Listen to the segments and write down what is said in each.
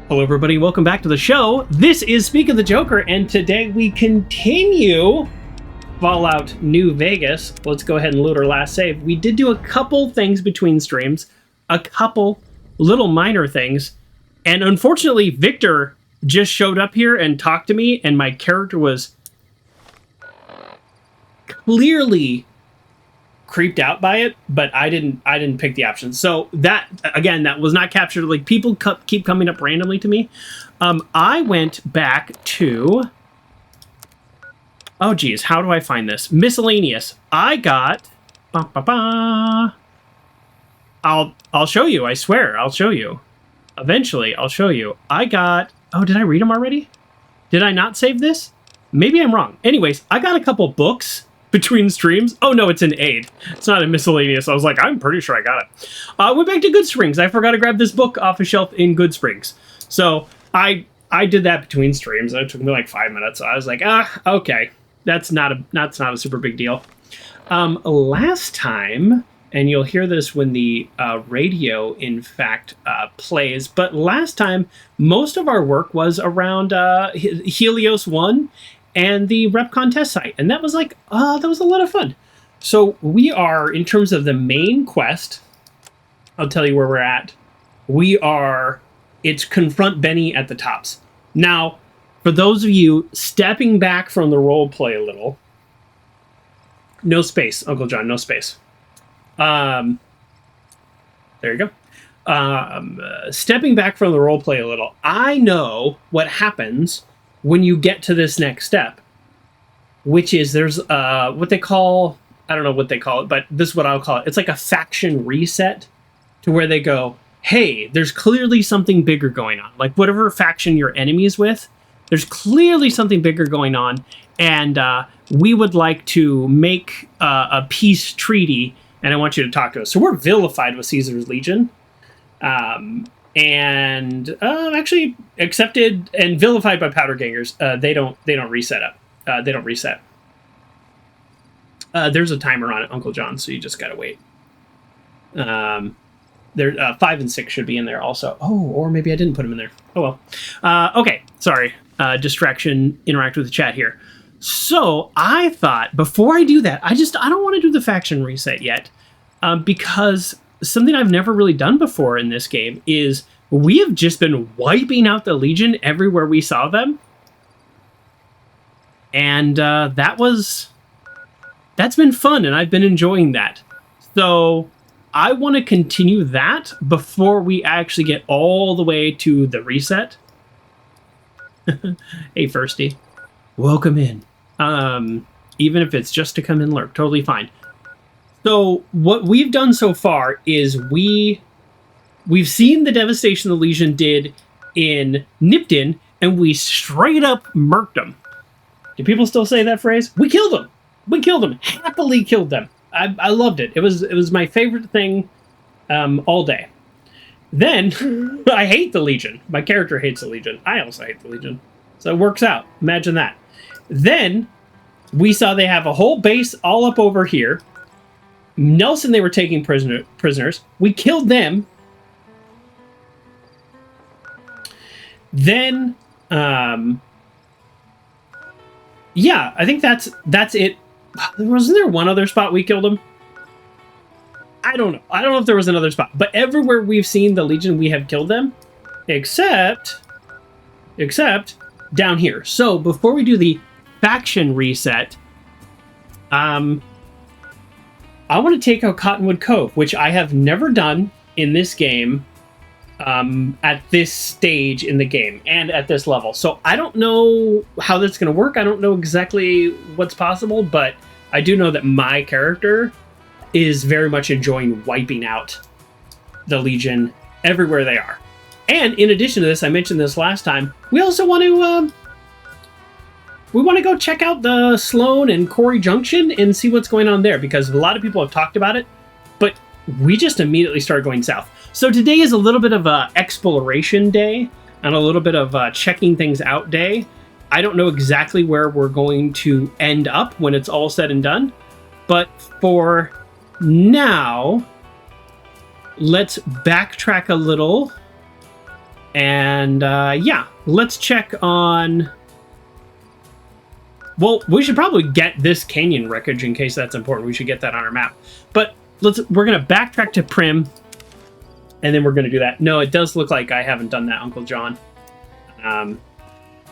Hello everybody, welcome back to the show. This is Speak of the Joker, and today we continue Fallout New Vegas. Let's go ahead and load our last save. We did do a couple things between streams, a couple little minor things, and unfortunately Victor just showed up here and talked to me, and my character was clearly creeped out by it, but I didn't pick the option. So that, again, that was not captured. Like, people keep coming up randomly to me. I went back to, oh geez, how do I find this? Miscellaneous. I got, I'll show you, I swear, I'll show you. Eventually, I'll show you. I got, oh, did I read them already? Did I not save this? Maybe I'm wrong. Anyways, I got a couple books between streams. Oh no, it's an aid. It's not a miscellaneous. I was like, I'm pretty sure I got it. Went back to Good Springs. I forgot to grab this book off a shelf in Good Springs. So I did that between streams. It took me like 5 minutes. So I was like, okay. That's not a super big deal. Last time, and you'll hear this when the radio, in fact, plays, but last time, most of our work was around Helios 1 and the REPCONN test site. And that was like, that was a lot of fun. So we are, in terms of the main quest, I'll tell you where we're at. It's confront Benny at the tops. Now, for those of you stepping back from the role play a little, no space, Uncle John, no space. There you go. Stepping back from the role play a little, I know what happens when you get to this next step, which is there's what they call, I don't know what they call it, but this is what I'll call it. It's like a faction reset, to where they go, hey, there's clearly something bigger going on. Like, whatever faction you're enemies with, there's clearly something bigger going on, and we would like to make a peace treaty, and I want you to talk to us. So we're vilified with Caesar's Legion. And actually accepted and vilified by powder gangers. They don't reset up. They don't reset. There's a timer on it, Uncle John, so you just gotta wait. There, 5 and 6 should be in there also. Oh, or maybe I didn't put them in there. Oh well. Okay, sorry. Distraction. Interact with the chat here. So I thought, before I do that, I don't want to do the faction reset yet, because something I've never really done before in this game is we have just been wiping out the Legion everywhere we saw them. And that's been fun, and I've been enjoying that. So I want to continue that before we actually get all the way to the reset. Hey, Firsty. Welcome in. Even if it's just to come and lurk, totally fine. So what we've done so far is we've seen the devastation the Legion did in Nipton, and we straight up murked them. Do people still say that phrase? We killed them. We killed them. Happily killed them. I loved it. It was my favorite thing all day. Then I hate the Legion. My character hates the Legion. I also hate the Legion. So it works out. Imagine that. Then we saw they have a whole base all up over here. Nelson, they were taking prisoners. We killed them. Then, yeah, I think that's it. Wasn't there one other spot we killed them? I don't know. I don't know if there was another spot. But everywhere we've seen the Legion, we have killed them. Except down here. So, before we do the faction reset, I want to take out Cottonwood Cove, which I have never done in this game, at this stage in the game, and at this level. So I don't know how that's going to work. I don't know exactly what's possible, but I do know that my character is very much enjoying wiping out the Legion everywhere they are. And in addition to this, I mentioned this last time, we also want to go check out the Sloan and Quarry Junction and see what's going on there, because a lot of people have talked about it, but we just immediately started going south. So today is a little bit of a exploration day and a little bit of a checking things out day. I don't know exactly where we're going to end up when it's all said and done, but for now, let's backtrack a little And yeah, let's check on... Well, we should probably get this canyon wreckage in case that's important. We should get that on our map. But we're going to backtrack to Primm, and then we're going to do that. No, it does look like I haven't done that, Uncle John. It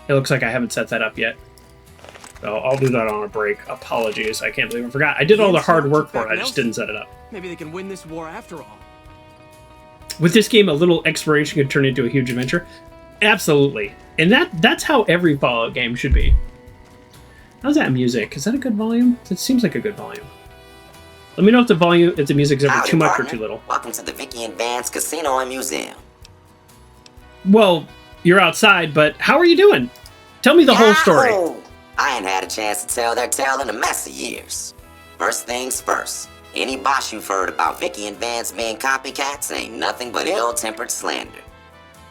looks like I haven't set that up yet. So I'll do that on a break. Apologies. I can't believe I forgot. I did all the hard work for it. I just didn't set it up. Maybe they can win this war after all. With this game, a little exploration could turn into a huge adventure. Absolutely. And that's how every Fallout game should be. How's that music? Is that a good volume? It seems like a good volume. Let me know if the music's ever too much or too little. Welcome to the Vicky and Vance Casino and Museum. Well, you're outside, but how are you doing? Tell me the whole story. I ain't had a chance to tell their tale in a mess of years. First things first, any bosh you've heard about Vicky and Vance being copycats ain't nothing but ill-tempered slander.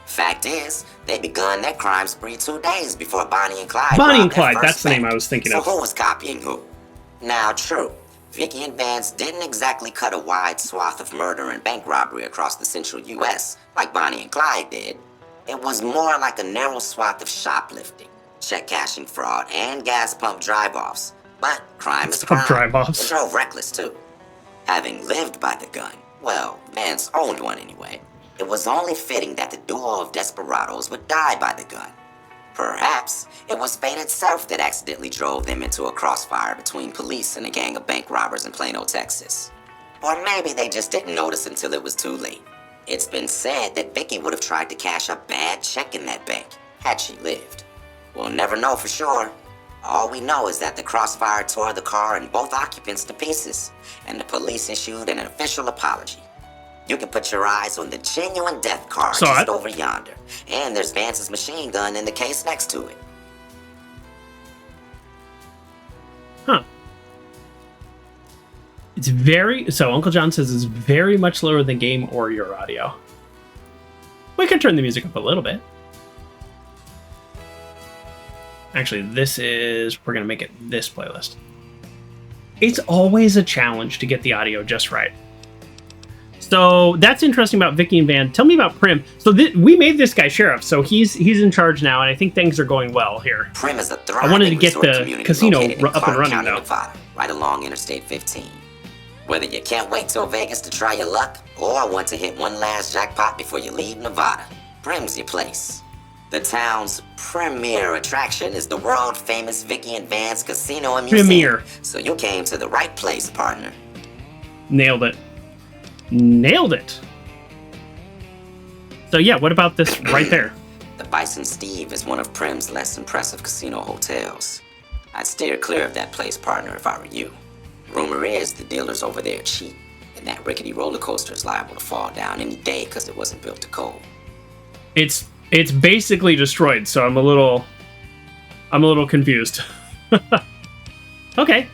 Fact is, they begun their crime spree 2 days before Bonnie and Clyde. Bonnie and Clyde, that's the name I was thinking of. So who was copying who? Now, true, Vicky and Vance didn't exactly cut a wide swath of murder and bank robbery across the central U.S. like Bonnie and Clyde did. It was more like a narrow swath of shoplifting, check cashing fraud, and gas pump drive-offs. But crime is crime. Drive-offs. They drove reckless, too. Having lived by the gun, well, Vance owned one anyway. It was only fitting that the duo of desperados would die by the gun. Perhaps it was fate itself that accidentally drove them into a crossfire between police and a gang of bank robbers in Plano, Texas. Or maybe they just didn't notice until it was too late. It's been said that Vicky would have tried to cash a bad check in that bank, had she lived. We'll never know for sure. All we know is that the crossfire tore the car and both occupants to pieces, and the police issued an official apology. You can put your eyes on the genuine death car just over yonder, and there's Vance's machine gun in the case next to it. Huh. It's so Uncle John says it's very much lower than game or your audio. We can turn the music up a little bit. Actually, we're going to make it this playlist. It's always a challenge to get the audio just right. So that's interesting about Vicky and Van. Tell me about Primm. So we made this guy sheriff, so he's in charge now, and I think things are going well here. Primm is a I wanted to get the casino up and running, though. Nevada, right along Interstate 15. Whether you can't wait till Vegas to try your luck, or want to hit one last jackpot before you leave Nevada, Primm's your place. The town's premier attraction is the world-famous Vicky and Vance Casino and Museum. So you came to the right place, partner. Nailed it. Nailed it. So yeah, what about this right there? The Bison Steve is one of Primm's less impressive casino hotels. I'd steer clear of that place, partner, if I were you. Rumor is the dealers over there cheat, and that rickety roller coaster is liable to fall down any day because it wasn't built to code. It's basically destroyed, so I'm a little confused. Okay.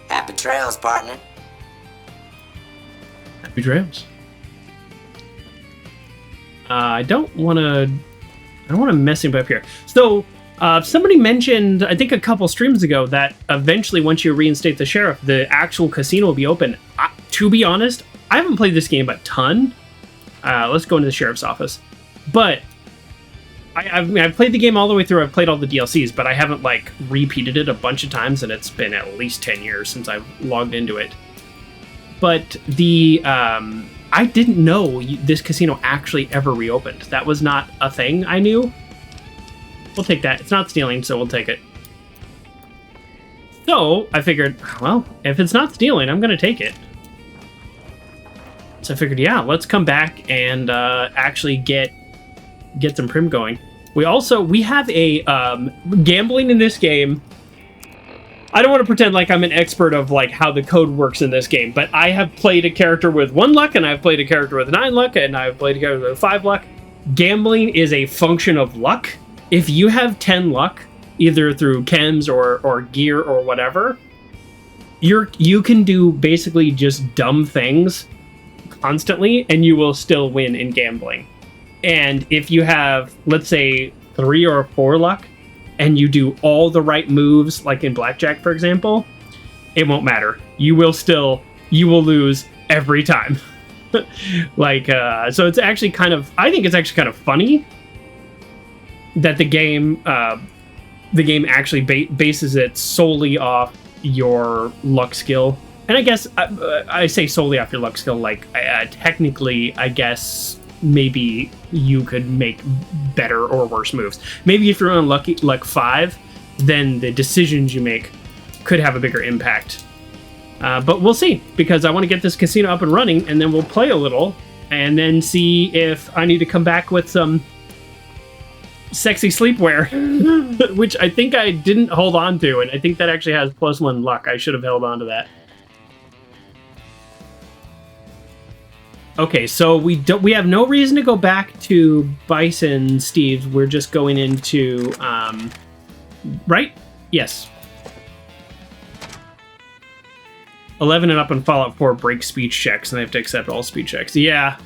Happy trails, partner. Happy trails. I don't want to mess him up here. So somebody mentioned, I think a couple streams ago, that eventually once you reinstate the sheriff, the actual casino will be open. To be honest, I haven't played this game a ton. Let's go into the sheriff's office. But I've played the game all the way through. I've played all the DLCs, but I haven't repeated it a bunch of times, and it's been at least 10 years since I've logged into it. But I didn't know this casino actually ever reopened. That was not a thing I knew. We'll take that. It's not stealing, so we'll take it. So I figured, well, if it's not stealing, I'm going to take it. So I figured, yeah, let's come back and actually get some Primm going. We have a gambling in this game. I don't want to pretend like I'm an expert of how the code works in this game, but I have played a character with 1 luck, and I've played a character with 9 luck, and I've played a character with 5 luck. Gambling is a function of luck. If you have 10 luck, either through chems or gear or whatever, you can do basically just dumb things constantly, and you will still win in gambling. And if you have, let's say, 3 or 4 luck, and you do all the right moves, like in blackjack, for example, it won't matter. You will lose every time. So it's actually I think it's actually kind of funny that the game actually bases it solely off your luck skill. And I guess I say solely off your luck skill, like technically, I guess maybe you could make better or worse moves. Maybe if you're on luck 5, then the decisions you make could have a bigger impact. But we'll see, because I want to get this casino up and running, and then we'll play a little, and then see if I need to come back with some sexy sleepwear, which I think I didn't hold on to, and I think that actually has +1 luck. I should have held on to that. Okay, so we have no reason to go back to Bison, Steve. We're just going into, right? Yes. 11 and up on Fallout 4 break speech checks, and they have to accept all speech checks. Yeah,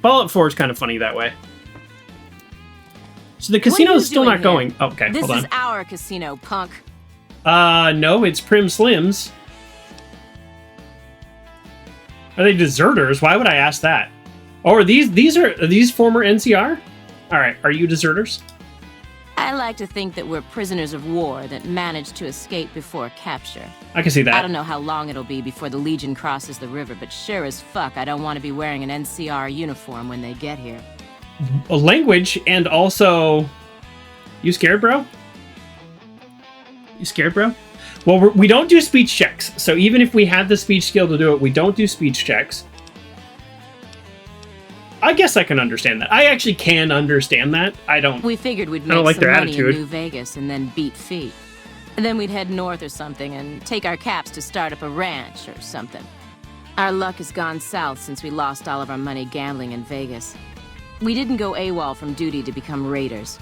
Fallout 4 is kind of funny that way. So the casino is still not going. Oh, okay, this hold on. This is our casino, punk. No, it's Primm Slimm's. Are they deserters? Why would I ask that? Oh, are these former NCR? All right, are you deserters? I like to think that we're prisoners of war that managed to escape before capture. I can see that. I don't know how long it'll be before the Legion crosses the river, but sure as fuck I don't want to be wearing an NCR uniform when they get here. A language, and also... You scared, bro? You scared, bro? Well, we don't do speech checks, so even if we had the speech skill to do it, we don't do speech checks. I guess I can understand that. I actually can understand that. We figured we'd make some money in New Vegas and then beat feet. And then we'd head north or something and take our caps to start up a ranch or something. Our luck has gone south since we lost all of our money gambling in Vegas. We didn't go AWOL from duty to become raiders.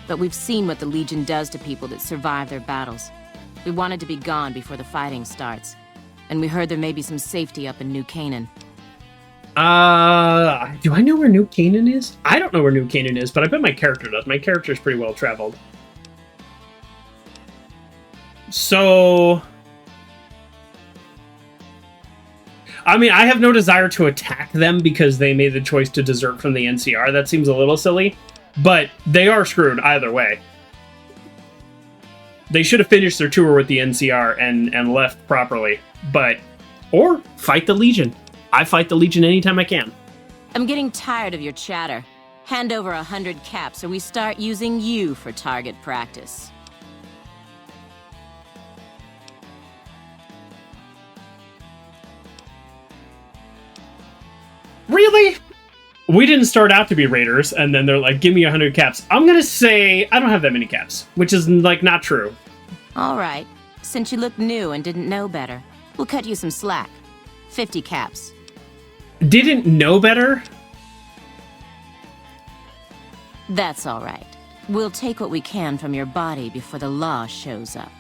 But we've seen what the Legion does to people that survive their battles. We wanted to be gone before the fighting starts. And we heard there may be some safety up in New Canaan. Do I know where New Canaan is? I don't know where New Canaan is, but I bet my character does. My character's pretty well traveled. So... I mean, I have no desire to attack them because they made the choice to desert from the NCR. That seems a little silly, but they are screwed either way. They should have finished their tour with the NCR and left properly, or fight the Legion. I fight the Legion anytime I can. I'm getting tired of your chatter. Hand over 100 caps or we start using you for target practice. Really? We didn't start out to be raiders, and then they're like, give me 100 caps. I'm gonna say I don't have that many caps, which is, like, not true. All right. Since you look new and didn't know better, we'll cut you some slack. 50 caps. Didn't know better? That's all right. We'll take what we can from your body before the law shows up.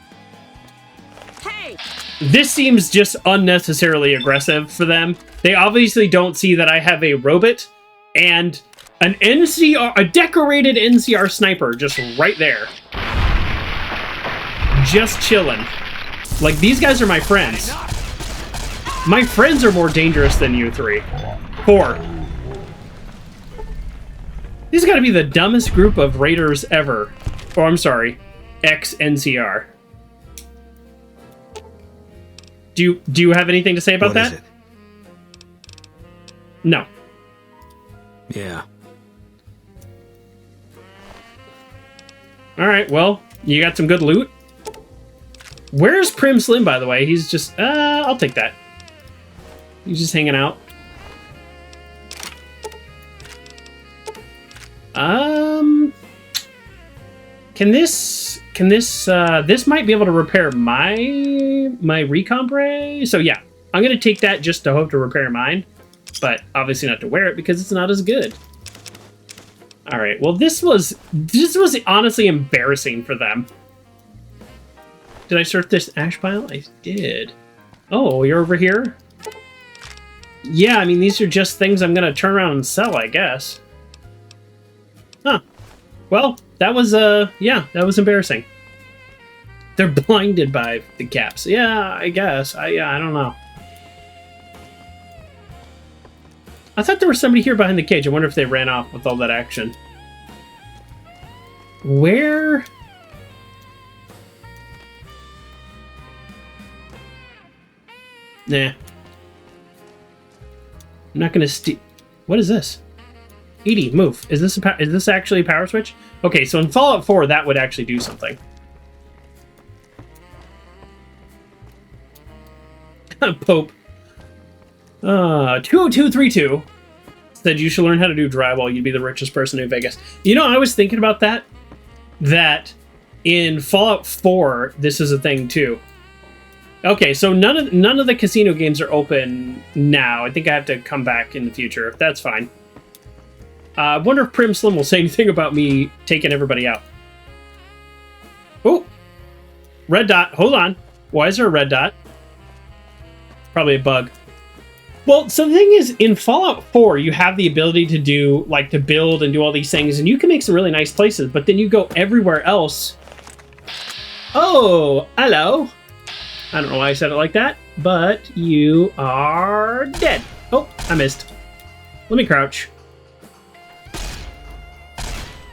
Hey! This seems just unnecessarily aggressive for them. They obviously don't see that I have a robot and an NCR, a decorated NCR sniper just right there. Just chilling. Like, these guys are my friends. My friends are more dangerous than you three. 4. These gotta be the dumbest group of raiders ever. Oh, I'm sorry. Ex-NCR. Do you have anything to say about that? What is it? No. Yeah. Alright, well, you got some good loot. Where's Primm Slimm, by the way? He's just... I'll take that. He's just hanging out. This might be able to repair my recomp ray. So yeah, I'm gonna take that just to hope to repair mine, but obviously not to wear it because it's not as good. All right, well this was honestly embarrassing for them. Did I search this ash pile? I did. Oh, you're over here? Yeah, I mean, these are just things I'm gonna turn around and sell, I guess. Huh. Well, that was, yeah, that was embarrassing. They're blinded by the caps. Yeah, I guess. I don't know. I thought there was somebody here behind the cage. I wonder if they ran off with all that action. Where? Nah. I'm not gonna steal. What is this? Edie, move. Is this actually a power switch? Okay, so in Fallout 4, that would actually do something. Pope. 20232 said you should learn how to do drywall. You'd be the richest person in Vegas. You know, I was thinking about that. That in Fallout 4, this is a thing too. Okay, so none of the casino games are open now. I think I have to come back in the future. That's fine. I wonder if Primm Slimm will say anything about me taking everybody out. Oh, red dot. Hold on. Why is there a red dot? Probably a bug. Well, so the thing is, in Fallout 4, you have the ability to do, like, to build and do all these things, and you can make some really nice places, but then you go everywhere else. Oh, hello. I don't know why I said it like that, but you are dead. Oh, I missed. Let me crouch.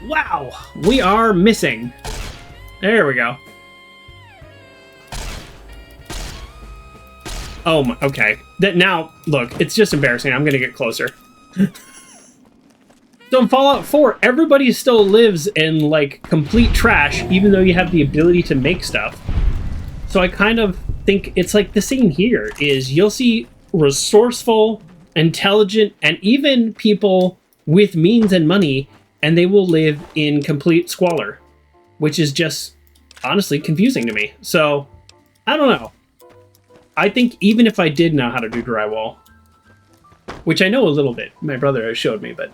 Wow, we are missing. There we go. Oh my, okay. Now, look, it's just embarrassing. I'm gonna get closer. So in Fallout 4, everybody still lives in, like, complete trash, even though you have the ability to make stuff. So I kind of think it's like the same here, is you'll see resourceful, intelligent, and even people with means and money, and they will live in complete squalor, which is just, honestly, confusing to me. So, I don't know. I think even if I did know how to do drywall, which I know a little bit, my brother has showed me, but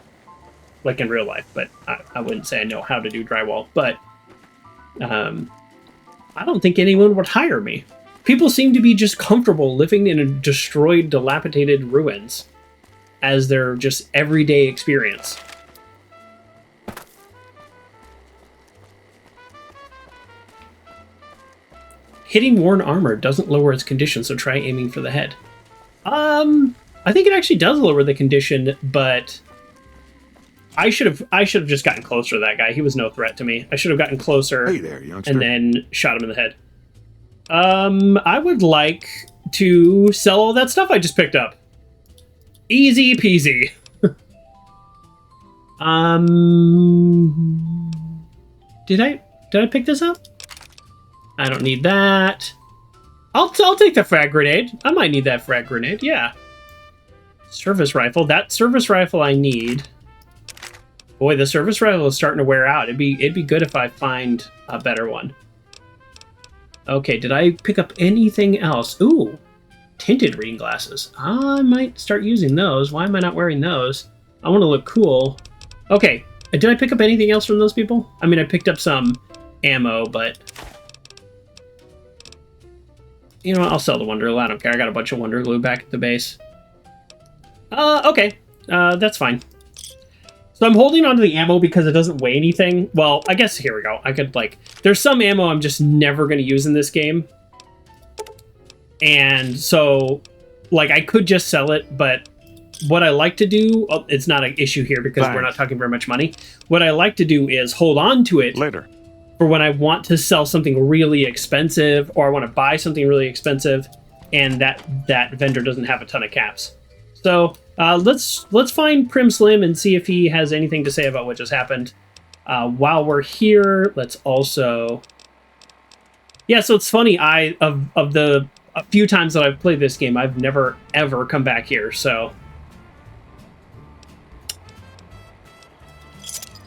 like in real life, but I wouldn't say I know how to do drywall, but I don't think anyone would hire me. People seem to be just comfortable living in a destroyed, dilapidated ruins as their just everyday experience. Hitting worn armor doesn't lower its condition, so try aiming for the head. I think it actually does lower the condition, but I should have just gotten closer to that guy. He was no threat to me. I should have gotten closer. Hey there, youngster. And then shot him in the head. I would like to sell all that stuff I just picked up. Easy peasy. Did I pick this up? I don't need that. I'll take the frag grenade. I might need that frag grenade, yeah. Service rifle. That service rifle I need. Boy, the service rifle is starting to wear out. It'd be good if I find a better one. Okay, did I pick up anything else? Ooh, tinted reading glasses. I might start using those. Why am I not wearing those? I want to look cool. Okay, did I pick up anything else from those people? I mean, I picked up some ammo, but... You know what? I'll sell the Wonder Glue. I don't care. I got a bunch of Wonder Glue back at the base. Okay. That's fine. So I'm holding onto the ammo because it doesn't weigh anything. Well, I guess here we go. I could, like... There's some ammo I'm just never going to use in this game. And so, like, I could just sell it, but what I like to do... Oh, it's not an issue here because we're not talking very much money. What I like to do is hold on to it... Later. For when I want to sell something really expensive, or I want to buy something really expensive, and that vendor doesn't have a ton of caps. So let's find Primm Slimm and see if he has anything to say about what just happened. While we're here, let's also... Yeah, so it's funny. Of the a few times that I've played this game, I've never ever come back here. So,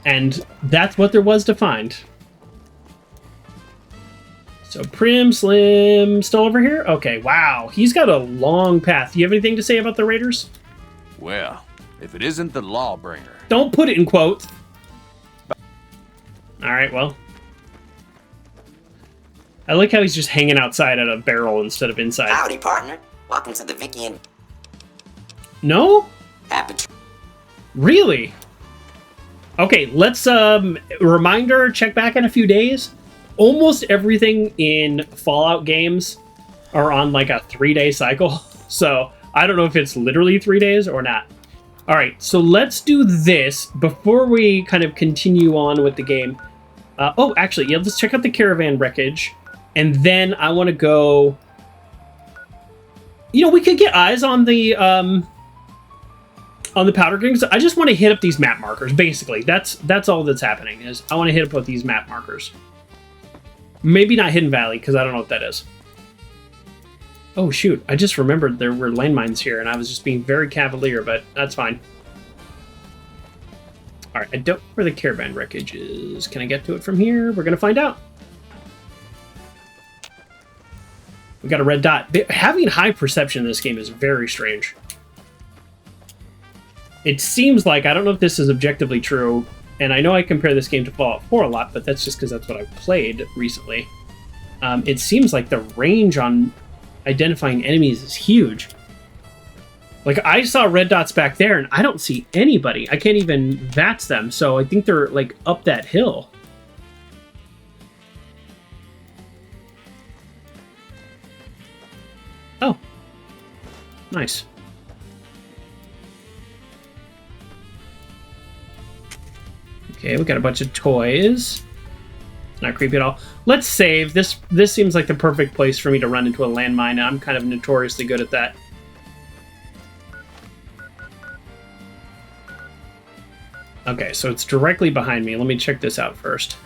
and that's what there was to find. So Primm Slimm still over here? Okay, wow. He's got a long path. Do you have anything to say about the Raiders? Well, if it isn't the Lawbringer. Don't put it in quotes. Alright, well. I like how he's just hanging outside at a barrel instead of inside. Howdy, partner. Welcome to the Vicky and... No? Happy... Really? Okay, let's, reminder, check back in a few days. Almost everything in Fallout games are on like a 3-day cycle. So I don't know if it's literally 3 days or not. All right, so let's do this before we kind of continue on with the game. Oh, actually, yeah, let's check out the caravan wreckage. And then I want to go... You know, we could get eyes on the powder rings. I just want to hit up these map markers, basically. That's all that's happening, is I want to hit up with these map markers. Maybe not Hidden Valley, because I don't know what that is. Oh, shoot. I just remembered there were landmines here, and I was just being very cavalier, but that's fine. All right, I don't know where the caravan wreckage is. Can I get to it from here? We're going to find out. We got a red dot. Having high perception in this game is very strange. It seems like, I don't know if this is objectively true, and I know I compare this game to Fallout 4 a lot, but that's just because that's what I've played recently. It seems like the range on identifying enemies is huge. Like, I saw red dots back there, and I don't see anybody. I can't even VATS them, so I think they're, like, up that hill. Oh. Nice. Okay, we got a bunch of toys. It's not creepy at all. Let's save. This seems like the perfect place for me to run into a landmine, and I'm kind of notoriously good at that. Okay, so it's directly behind me. Let me check this out first.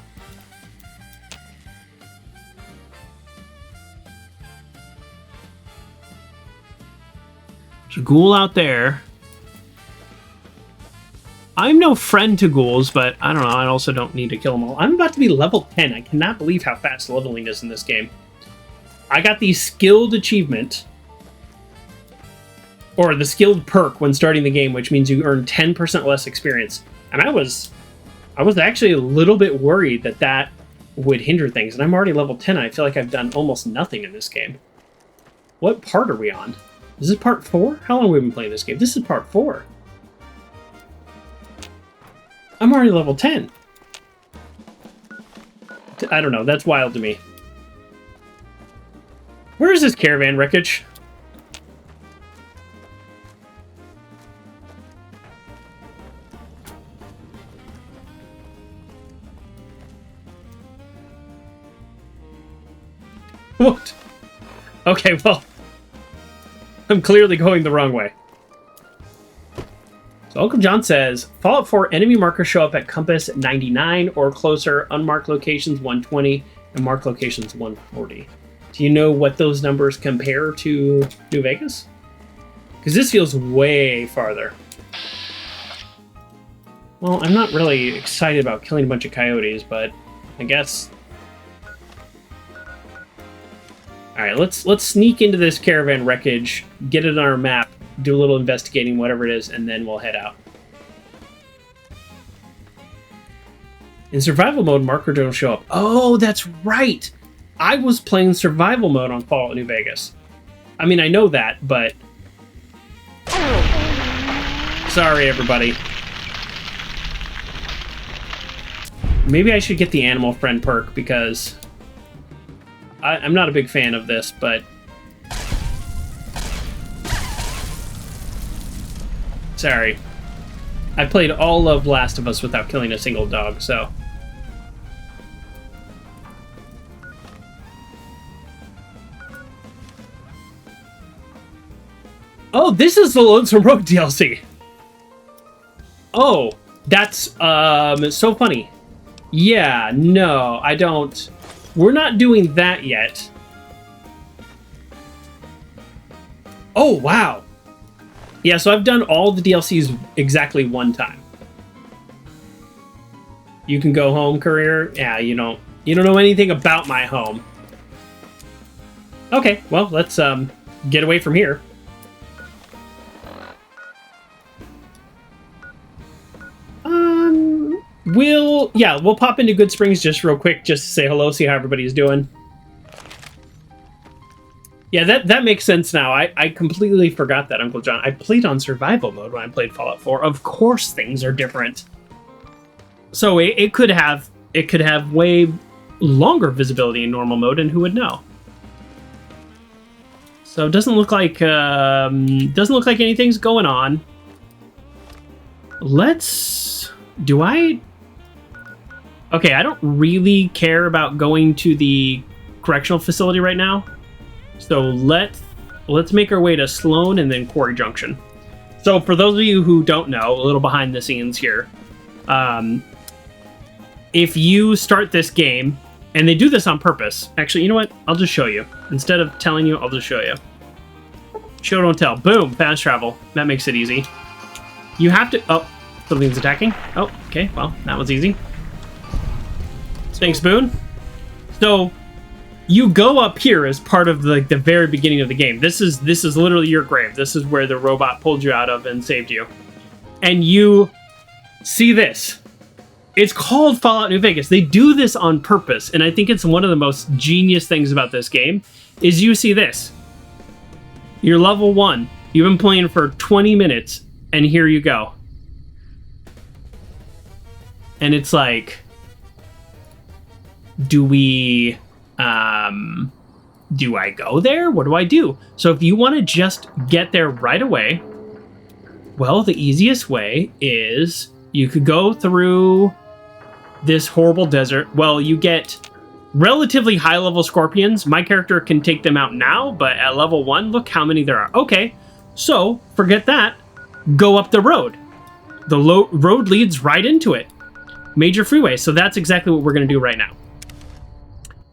There's a ghoul out there. I'm no friend to ghouls, but I don't know. I also don't need to kill them all. I'm about to be level 10. I cannot believe how fast leveling is in this game. I got the skilled achievement, or the skilled perk when starting the game, which means you earn 10% less experience. And I was actually a little bit worried that that would hinder things. And I'm already level 10. I feel like I've done almost nothing in this game. What part are we on? Is this part 4? How long have we been playing this game? This is part 4. I'm already level 10. I don't know. That's wild to me. Where is this caravan wreckage? What? Okay, well, I'm clearly going the wrong way. So Uncle John says, Fallout 4 enemy markers show up at compass 99 or closer, unmarked locations 120, and marked locations 140. Do you know what those numbers compare to New Vegas? Because this feels way farther. Well, I'm not really excited about killing a bunch of coyotes, but I guess... Alright, let's sneak into this caravan wreckage, get it on our map, do a little investigating, whatever it is, and then we'll head out. In survival mode, markers don't show up. Oh, that's right! I was playing survival mode on Fallout New Vegas. I mean, I know that, but... Sorry, everybody. Maybe I should get the animal friend perk, because... I'm not a big fan of this, but... Sorry. I played all of Last of Us without killing a single dog, so... Oh, this is the Lonesome Road DLC! Oh, that's, so funny. Yeah, no, I don't... We're not doing that yet. Oh, wow. Yeah, so I've done all the DLCs exactly one time. You can go home, Courier? Yeah, you don't know anything about my home. Okay, well, let's get away from here. We'll pop into Good Springs just real quick, just to say hello, see how everybody's doing. Yeah, that makes sense now. I completely forgot that, Uncle John. I played on survival mode when I played Fallout 4. Of course things are different. So it could have way longer visibility in normal mode, and who would know? So it doesn't look like anything's going on. Okay, I don't really care about going to the correctional facility right now. So let's make our way to Sloan and then Quarry Junction. So for those of you who don't know, a little behind the scenes here, if you start this game, and they do this on purpose. Actually, you know what? I'll just show you. Instead of telling you, I'll just show you. Show, don't tell. Boom, fast travel. That makes it easy. You have to... Oh, something's attacking. Oh, okay, well, that was easy. Thanks, Boone. So, you go up here as part of the very beginning of the game. This is literally your grave. This is where the robot pulled you out of and saved you. And you see this. It's called Fallout New Vegas. They do this on purpose, and I think it's one of the most genius things about this game, is you see this. You're level 1. You've been playing for 20 minutes, and here you go. And it's like, do I go there? What do I do? So if you want to just get there right away, well, the easiest way is you could go through this horrible desert. Well, you get relatively high-level scorpions. My character can take them out now, but at level 1, look how many there are. Okay, so forget that. Go up the road. The road leads right into it. Major freeway. So that's exactly what we're going to do right now.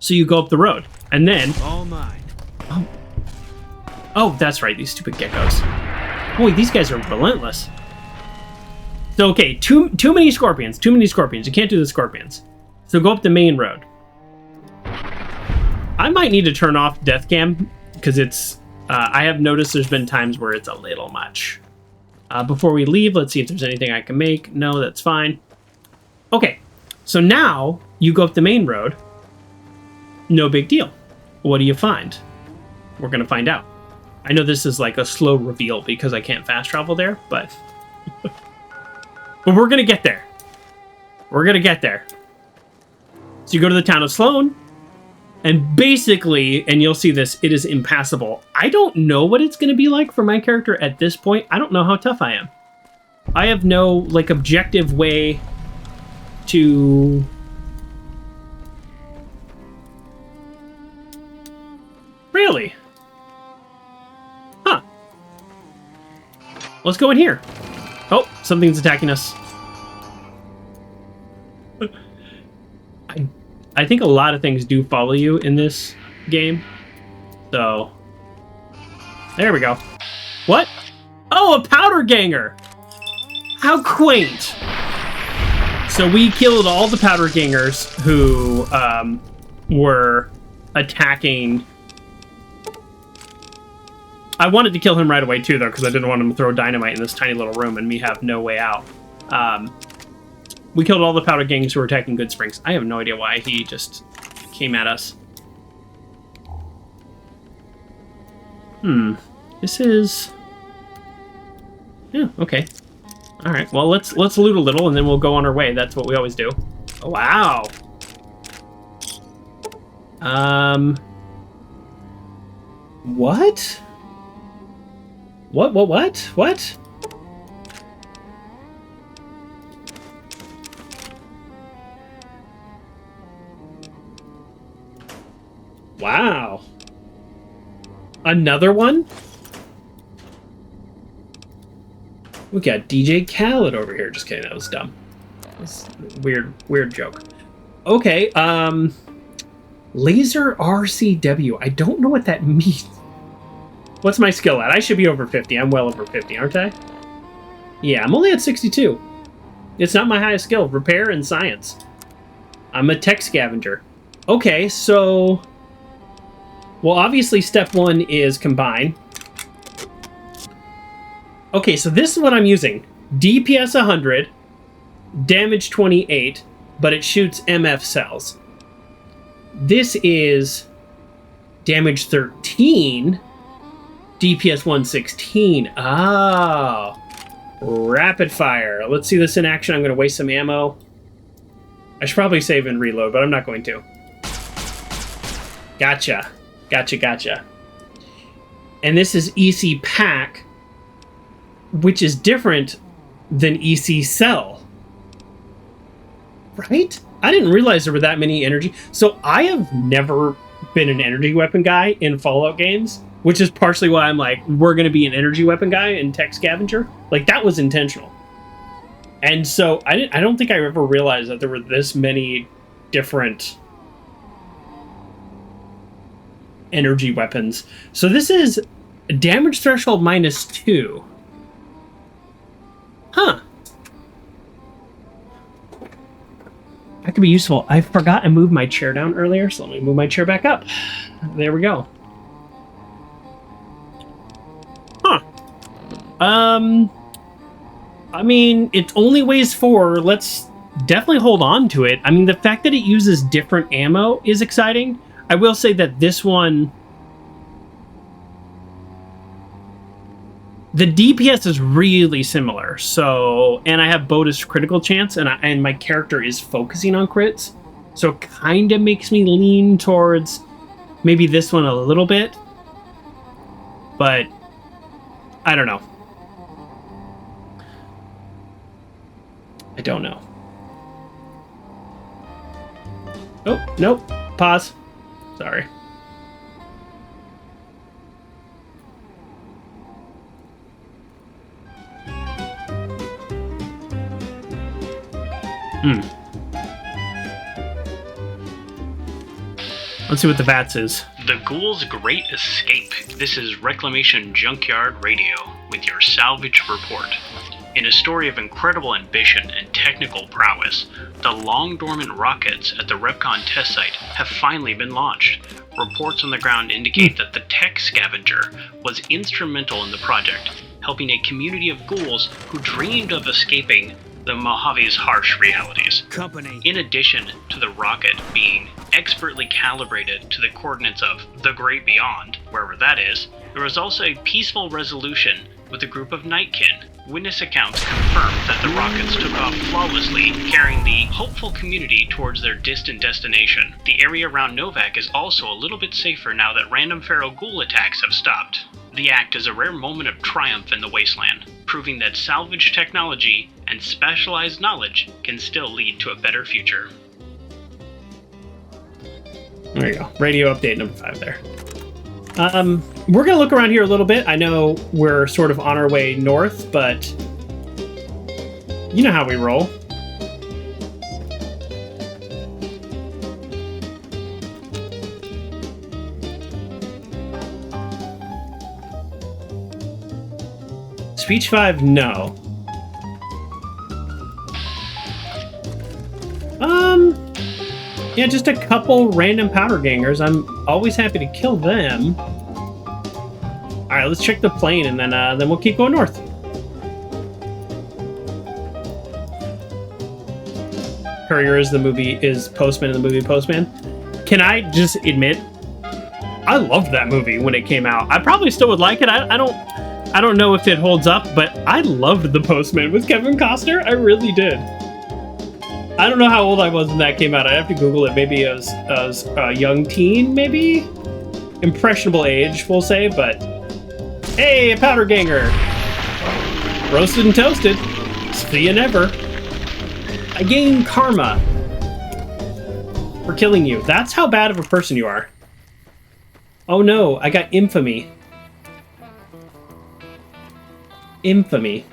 So you go up the road, and then... All mine. Oh, that's right. These stupid geckos. Boy, these guys are relentless. So, okay, too many scorpions. Too many scorpions. You can't do the scorpions. So go up the main road. I might need to turn off death cam because it's... I have noticed there's been times where it's a little much. Before we leave, let's see if there's anything I can make. No, that's fine. Okay, so now you go up the main road. No big deal. What do you find? We're going to find out. I know this is like a slow reveal because I can't fast travel there, but... but we're going to get there. We're going to get there. So you go to the town of Sloan, and basically, and you'll see this, it is impassable. I don't know what it's going to be like for my character at this point. I don't know how tough I am. I have no, like, objective way to... Really? Huh. Let's go in here. Oh, something's attacking us. I think a lot of things do follow you in this game. So, there we go. What? Oh, a powder ganger! How quaint! So we killed all the powder gangers who were attacking... I wanted to kill him right away too, though, because I didn't want him to throw dynamite in this tiny little room and me have no way out. We killed all the powder gangs who were attacking Good Springs. I have no idea why he just came at us. This is... Yeah, okay. Alright, well, let's loot a little and then we'll go on our way. That's what we always do. Oh, wow! What? What? Wow. Another one? We got DJ Khaled over here. Just kidding, that was dumb. That was a weird joke. Okay, Laser RCW. I don't know what that means. What's my skill at? I should be over 50. I'm well over 50, aren't I? Yeah, I'm only at 62. It's not my highest skill. Repair and science. I'm a Tech Scavenger. Okay, so... Well, obviously step 1 is combine. Okay, so this is what I'm using. DPS 100, damage 28, but it shoots MF cells. This is damage 13, DPS 116. Oh, rapid fire. Let's see this in action. I'm going to waste some ammo. I should probably save and reload, but I'm not going to. Gotcha. And this is EC Pack, which is different than EC Cell. Right? I didn't realize there were that many energy. So I have never been an energy weapon guy in Fallout games, which is partially why I'm like, we're going to be an energy weapon guy in Tech Scavenger. Like, that was intentional. And so I don't think I ever realized that there were this many different energy weapons. So this is damage threshold -2. Huh. That could be useful. I forgot I moved my chair down earlier, so let me move my chair back up. There we go. Huh. I mean, it only weighs 4. Let's definitely hold on to it. I mean, the fact that it uses different ammo is exciting. I will say that this one... the DPS is really similar, so... and I have bonus critical chance, and my character is focusing on crits, so it kind of makes me lean towards maybe this one a little bit. But I don't know. I don't know. Oh, nope. Pause. Sorry. Let's see what the VATS is. The Ghoul's Great Escape. This is Reclamation Junkyard Radio with your salvage report. In a story of incredible ambition and technical prowess, the long-dormant rockets at the REPCONN test site have finally been launched. Reports on the ground indicate that the Tech Scavenger was instrumental in the project, helping a community of ghouls who dreamed of escaping the Mojave's harsh realities. In addition to the rocket being expertly calibrated to the coordinates of the Great Beyond, wherever that is, there was also a peaceful resolution with a group of Nightkin. Witness accounts confirm that the rockets took off flawlessly, carrying the hopeful community towards their distant destination. The area around Novak is also a little bit safer now that random feral ghoul attacks have stopped. The act is a rare moment of triumph in the wasteland, proving that salvage technology and specialized knowledge can still lead to a better future. There you go. Radio update number 5 there. We're going to look around here a little bit. I know we're sort of on our way north, but you know how we roll. Speech 5, no. Yeah, just a couple random powder gangers. I'm always happy to kill them. All right, let's check the plane, and then we'll keep going north. Courier is Postman in the movie Postman. Can I just admit, I loved that movie when it came out. I probably still would like it. I don't know if it holds up, but I loved The Postman with Kevin Costner. I really did. I don't know how old I was when that came out. I have to Google it. Maybe I was a young teen, maybe? Impressionable age, we'll say, but... Hey, a powder ganger! Roasted and toasted. See you never. I gain karma for killing you. That's how bad of a person you are. Oh no, I got infamy. Infamy.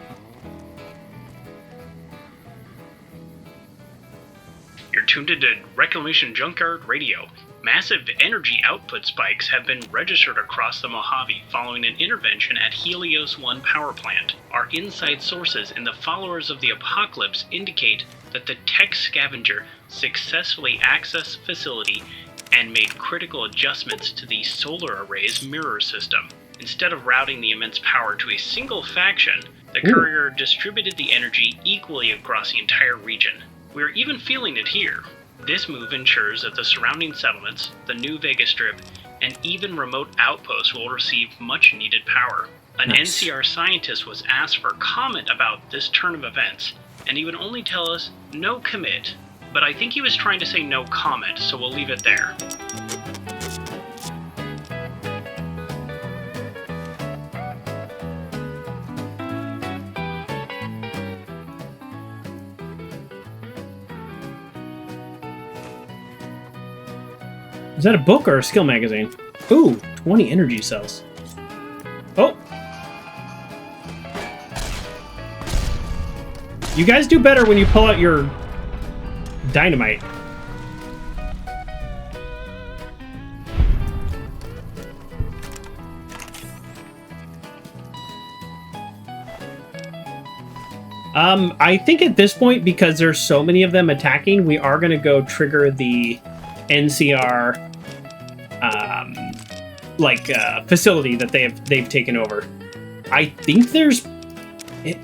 You're tuned into Reclamation Junkyard Radio. Massive energy output spikes have been registered across the Mojave following an intervention at Helios 1 power plant. Our inside sources in the Followers of the Apocalypse indicate that the Tech Scavenger successfully accessed the facility and made critical adjustments to the solar array's mirror system. Instead of routing the immense power to a single faction, the Courier distributed the energy equally across the entire region. We're even feeling it here. This move ensures that the surrounding settlements, the New Vegas Strip, and even remote outposts will receive much-needed power. An NCR scientist was asked for comment about this turn of events, and he would only tell us no commit, but I think he was trying to say no comment, so we'll leave it there. Is that a book or a skill magazine? Ooh, 20 energy cells. Oh. You guys do better when you pull out your dynamite. I think at this point, because there's so many of them attacking, we are going to go trigger the NCR facility that they've taken over. I think there's...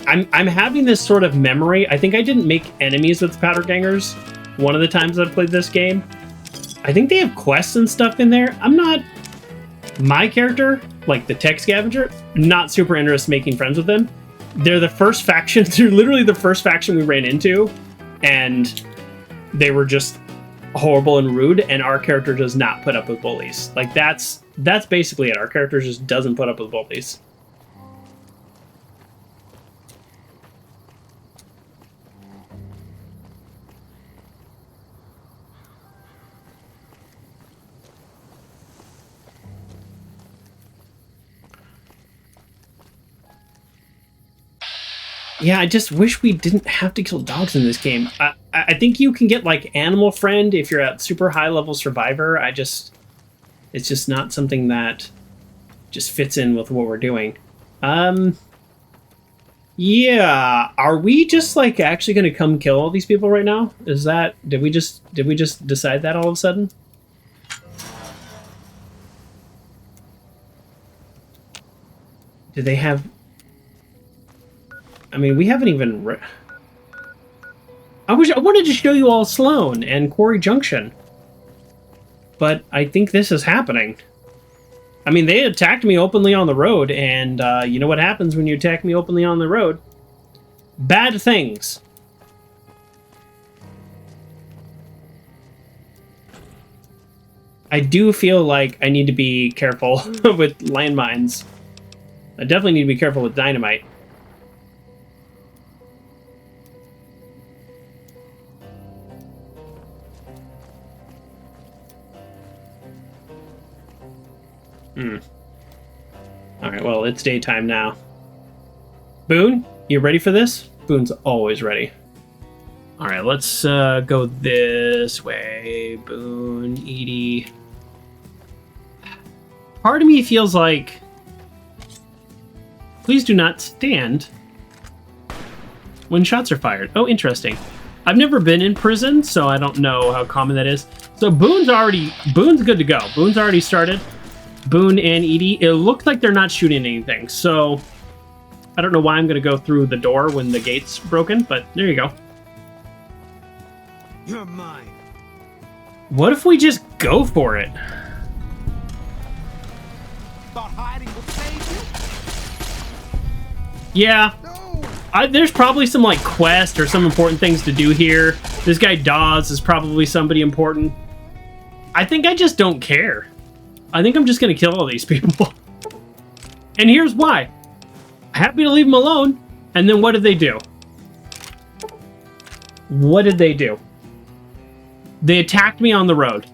I'm having this sort of memory. I think I didn't make enemies with powder gangers one of the times I've played this game. I think they have quests and stuff in there. I'm not... My character, like the Tech Scavenger, not super interested in making friends with them. They're the first faction. They're literally the first faction we ran into, and they were just horrible and rude, and our character does not put up with bullies. Like, that's basically it. Our character just doesn't put up with bullies. Yeah, I just wish we didn't have to kill dogs in this game. I think you can get, like, Animal Friend if you're at super high-level Survivor. It's just not something that just fits in with what we're doing. Yeah, are we just, like, actually going to come kill all these people right now? Is that... Did we just decide that all of a sudden? Do they have... I mean, we haven't even... I wanted to show you all Sloan and Quarry Junction. But I think this is happening. I mean, they attacked me openly on the road, and you know what happens when you attack me openly on the road? Bad things. I do feel like I need to be careful with landmines. I definitely need to be careful with dynamite. Alright, well, it's daytime now. Boone, you ready for this? Boone's always ready. Alright, let's go this way. Boone, Edie. Part of me feels like... Please do not stand when shots are fired. Oh, interesting. I've never been in prison, so I don't know how common that is. So Boone's good to go. Boone's already started. Boone and Edie, it looks like they're not shooting anything, so I don't know why I'm going to go through the door when the gate's broken, but there you go. You're mine. What if we just go for it? Thought hiding would save you? Yeah. No. There's probably some, like, quest or some important things to do here. This guy Dawes is probably somebody important. I think I just don't care. I think I'm just going to kill all these people. And here's why. Happy to leave them alone. And then what did they do? What did they do? They attacked me on the road.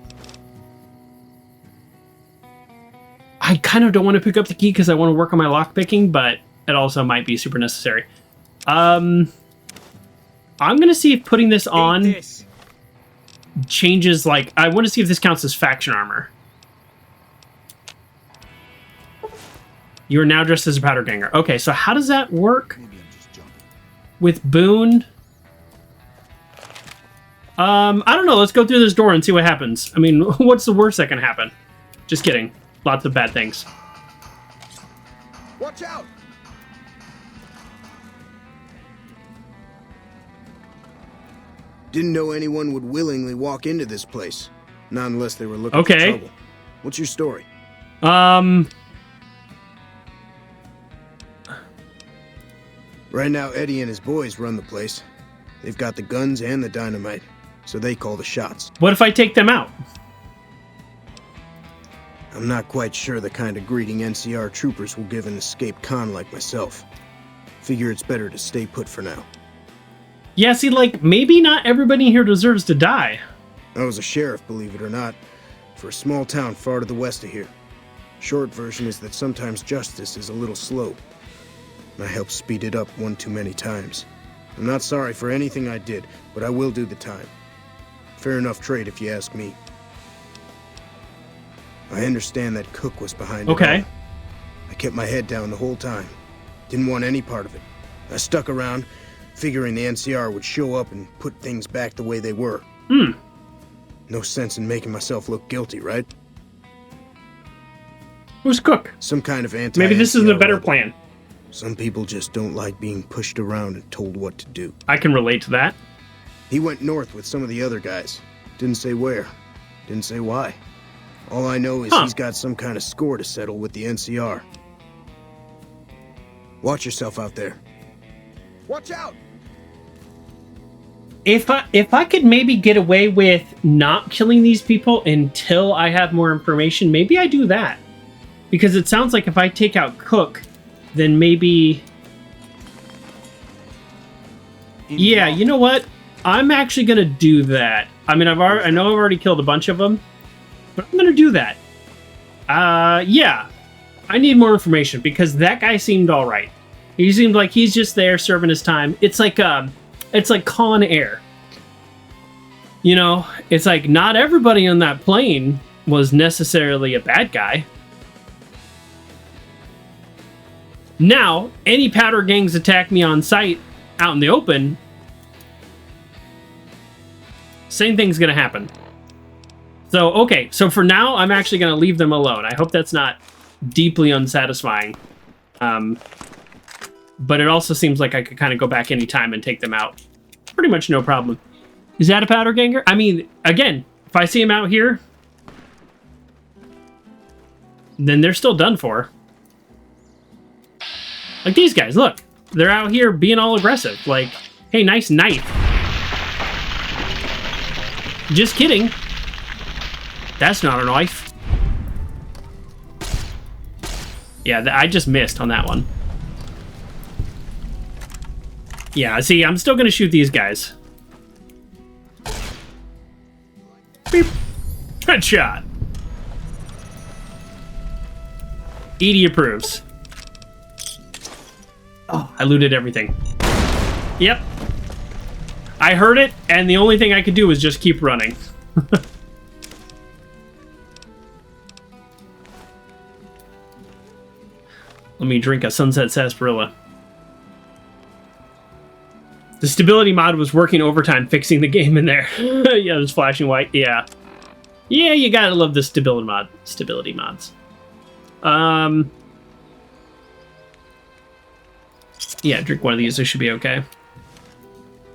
I kind of don't want to pick up the key because I want to work on my lockpicking, but it also might be super necessary. I'm going to see if putting this on changes, like... I want to see if this counts as faction armor. You are now dressed as a powder ganger. Okay, so how does that work with Boone? I don't know. Let's go through this door and see what happens. I mean, what's the worst that can happen? Just kidding. Lots of bad things. Watch out! Didn't know anyone would willingly walk into this place. Not unless they were looking for trouble. What's your story? Right now, Eddie and his boys run the place. They've got the guns and the dynamite, so they call the shots. What if I take them out? I'm not quite sure the kind of greeting NCR troopers will give an escaped con like myself. Figure it's better to stay put for now. Yeah, see, like, maybe not everybody here deserves to die. I was a sheriff, believe it or not. for a small town far to the west of here. Short version is that sometimes justice is a little slow. And I helped speed it up one too many times. I'm not sorry for anything I did, but I will do the time. Fair enough trade if you ask me. I understand that Cook was behind it all. I kept my head down the whole time. Didn't want any part of it. I stuck around, figuring the NCR would show up and put things back the way they were. No sense in making myself look guilty, right? Who's Cook? Some kind of anti-NCR Maybe this is a better rebel. plan. Some people just don't like being pushed around and told what to do. I can relate to that. He went north with some of the other guys. Didn't say where. Didn't say why. All I know is he's got some kind of score to settle with the NCR. Watch yourself out there. Watch out! If I could maybe get away with not killing these people until I have more information, maybe I do that. Because it sounds like if I take out Cook, then maybe... Yeah, you know what? I'm actually going to do that. I mean, I know I've already killed a bunch of them, but I'm going to do that. Yeah. I need more information because that guy seemed all right. He seemed like he's just there serving his time. It's like Con Air. You know, it's like not everybody on that plane was necessarily a bad guy. Now, any powder gangs attack me on sight out in the open, same thing's gonna happen. So, okay, so for now, I'm actually gonna leave them alone. I hope that's not deeply unsatisfying. But it also seems like I could kind of go back anytime and take them out. Pretty much no problem. Is that a powder ganger? I mean, again, if I see him out here, then they're still done for. Like these guys, look. They're out here being all aggressive. Like, hey, nice knife. Just kidding. That's not a knife. Yeah, I just missed on that one. Yeah, see, I'm still gonna shoot these guys. Beep. Headshot. Edie approves. Oh, I looted everything. Yep. I heard it, and the only thing I could do was just keep running. Let me drink a Sunset Sarsaparilla. The stability mod was working overtime fixing the game in there. Yeah, it was flashing white. Yeah. Yeah, you gotta love the stability mods. Yeah, drink one of these. It should be okay.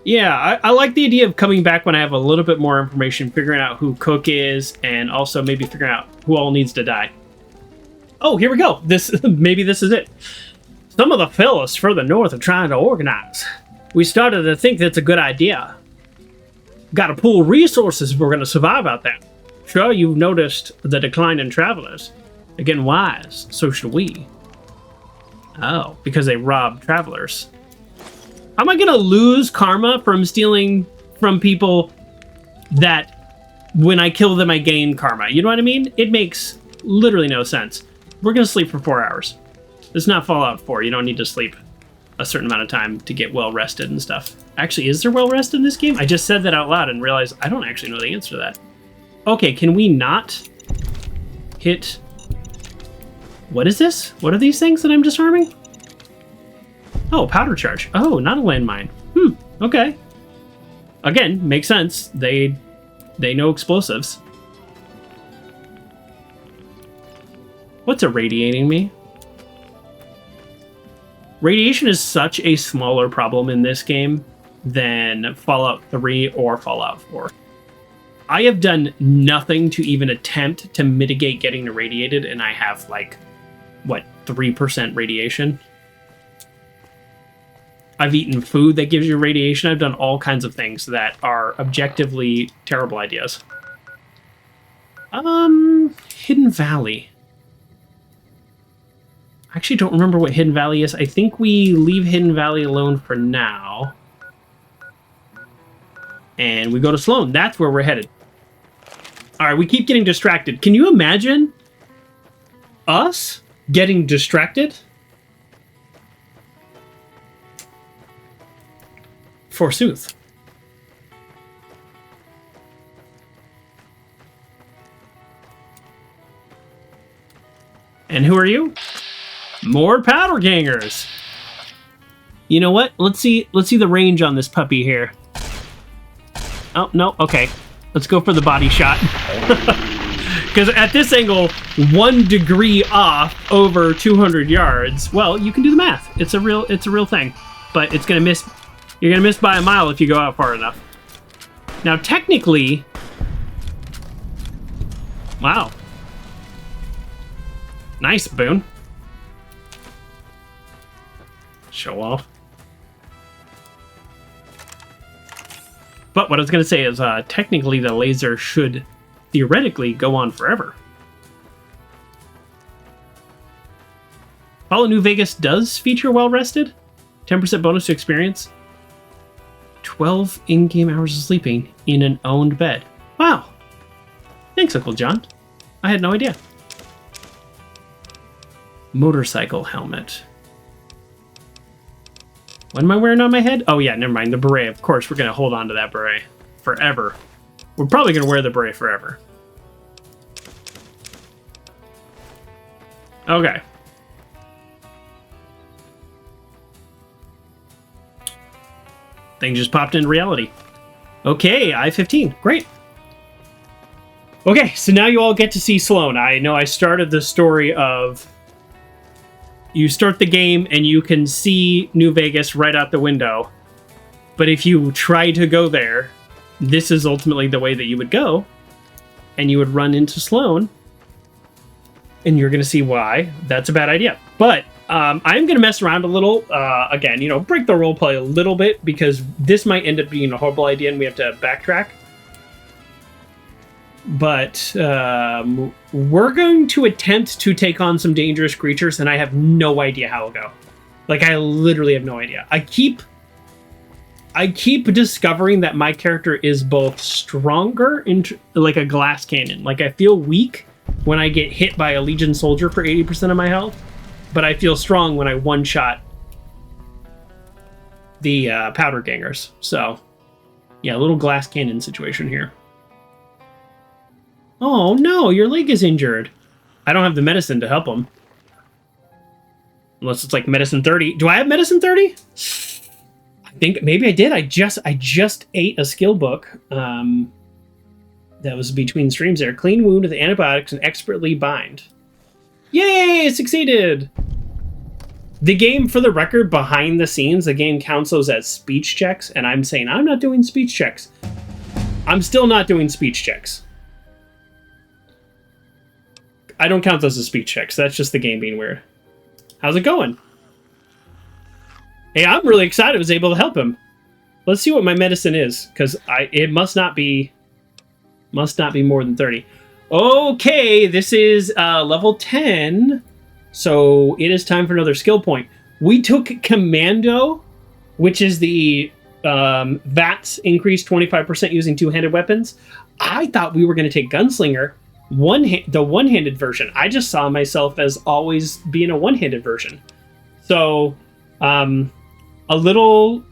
Yeah, I like the idea of coming back when I have a little bit more information, figuring out who Cook is, and also maybe figuring out who all needs to die. Oh, here we go. Maybe this is it. Some of the fellas further north are trying to organize. We started to think that's a good idea. Got to pool resources if we're going to survive out there. Sure, you've noticed the decline in travelers. They're getting wise. So should we. Oh, because they rob travelers. How am I going to lose karma from stealing from people that when I kill them I gain karma? You know what I mean? It makes literally no sense. We're going to sleep for 4 hours. It's not Fallout 4. You don't need to sleep a certain amount of time to get well rested and stuff. Actually, is there well rest in this game? I just said that out loud and realized I don't actually know the answer to that. Okay, can we not hit... What is this? What are these things that I'm disarming? Oh, powder charge. Oh, not a landmine. Okay. Again, makes sense. They know explosives. What's irradiating me? Radiation is such a smaller problem in this game than Fallout 3 or Fallout 4. I have done nothing to even attempt to mitigate getting irradiated, and I have, like, what, 3% radiation? I've eaten food that gives you radiation. I've done all kinds of things that are objectively terrible ideas. Hidden Valley. I actually don't remember what Hidden Valley is. I think we leave Hidden Valley alone for now. And we go to Sloan. That's where we're headed. All right, we keep getting distracted. Can you imagine us getting distracted? Forsooth. And who are you? More powder gangers. You know what? Let's see the range on this puppy here. Oh, no. Okay. Let's go for the body shot. Because at this angle, 1 degree off over 200 yards. Well, you can do the math. It's a real thing. But it's going to miss. You're going to miss by a mile if you go out far enough. Now, technically... Wow. Nice, Boone. Show off. But what I was going to say is, technically the laser should theoretically go on forever. Fallout New Vegas does feature Well Rested. 10% bonus to experience. 12 in-game hours of sleeping in an owned bed. Wow. Thanks, Uncle John. I had no idea. Motorcycle helmet. What am I wearing on my head? Oh yeah, never mind. The beret. Of course, we're going to hold on to that beret forever. We're probably going to wear the beret forever. Okay. Thing just popped into reality. Okay, I-15. Great. Okay, so now you all get to see Sloan. I know I started the story of... You start the game and you can see New Vegas right out the window. But if you try to go there, this is ultimately the way that you would go. And you would run into Sloan. And you're going to see why that's a bad idea. But I'm going to mess around a little. Again, you know, break the roleplay a little bit. Because this might end up being a horrible idea and we have to backtrack. But we're going to attempt to take on some dangerous creatures, and I have no idea how it'll go. Like, I literally have no idea. I keep discovering that my character is both stronger like a glass cannon. Like, I feel weak when I get hit by a Legion soldier for 80% of my health, but I feel strong when I one-shot the powder gangers. So, yeah, a little glass cannon situation here. Oh, no, your leg is injured. I don't have the medicine to help him. Unless it's like medicine 30. Do I have medicine 30? I think maybe I did. I just ate a skill book. That was between streams there. Clean wound with antibiotics and expertly bind. Yay, succeeded! The game, for the record, behind the scenes, the game counts those as speech checks, and I'm saying I'm not doing speech checks. I'm still not doing speech checks. I don't count those as speech checks. That's just the game being weird. How's it going? Hey, I'm really excited I was able to help him. Let's see what my medicine is, because it must not be more than 30. Okay, this is level 10, so it is time for another skill point. We took Commando, which is the VATS increased 25% using two-handed weapons. I thought we were going to take Gunslinger, the one-handed version. I just saw myself as always being a one-handed version. So, a little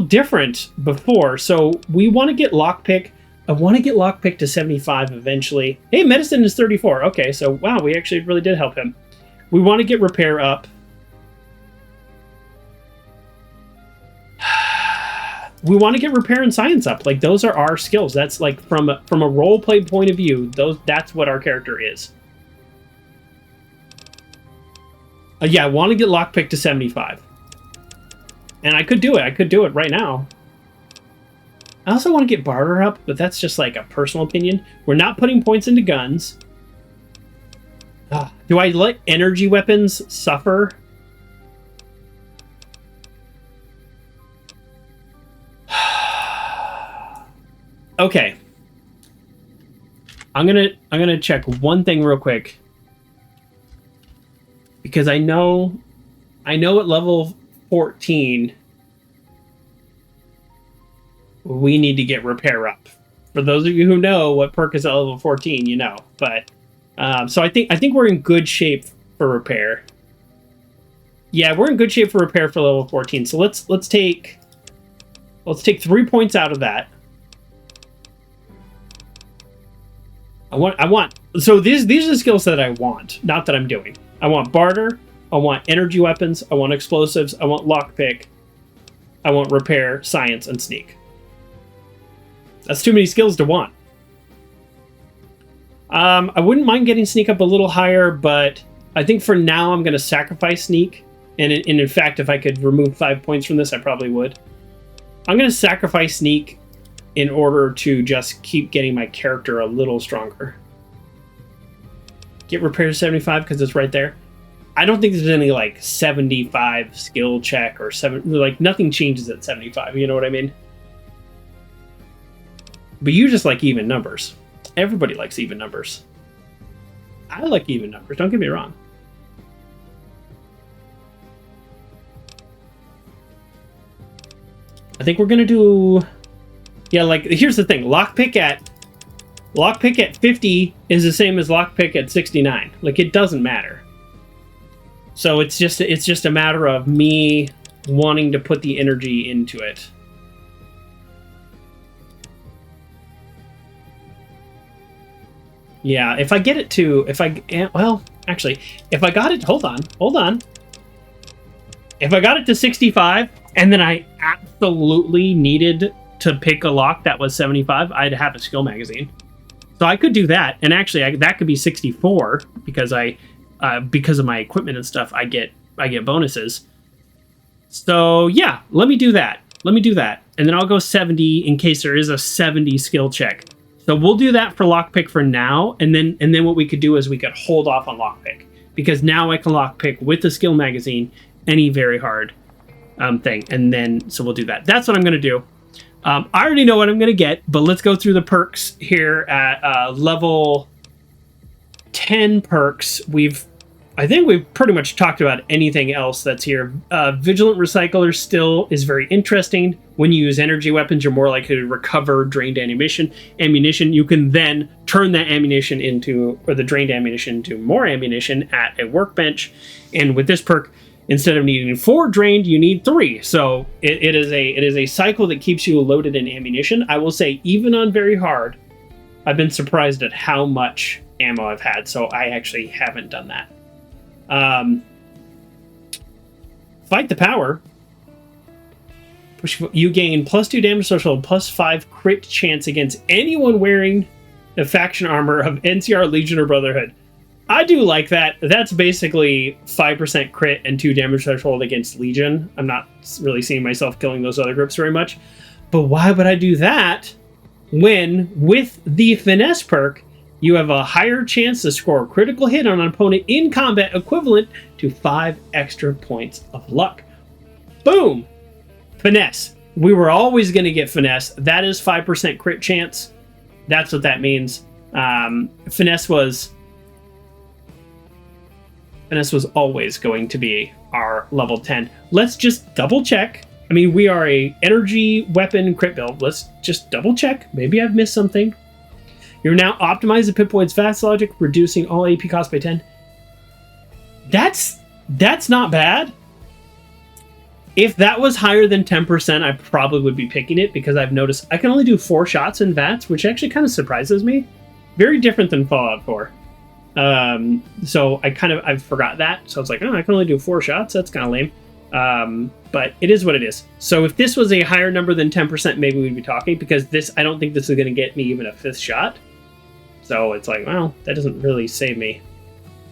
different before. So we want to get lockpick. I want to get lockpick to 75 eventually. Hey, medicine is 34. Okay, so wow, we actually really did help him. We want to get repair up. We want to get repair and science up. Like, those are our skills. That's like from a roleplay point of view. That's what our character is. Yeah, I want to get lockpick to 75. And I could do it. I could do it right now. I also want to get barter up, but that's just like a personal opinion. We're not putting points into guns. Do I let energy weapons suffer? Okay. I'm gonna check one thing real quick. Because I know at level 14 we need to get repair up For those of you who know what perk is at level 14, you know. But so I think we're in good shape for repair. Yeah, we're in good shape for repair for level 14. So let's take 3 points out of that. So these are the skills that I want, not that I'm doing. I want barter, I want energy weapons, I want explosives, I want lockpick, I want repair, science, and sneak. That's too many skills to want. I wouldn't mind getting sneak up a little higher, but I think for now I'm going to sacrifice sneak. And in fact, if I could remove 5 points from this, I probably would. I'm going to sacrifice sneak in order to just keep getting my character a little stronger. Get repair 75 because it's right there. I don't think there's any like 75 skill check or nothing changes at 75. You know what I mean? But you just like even numbers. Everybody likes even numbers. I like even numbers. Don't get me wrong. I think we're gonna do. Yeah, like here's the thing. Lockpick at 50 is the same as lockpick at 69. Like it doesn't matter. So it's just a matter of me wanting to put the energy into it. Yeah, if I get it to if I got it, hold on. If I got it to 65 and then I absolutely needed to pick a lock that was 75, I'd have a skill magazine. So I could do that, and actually that could be 64 because because of my equipment and stuff, I get bonuses. So yeah, let me do that. And then I'll go 70 in case there is a 70 skill check. So we'll do that for lockpick for now, and then what we could do is we could hold off on lockpick because now I can lockpick with the skill magazine any very hard thing, and then so we'll do that. That's what I'm gonna do. I already know what I'm gonna get, but let's go through the perks here at level 10 perks. I think we've pretty much talked about anything else that's here. Vigilant Recycler still is very interesting. When you use energy weapons, you're more likely to recover drained ammunition. You can then turn that ammunition the drained ammunition into more ammunition at a workbench. And with this perk, instead of needing 4 drained, you need 3. So it is a cycle that keeps you loaded in ammunition. I will say, even on very hard, I've been surprised at how much ammo I've had. So I actually haven't done that. Fight the Power. You gain +2 damage threshold, +5 crit chance against anyone wearing the faction armor of NCR, Legion, or Brotherhood. I do like that. That's basically 5% crit and 2 damage threshold against Legion. I'm not really seeing myself killing those other groups very much. But why would I do that when, with the Finesse perk, you have a higher chance to score a critical hit on an opponent in combat equivalent to 5 extra points of luck? Boom! Finesse. We were always going to get Finesse. That is 5% crit chance. That's what that means. Finesse was always going to be our level 10. Let's just double check. I mean, we are a energy weapon crit build. Let's just double check. Maybe I've missed something. You're now optimized the Pip-Boyd's fast logic, reducing all AP cost by 10. That's not bad. If that was higher than 10%, I probably would be picking it because I've noticed I can only do 4 shots in VATS, which actually kind of surprises me. Very different than Fallout 4. So I forgot that. So I was like, I can only do 4 shots. That's kind of lame. But it is what it is. So if this was a higher number than 10%, maybe we'd be talking, because I don't think this is going to get me even a 5th shot. So it's like, well, that doesn't really save me.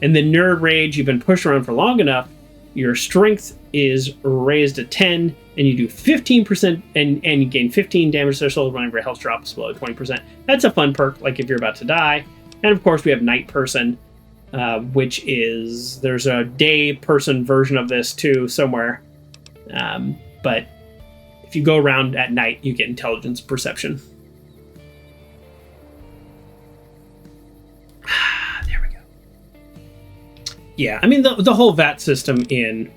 And the Nerd Rage, you've been pushed around for long enough. Your strength is raised to 10, and you do 15%, and you gain 15 damage threshold whenever health drops below 20%. That's a fun perk, like if you're about to die. And of course, we have Night Person, which is, there's a day person version of this too somewhere. But if you go around at night, you get intelligence perception. There we go. Yeah, I mean, the whole VAT system in.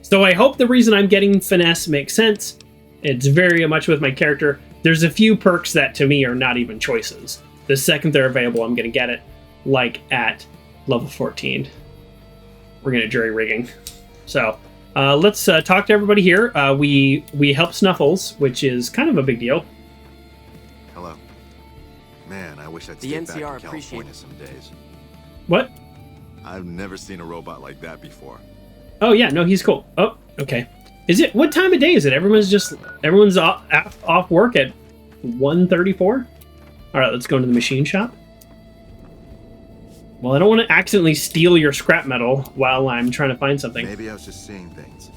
So I hope the reason I'm getting Finesse makes sense. It's very much with my character. There's a few perks that to me are not even choices. The second they're available, I'm going to get it, like at level 14. We're going to jury rigging. So let's talk to everybody here. We help Snuffles, which is kind of a big deal. Hello. Man, I wish I'd stay back in California some days. What? I've never seen a robot like that before. Oh yeah, no, he's cool. Oh, okay. Is it, what time of day is it? Everyone's off work at 1:34? All right, let's go into the machine shop. Well, I don't want to accidentally steal your scrap metal while I'm trying to find something. Maybe I was just seeing things,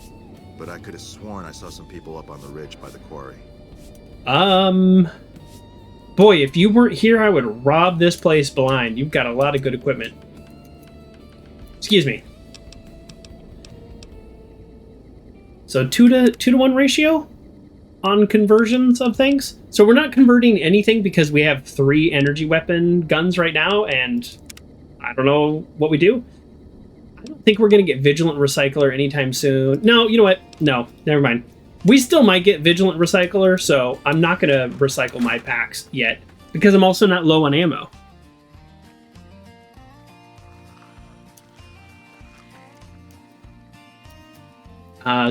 but I could have sworn I saw some people up on the ridge by the quarry. Boy, if you weren't here, I would rob this place blind. You've got a lot of good equipment. Excuse me. So 2 to 1 ratio on conversions of things. So we're not converting anything because we have 3 energy weapon guns right now, and I don't know what we do. I don't think we're going to get Vigilant Recycler anytime soon. No, you know what? No, never mind. We still might get Vigilant Recycler, so I'm not going to recycle my packs yet because I'm also not low on ammo.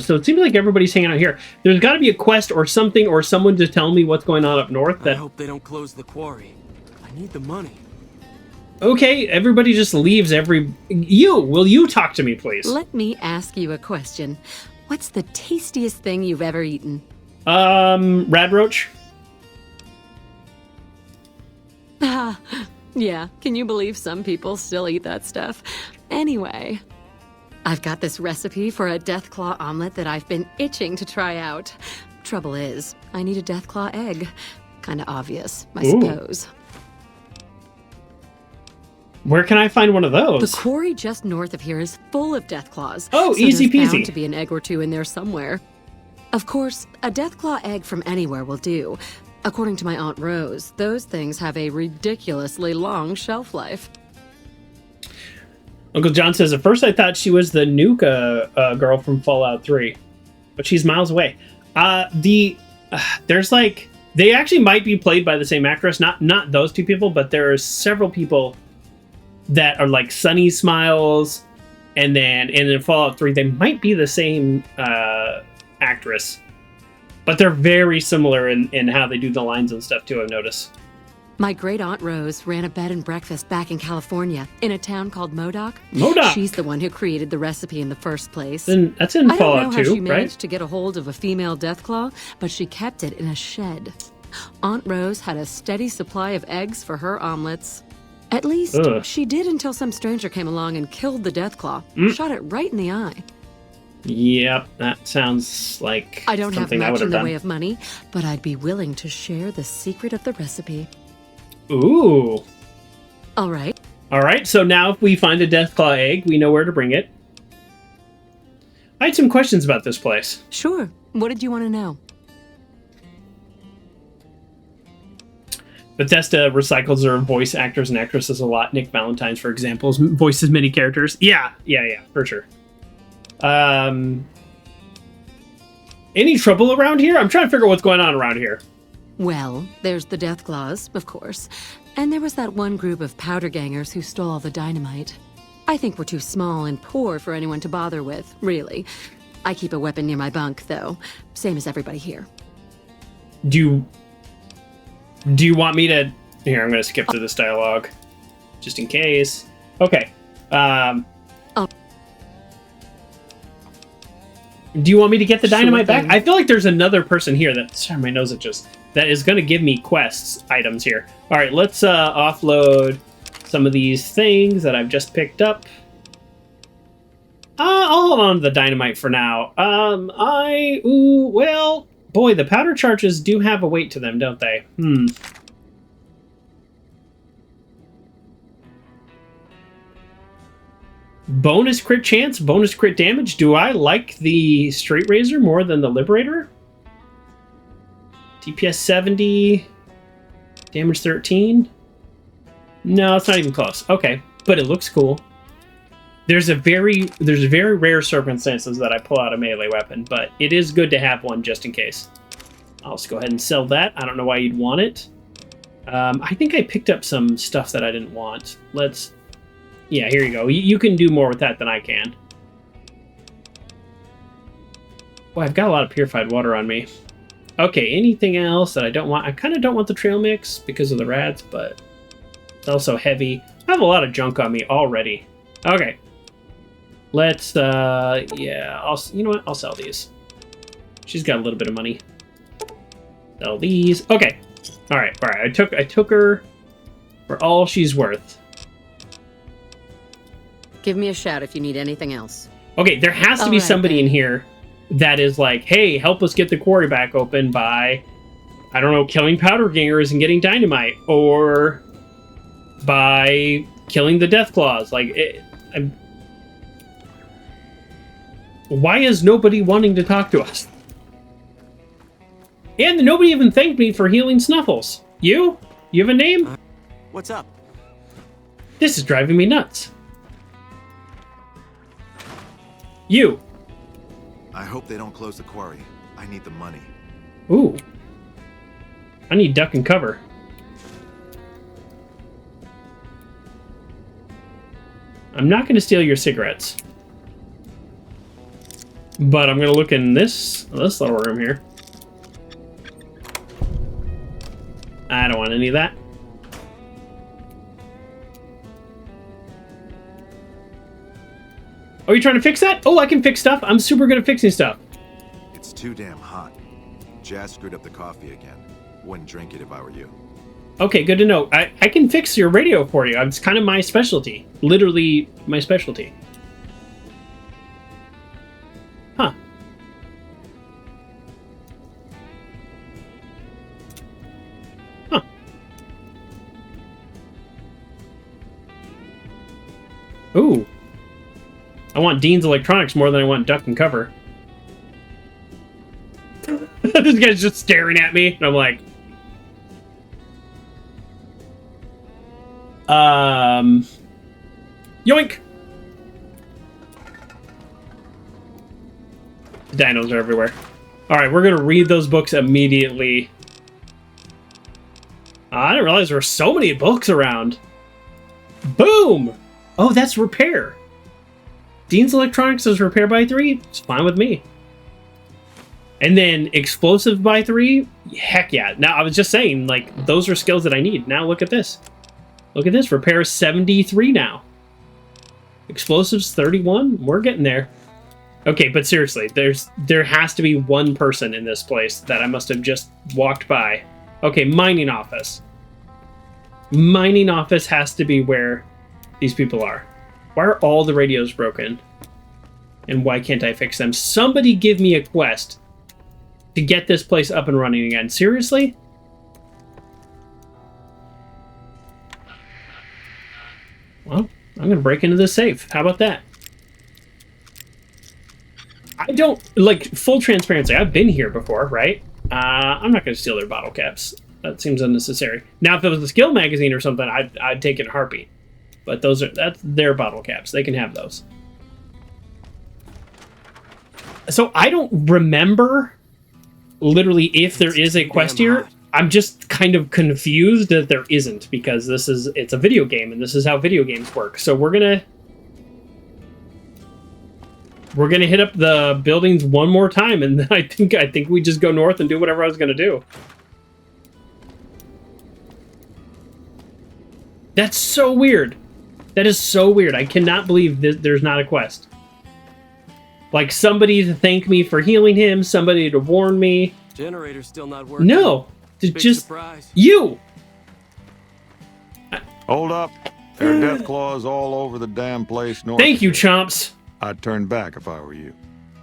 So it seems like everybody's hanging out here. There's got to be a quest or something or someone to tell me what's going on up north. I hope they don't close the quarry. I need the money. Okay, everybody just leaves every... Will you talk to me, please? Let me ask you a question. What's the tastiest thing you've ever eaten? Radroach. Yeah, can you believe some people still eat that stuff? Anyway, I've got this recipe for a deathclaw omelet that I've been itching to try out. Trouble is, I need a deathclaw egg. Kinda obvious, I suppose. Where can I find one of those? The quarry just north of here is full of deathclaws. Oh, so easy there's peasy. bound to be an egg or two in there somewhere. Of course, a deathclaw egg from anywhere will do. According to my Aunt Rose, those things have a ridiculously long shelf life. Uncle John says, at first I thought she was the Nuka girl from Fallout 3, but she's miles away. There's like, they actually might be played by the same actress, not those two people, but there are several people that are like Sunny Smiles, and then in Fallout 3, they might be the same actress, but they're very similar in how they do the lines and stuff too, I've noticed. My great Aunt Rose ran a bed and breakfast back in California, in a town called Modoc. Modoc. She's the one who created the recipe in the first place. Then that's in Fallout 2, right? I don't know how she managed to get a hold of a female deathclaw, but she kept it in a shed. Aunt Rose had a steady supply of eggs for her omelets. At least, she did until some stranger came along and killed the deathclaw. Shot it right in the eye. Yep, that sounds like I don't have something I would much have in the done. way of money, but I'd be willing to share the secret of the recipe. Ooh. All right. All right, so now if we find a deathclaw egg, we know where to bring it. I had some questions about this place. Sure. What did you want to know? Bethesda recycles their voice actors and actresses a lot. Nick Valentine's, for example, voices many characters. Yeah, for sure. Any trouble around here? I'm trying to figure out what's going on around here. Well, there's the deathclaws, of course. And there was that one group of powder gangers who stole all the dynamite. I think we're too small and poor for anyone to bother with, really. I keep a weapon near my bunk, though. Same as everybody here. Do you want me to... Here, I'm going to skip to this dialogue. Just in case. Okay. Do you want me to get the dynamite back? I feel like there's another person here that... Sorry, my nose itches. That is going to give me quests items here. All right, let's offload some of these things that I've just picked up. I'll hold on to the dynamite for now. Well, boy, the powder charges do have a weight to them, don't they? Bonus crit chance, bonus crit damage. Do I like the Straight Razor more than the Liberator? DPS 70, damage 13. No, it's not even close. Okay, but it looks cool. There's very rare circumstances that I pull out a melee weapon, but it is good to have one just in case. I'll just go ahead and sell that. I don't know why you'd want it. I think I picked up some stuff that I didn't want. Yeah, here you go. You can do more with that than I can. Boy, I've got a lot of purified water on me. Okay, anything else that I don't want? I kind of don't want the trail mix because of the rats, but it's also heavy. I have a lot of junk on me already. Okay. Let's, yeah, you know what? I'll sell these. She's got a little bit of money. Sell these. Okay. All right. I took her for all she's worth. Give me a shout if you need anything else. Okay, there has to be somebody in here that is like, hey, help us get the quarry back open by, I don't know, killing powder gangers and getting dynamite, or by killing the deathclaws. Like, why is nobody wanting to talk to us? And nobody even thanked me for healing Snuffles. You? You have a name? What's up? This is driving me nuts. You. I hope they don't close the quarry. I need the money. Ooh. I need duck and cover. I'm not going to steal your cigarettes. But I'm going to look in this little room here. I don't want any of that. Oh, you trying to fix that? Oh, I can fix stuff. I'm super good at fixing stuff. It's too damn hot. Jazz screwed up the coffee again. Wouldn't drink it if I were you. Okay, good to know. I can fix your radio for you. It's kind of my specialty. Literally my specialty. Huh. Huh. Ooh. I want Dean's Electronics more than I want duck and cover. This guy's just staring at me, and I'm like... Yoink! The dinos are everywhere. Alright, we're gonna read those books immediately. I didn't realize there were so many books around. Boom! Oh, that's repair. Dean's Electronics is repair by 3? It's fine with me. And then explosive by 3? Heck yeah. Now, I was just saying, like, those are skills that I need. Now look at this. Look at this. Repair 73 now. Explosives 31? We're getting there. Okay, but seriously, there has to be one person in this place that I must have just walked by. Okay, mining office. Mining office has to be where these people are. Why are all the radios broken? And why can't I fix them? Somebody give me a quest to get this place up and running again. Seriously? Well, I'm going to break into this safe. How about that? I don't, like, full transparency, I've been here before, right? I'm not going to steal their bottle caps. That seems unnecessary. Now, if it was a skill magazine or something, I'd take it in a heartbeat. But that's their bottle caps. They can have those. So I don't remember literally if there is a quest here. I'm just kind of confused that there isn't, because it's a video game and this is how video games work. So we're gonna hit up the buildings one more time, and then I think we just go north and do whatever I was gonna do. That's so weird. That is so weird. I cannot believe there's not a quest. Like, somebody to thank me for healing him, somebody to warn me. Generator's still not working. No, just surprise. You. Hold up. There are deathclaws all over the damn place north. Thank you, chomps. I'd turn back if I were you.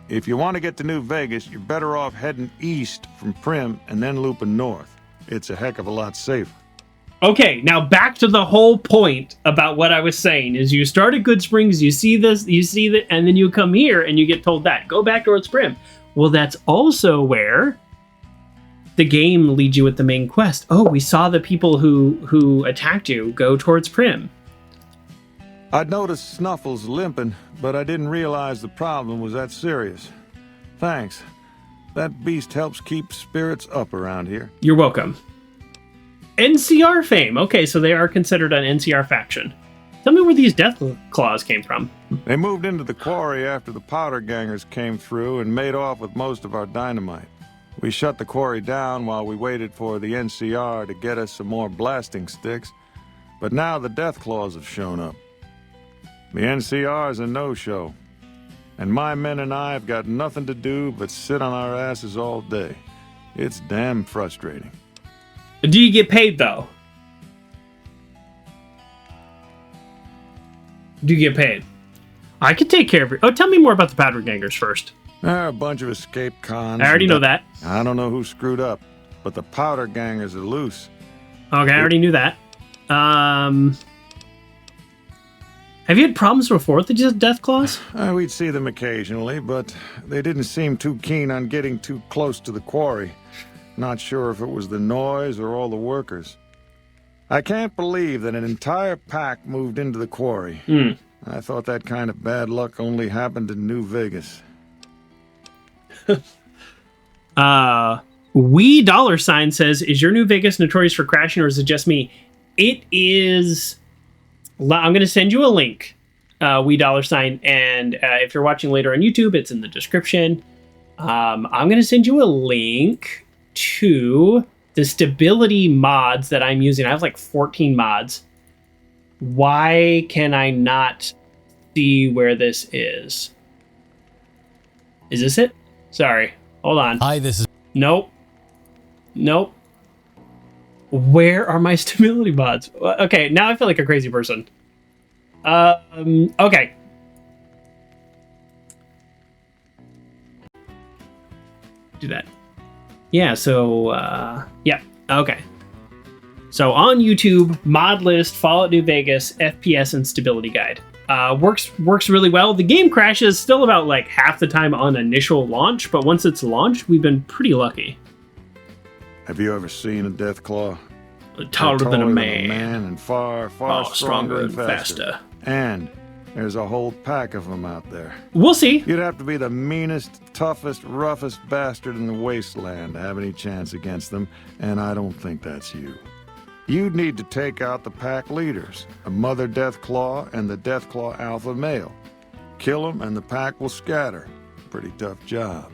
If you want to get to New Vegas, you're better off heading east from Primm and then looping north. It's a heck of a lot safer. Okay, now back to the whole point about what I was saying, is you start at Good Springs, you see this, you see that, and then you come here and you get told that. Go back towards Primm. Well, that's also where the game leads you with the main quest. Oh, we saw the people who attacked you go towards Primm. I'd noticed Snuffles limping, but I didn't realize the problem was that serious. Thanks. That beast helps keep spirits up around here. You're welcome. NCR fame. Okay, so they are considered an NCR faction. Tell me where these death claws came from. They moved into the quarry after the powder gangers came through and made off with most of our dynamite. We shut the quarry down while we waited for the NCR to get us some more blasting sticks, but now the death claws have shown up. The NCR is a no-show, and my men and I have got nothing to do but sit on our asses all day. It's damn frustrating. Do you get paid, though? Do you get paid? I could take care of you. Oh, tell me more about the powder gangers first. They're a bunch of escape cons. I already know that. I don't know who screwed up, but the powder gangers are loose. Okay, I already knew that. Have you had problems before with the death claws? We'd see them occasionally, but they didn't seem too keen on getting too close to the quarry. Not sure if it was the noise or all the workers. I can't believe that an entire pack moved into the quarry. I thought that kind of bad luck only happened in New Vegas. We $sign says, is your New Vegas notorious for crashing, or is it just me? It is. I'm going to send you a link, we $sign, and if you're watching later on YouTube, it's in the description. I'm going to send you a link to the stability mods that I'm using. I have like 14 mods. Why can I not see where this is? Is this it? Sorry. Hold on. Hi, this is... Nope. Where are my stability mods? Okay, now I feel like a crazy person. Okay. Do that. Yeah, so, yeah, okay. So on YouTube, mod list, Fallout New Vegas, FPS, and stability guide. Works really well. The game crashes still about like half the time on initial launch, but once it's launched, we've been pretty lucky. Have you ever seen a deathclaw? Taller than a man. And far stronger and faster. And there's a whole pack of them out there. We'll see. You'd have to be the meanest, toughest, roughest bastard in the wasteland to have any chance against them, and I don't think that's you. You'd need to take out the pack leaders, a mother deathclaw and the deathclaw alpha male. Kill them and the pack will scatter. Pretty tough job.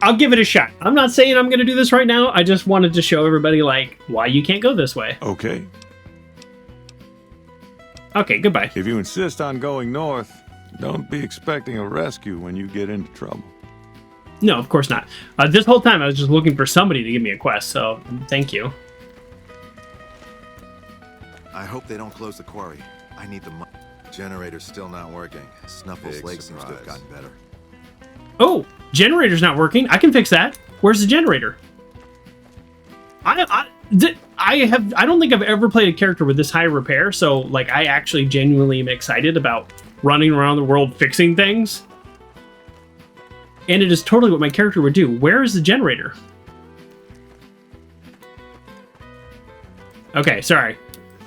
I'll give it a shot. I'm not saying I'm going to do this right now. I just wanted to show everybody, like, why you can't go this way. Okay. Okay, goodbye. If you insist on going north, don't be expecting a rescue when you get into trouble. No, of course not. This whole time I was just looking for somebody to give me a quest, so thank you. I hope they don't close the quarry. I need the money. Generator's still not working. Snuffle's leg seems to have gotten better. Oh, generator's not working. I can fix that. Where's the generator? I don't think I've ever played a character with this high repair, so like I actually genuinely am excited about running around the world fixing things. And it is totally what my character would do. Where is the generator? Okay, sorry.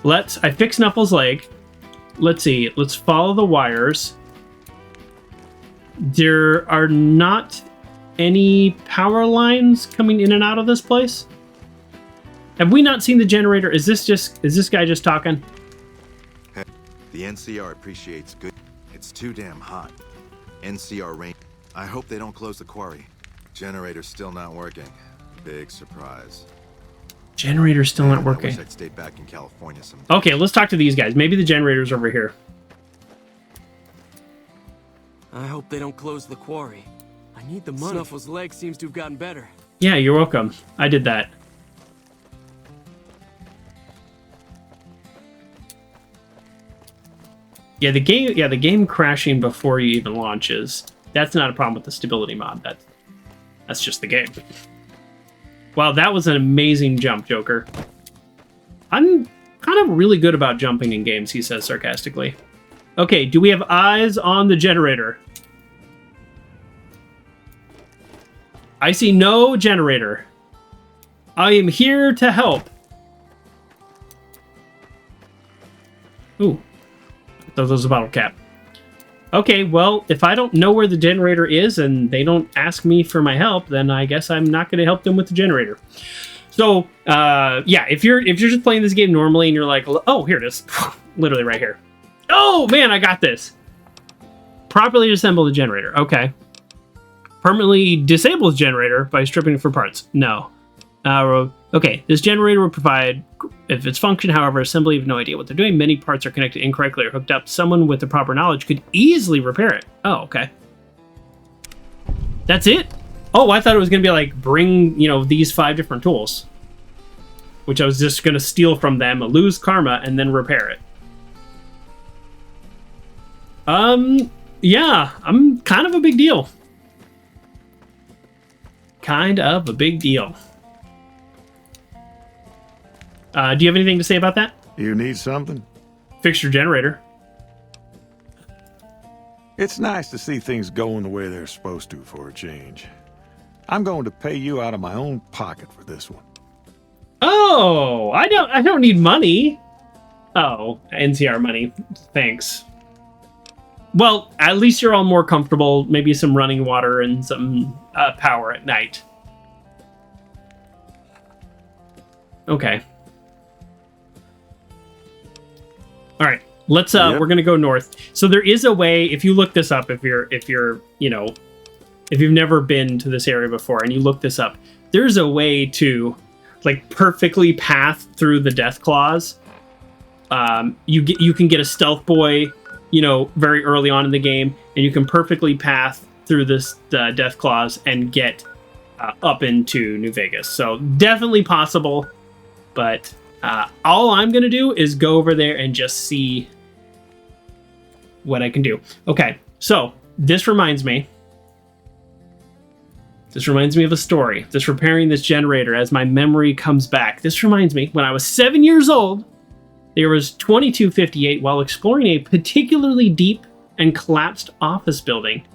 I fixed Snuffle's leg. Let's see. Let's follow the wires. There are not any power lines coming in and out of this place. Have we not seen the generator? Is this guy just talking? The NCR appreciates good. It's too damn hot. NCR rain. I hope they don't close the quarry. Generator's still not working. Big surprise. Generator's still not working. I wish I'd stayed back in California someday. Okay, let's talk to these guys. Maybe the generator's over here. I hope they don't close the quarry. I need the money. Snuffle's leg seems to have gotten better. Yeah, you're welcome. I did that. Yeah, the game crashing before you even launches. That's not a problem with the stability mod. That's just the game. Wow, that was an amazing jump, Joker. I'm kind of really good about jumping in games, he says sarcastically. Okay, do we have eyes on the generator? I see no generator. I am here to help. Ooh. That was a bottle cap. Okay, well, if I don't know where the generator is and they don't ask me for my help, then I guess I'm not going to help them with the generator. So, yeah, if you're just playing this game normally and you're like, oh, here it is. Literally right here. Oh, man, I got this. Properly assemble the generator. Okay. Permanently disable the generator by stripping it for parts. No. Okay, this generator will provide, if it's function, however, assembly have no idea what they're doing. Many parts are connected incorrectly or hooked up. Someone with the proper knowledge could easily repair it. Oh, okay. That's it? Oh, I thought it was going to be like, bring, these 5 different tools. Which I was just going to steal from them, lose karma, and then repair it. Yeah, I'm kind of a big deal. Kind of a big deal. Do you have anything to say about that? You need something? Fix your generator. It's nice to see things going the way they're supposed to for a change. I'm going to pay you out of my own pocket for this one. Oh, I don't need money. Oh, NCR money. Thanks. Well, at least you're all more comfortable. Maybe some running water and some power at night. Okay. All right. Let's we're going to go north. So there is a way, if you look this up, if you've never been to this area before and you look this up, there's a way to like perfectly path through the deathclaws. You can get a stealth boy, very early on in the game, and you can perfectly path through this deathclaws and get up into New Vegas. So definitely possible, but all I'm going to do is go over there and just see what I can do. Okay, so this reminds me of a story. This repairing this generator as my memory comes back. This reminds me, when I was 7 years old, there was 2258 while exploring a particularly deep and collapsed office building.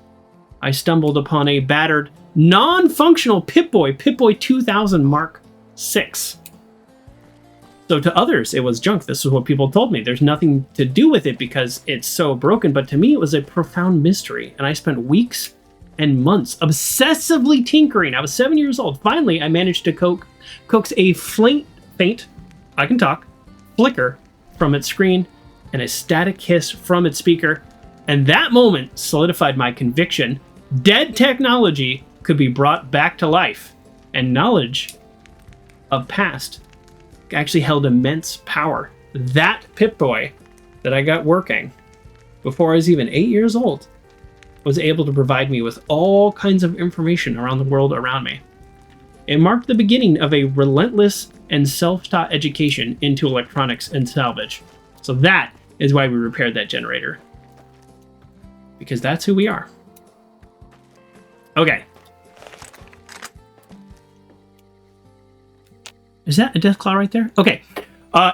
I stumbled upon a battered, non-functional Pip-Boy 2000 Mark VI. So to others, it was junk. This is what people told me. There's nothing to do with it because it's so broken. But to me, it was a profound mystery. And I spent weeks and months obsessively tinkering. I was 7 years old. Finally, I managed to coax a faint, I can talk, flicker from its screen and a static hiss from its speaker. And that moment solidified my conviction. Dead technology could be brought back to life. And knowledge of past actually held immense power. That Pip-Boy that I got working before I was even 8 years old was able to provide me with all kinds of information around the world around me. It marked the beginning of a relentless and self-taught education into electronics and salvage. So that is why we repaired that generator. Because that's who we are. Okay. Is that a deathclaw right there? Okay.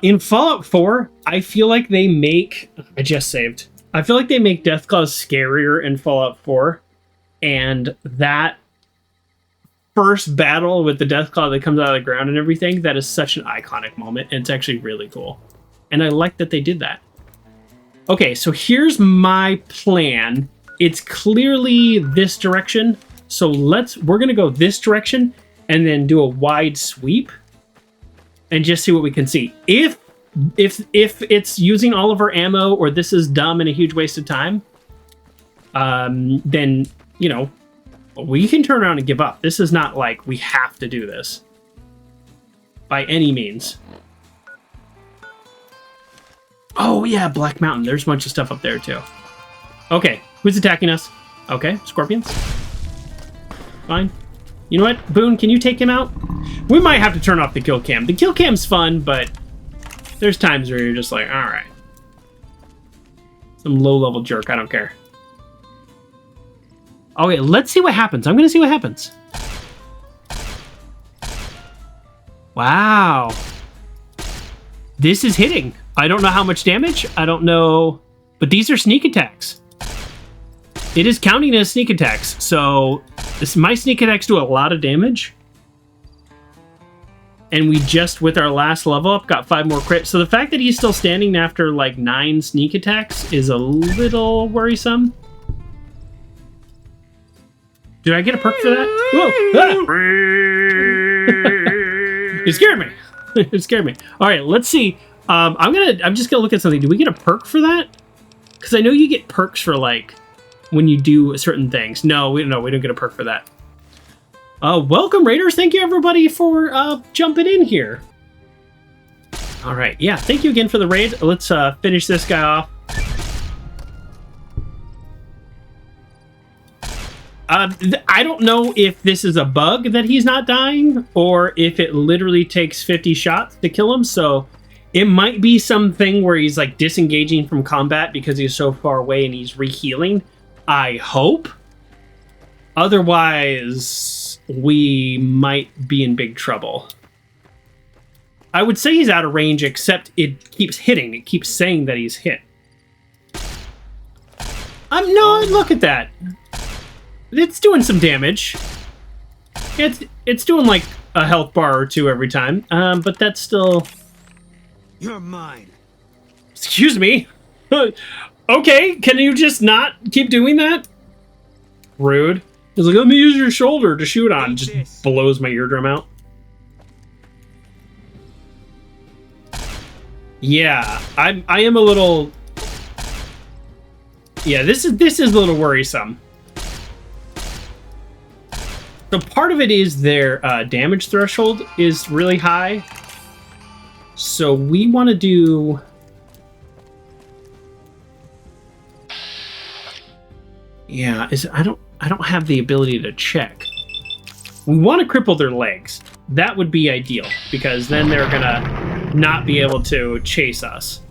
In Fallout 4, I feel like they make... I just saved. I feel like they make deathclaws scarier in Fallout 4. And that first battle with the deathclaw that comes out of the ground and everything, that is such an iconic moment. And it's actually really cool. And I like that they did that. Okay, so here's my plan. It's clearly this direction. So we're going to go this direction and then do a wide sweep. And just see what we can see. If it's using all of our ammo or this is dumb and a huge waste of time, then, we can turn around and give up. This is not like we have to do this. By any means. Oh, yeah, Black Mountain. There's a bunch of stuff up there, too. Okay, who's attacking us? Okay, scorpions. Fine. You know what, Boone, can you take him out? We might have to turn off the kill cam. The kill cam's fun, but there's times where you're just like, all right. Some low-level jerk, I don't care. Okay, let's see what happens. I'm going to see what happens. Wow. This is hitting. I don't know how much damage. I don't know. But these are sneak attacks. It is counting as sneak attacks, so my sneak attacks do a lot of damage. And we just, with our last level up, got 5 more crits. So the fact that he's still standing after like 9 sneak attacks is a little worrisome. Did I get a perk for that? Whoa! Ah! It scared me. It scared me. All right, let's see. I'm just gonna look at something. Do we get a perk for that? Because I know you get perks for like when you do certain things. No, we don't get a perk for that. Welcome, Raiders. Thank you, everybody, for jumping in here. All right, yeah. Thank you again for the raid. Let's finish this guy off. I don't know if this is a bug that he's not dying or if it literally takes 50 shots to kill him. So it might be something where he's like disengaging from combat because he's so far away and he's re-healing. I hope. Otherwise, we might be in big trouble. I would say he's out of range, except it keeps hitting. It keeps saying that he's hit. No, look at that. It's doing some damage. It's doing like a health bar or two every time. But that's still... You're mine. Excuse me? Okay, can you just not keep doing that? Rude. He's like, let me use your shoulder to shoot on. Just blows my eardrum out. Yeah, I am a little... Yeah, this is a little worrisome. So part of it is their damage threshold is really high. So we want to do... Yeah, I don't have the ability to check. We want to cripple their legs. That would be ideal, because then they're gonna not be able to chase us.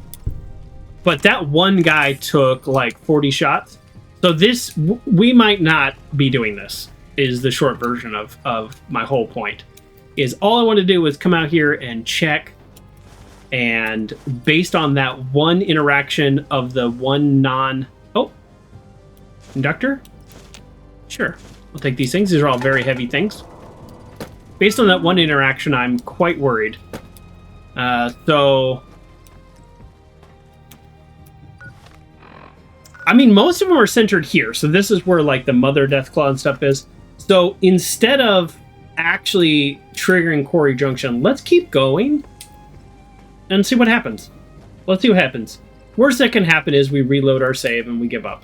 But that one guy took like 40 shots. So this, we might not be doing this, is the short version of my whole point. Is all I want to do is come out here and check. And based on that one interaction of the one conductor? Sure. I'll take these things. These are all very heavy things. Based on that one interaction, I'm quite worried. So... I mean, most of them are centered here. So this is where, like, the Mother Deathclaw and stuff is. So instead of actually triggering Quarry Junction, let's keep going and see what happens. Let's see what happens. Worst that can happen is we reload our save and we give up.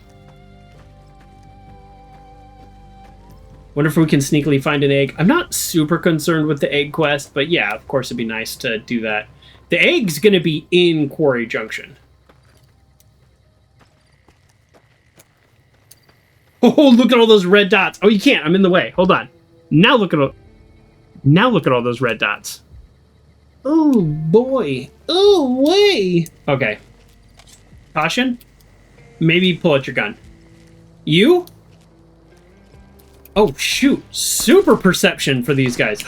Wonder if we can sneakily find an egg. I'm not super concerned with the egg quest, but yeah, of course it'd be nice to do that. The egg's going to be in Quarry Junction. Oh, look at all those red dots. Oh, you can't. I'm in the way. Hold on. Now look at all those red dots. Oh, boy. Oh, way. Okay. Caution. Maybe pull out your gun. You? Oh, shoot. Super perception for these guys.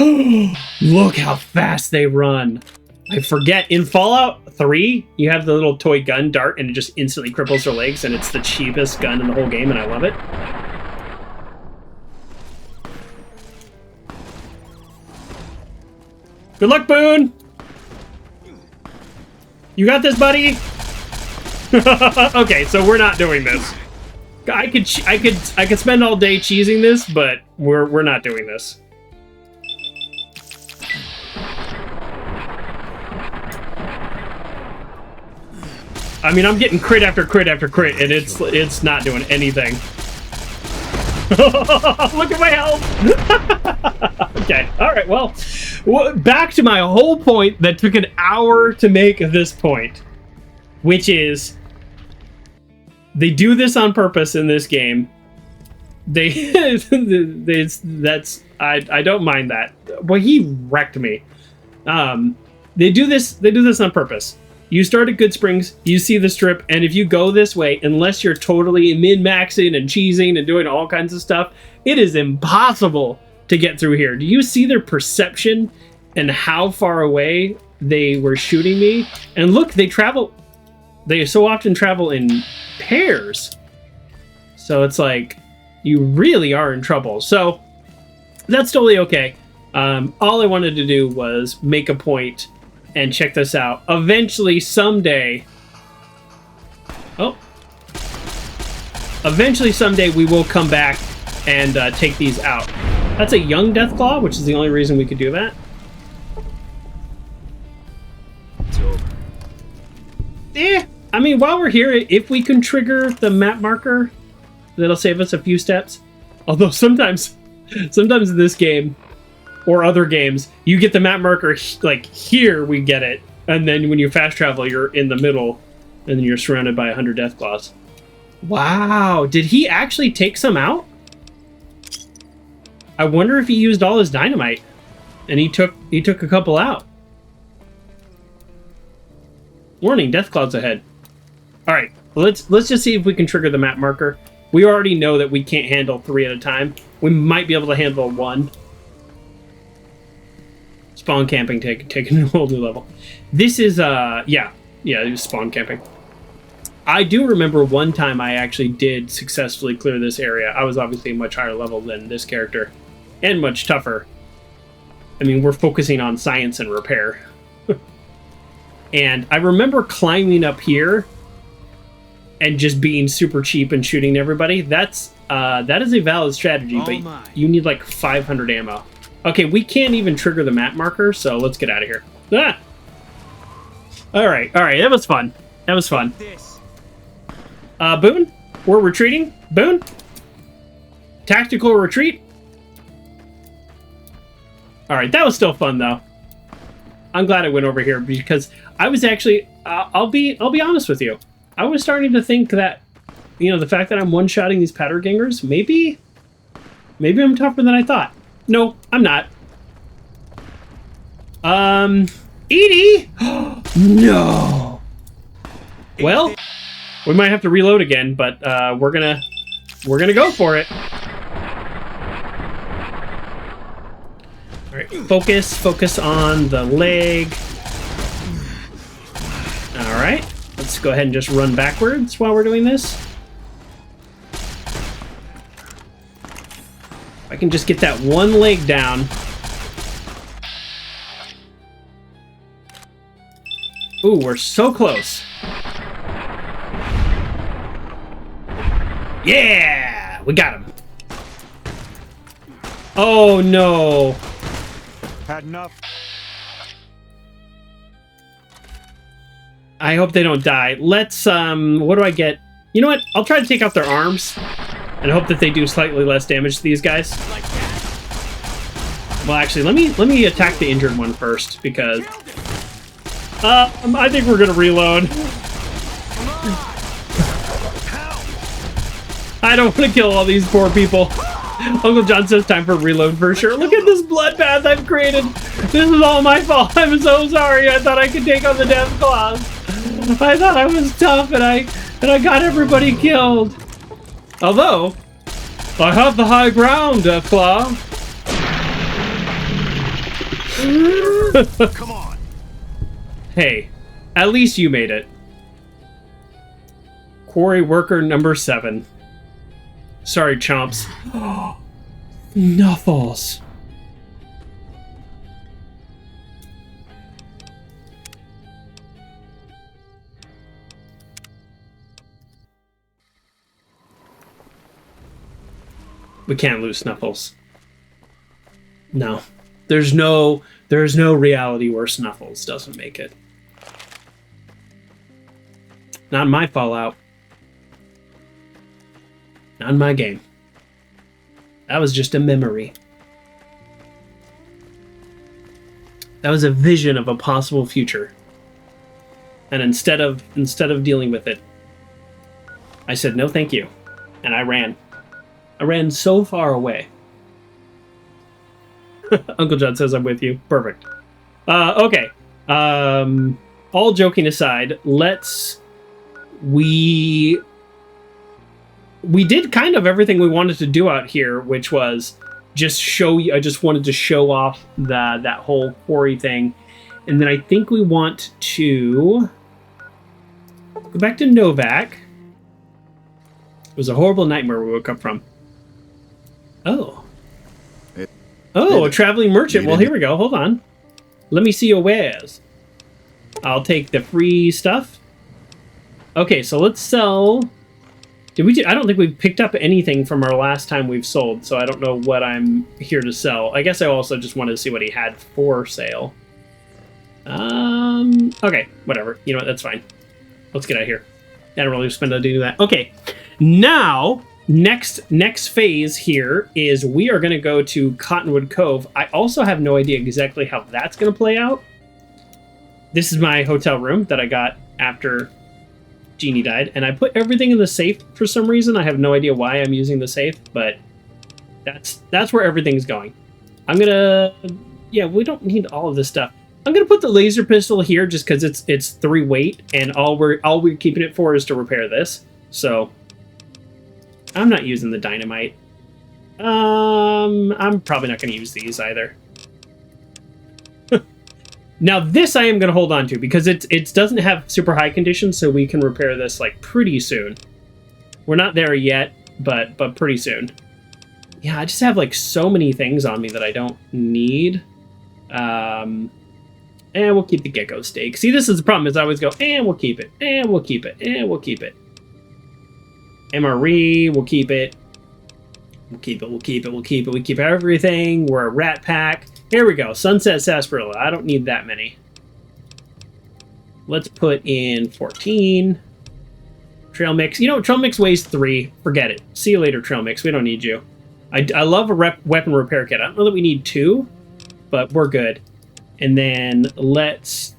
Look how fast they run. I forget. In Fallout 3, you have the little toy gun dart, and it just instantly cripples their legs, and it's the cheapest gun in the whole game, and I love it. Good luck, Boone! You got this, buddy? Okay, so we're not doing this. I could spend all day cheesing this, but we're not doing this. I mean, I'm getting crit after crit after crit, and it's not doing anything. Look at my health! Okay, alright, well, back to my whole point that took an hour to make this point, which is, they do this on purpose in this game. I don't mind that. Boy, he wrecked me. They do this on purpose. You start at Good Springs, you see the strip, and if you go this way, unless you're totally min-maxing and cheesing and doing all kinds of stuff, it is impossible to get through here. Do you see their perception and how far away they were shooting me? And look, they so often travel in pairs. So it's like, you really are in trouble. So that's totally okay. All I wanted to do was make a point and check this out. Eventually, someday, we will come back and take these out. That's a young deathclaw, which is the only reason we could do that. I mean, while we're here, if we can trigger the map marker, that'll save us a few steps. Although sometimes in this game, or other games, you get the map marker, like here we get it, and then when you fast travel, you're in the middle, and then you're surrounded by 100 deathclaws. Wow, did he actually take some out? I wonder if he used all his dynamite, and he took a couple out. Warning, deathclaws ahead. All right, let's just see if we can trigger the map marker. We already know that we can't handle 3 at a time. We might be able to handle 1. Spawn camping taking a whole new level. This is yeah, it was spawn camping. I do remember one time I actually did successfully clear this area. I was obviously a much higher level than this character, and much tougher. I mean, we're focusing on science and repair. And I remember climbing up here and just being super cheap and shooting everybody. That is a valid strategy, but you need like 500 ammo. Okay, we can't even trigger the map marker, so let's get out of here. Ah! All right, that was fun. That was fun. Boone, we're retreating. Boone, tactical retreat. All right, that was still fun though. I'm glad I went over here because I was actually, I'll be honest with you. I was starting to think that, you know, the fact that I'm one-shotting these powder gangers, maybe I'm tougher than I thought. No, I'm not. Edie! No! Well, we might have to reload again, but we're gonna go for it. All right, focus on the leg. All right, let's go ahead and just run backwards while we're doing this. I can just get that one leg down. Ooh, we're so close. Yeah, we got him. Oh no. Had enough. I hope they don't die. Let's what do I get? You know what? I'll try to take out their arms and hope that they do slightly less damage to these guys. Well, actually, let me attack the injured one first because I think we're gonna reload. I don't want to kill all these poor people. Uncle John says time for reload for sure. Look at this bloodbath I've created. This is all my fault. I'm so sorry. I thought I could take on the deathclaws. I thought I was tough and I got everybody killed. Although, I have the high ground, Deathclaw. Come on. Hey, at least you made it. Quarry worker number 7. Sorry, chomps. Knuffles. We can't lose Snuffles. No. There's no reality where Snuffles doesn't make it. Not in my Fallout. Not in my game. That was just a memory. That was a vision of a possible future. And instead of dealing with it, I said no thank you. And I ran. I ran so far away. Uncle John says I'm with you. Perfect. Okay. All joking aside, we did kind of everything we wanted to do out here, which was just show you. I just wanted to show off that whole quarry thing. And then I think we want to go back to Novak. It was a horrible nightmare we woke up from. Oh. Oh, a traveling merchant. Well, here we go. Hold on. Let me see your wares. I'll take the free stuff. Okay, so let's sell I don't think we've picked up anything from our last time we've sold, so I don't know what I'm here to sell. I guess I also just wanted to see what he had for sale. Okay, whatever. You know what, that's fine. Let's get out of here. I don't really spend a day doing that. Okay, now, next phase here is we are going to go to Cottonwood Cove. I also have no idea exactly how that's going to play out. This is my hotel room that I got after Jeannie died, and I put everything in the safe for some reason. I have no idea why I'm using the safe, but that's where everything's going. I'm gonna... Yeah, we don't need all of this stuff. I'm gonna put the laser pistol here just because it's 3 weight, and all we're keeping it for is to repair this. So I'm not using the dynamite. I'm probably not gonna use these either. Now this I am gonna hold on to because it doesn't have super high conditions, so we can repair this like pretty soon. We're not there yet, but pretty soon. Yeah, I just have like so many things on me that I don't need. And we'll keep the gecko steak. See, this is the problem, is I always go, and we'll keep it, and we'll keep it, and we'll keep it. MRE, we'll keep it. We'll keep it, we'll keep it, we'll keep it. We keep everything. We're a rat pack. Here we go. Sunset Sarsaparilla. I don't need that many. Let's put in 14. Trail mix. You know, trail mix weighs 3. Forget it. See you later, trail mix. We don't need you. I love a weapon repair kit. I don't know that we need 2, but we're good. And then let's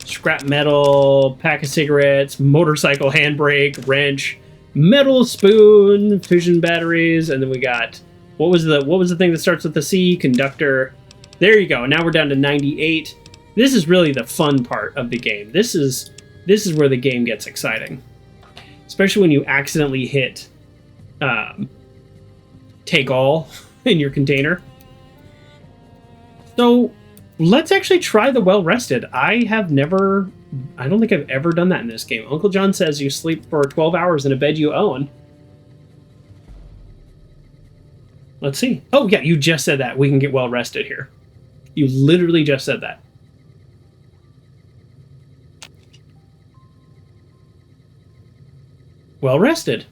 scrap metal, pack of cigarettes, motorcycle handbrake, wrench, metal spoon, fission batteries, and then we got what was the thing that starts with the C? Conductor. There you go. Now we're down to 98. This is really the fun part of the game. This is where the game gets exciting, especially when you accidentally hit take all in your container. So let's actually try the well-rested. I don't think I've ever done that in this game. Uncle John says you sleep for 12 hours in a bed you own. Let's see. Oh, yeah, you just said that. We can get well-rested here. You literally just said that. Well-rested.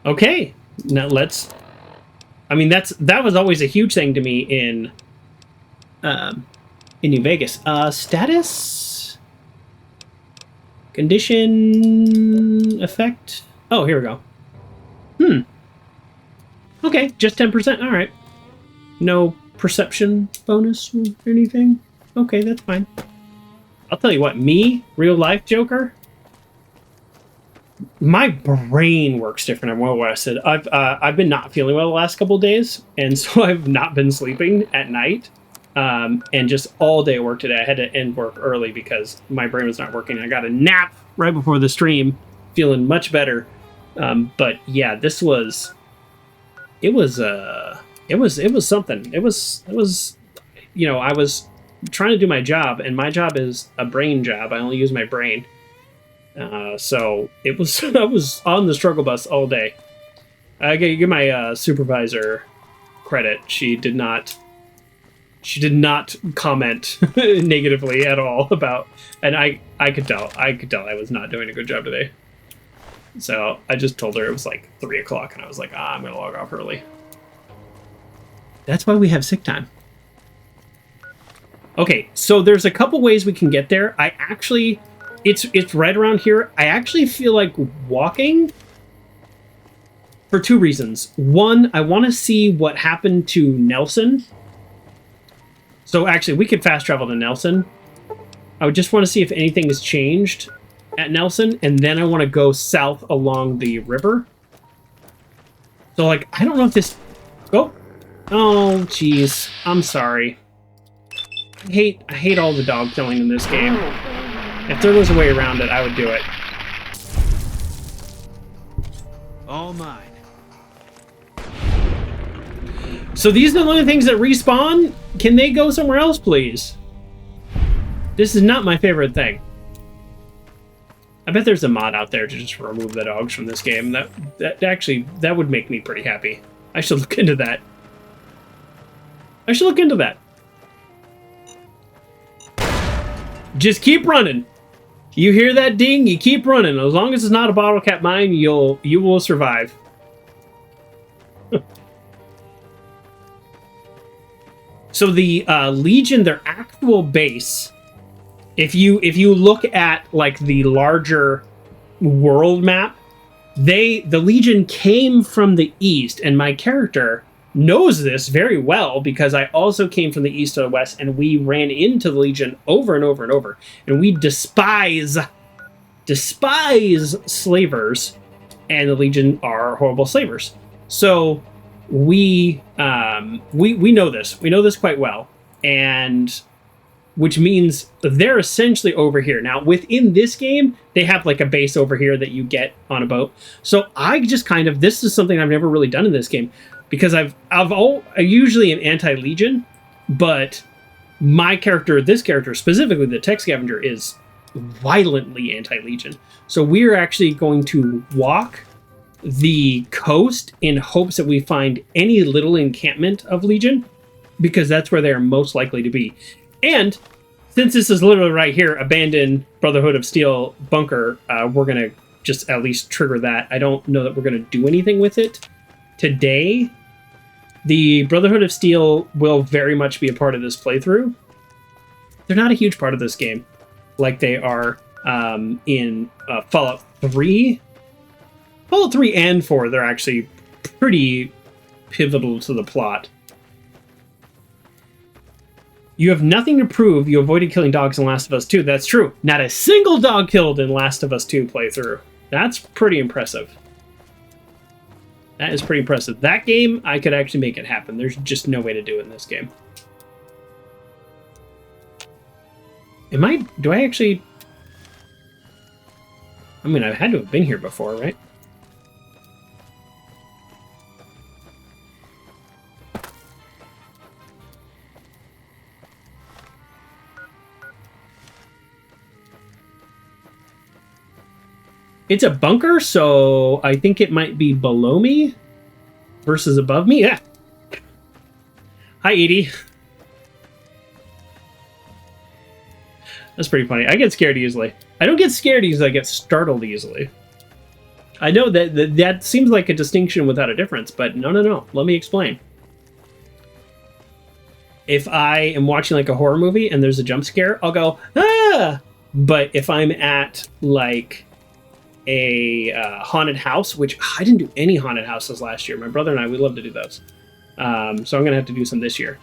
Okay. Now let's... I mean, that was always a huge thing to me in New Vegas. Status? Condition... Effect? Oh, here we go. Okay, just 10%. All right. No perception bonus or anything? Okay, that's fine. I'll tell you what, me, real life Joker, my brain works different. I'm well rested. I've been not feeling well the last couple of days, and so I've not been sleeping at night. And just all day at work today. I had to end work early because my brain was not working. I got a nap right before the stream, feeling much better. But yeah, this was... It was something. It was, you know, I was trying to do my job, and my job is a brain job. I only use my brain. So it was, I was on the struggle bus all day. I gotta give my supervisor credit. She did not comment negatively at all about, and I could tell I was not doing a good job today. So I just told her it was like 3 o'clock, and I was like, I'm going to log off early. That's why we have sick time. Okay, so there's a couple ways we can get there. I actually, it's right around here. I actually feel like walking for 2 reasons. One, I want to see what happened to Nelson. So actually, we could fast travel to Nelson. I would just want to see if anything has changed at Nelson, and then I want to go south along the river. So, like, I don't know if this... Oh, jeez. I'm sorry. I hate all the dog killing in this game. If there was a way around it, I would do it. All mine. So these are the only things that respawn? Can they go somewhere else, please? This is not my favorite thing. I bet there's a mod out there to just remove the dogs from this game. That would make me pretty happy. I should look into that. Just keep running. You hear that ding? You keep running. As long as it's not a bottle cap mine, you will survive. So the Legion, their actual base, if you look at like the larger world map, the Legion came from the east, and my character knows this very well because I also came from the east to the west, and we ran into the Legion over and over and over, and we despise slavers, and the Legion are horrible slavers. So we know this. We know this quite well, and which means they're essentially over here. Now, within this game, they have like a base over here that you get on a boat. So I just kind of, this is something I've never really done in this game, because I usually am anti-Legion, but my character, this character, specifically the Tech Scavenger, is violently anti-Legion. So we're actually going to walk the coast in hopes that we find any little encampment of Legion, because that's where they are most likely to be. And since this is literally right here, abandoned Brotherhood of Steel bunker, we're going to just at least trigger that. I don't know that we're going to do anything with it today. The Brotherhood of Steel will very much be a part of this playthrough. They're not a huge part of this game like they are in Fallout 3. Fallout 3 and 4, they're actually pretty pivotal to the plot. You have nothing to prove. You avoided killing dogs in Last of Us 2. That's true. Not a single dog killed in Last of Us 2 playthrough. That's pretty impressive. That is pretty impressive. That game, I could actually make it happen. There's just no way to do it in this game. Do I actually... I mean, I had to have been here before, right? It's a bunker, so I think it might be below me versus above me. Yeah. Hi, Edie. That's pretty funny. I get scared easily. I don't get scared easily. I get startled easily. I know that seems like a distinction without a difference, but no. Let me explain. If I am watching like a horror movie and there's a jump scare, I'll go, ah! But if I'm at like a haunted house, which I didn't do any haunted houses last year. My brother and I, we love to do those. So I'm going to have to do some this year.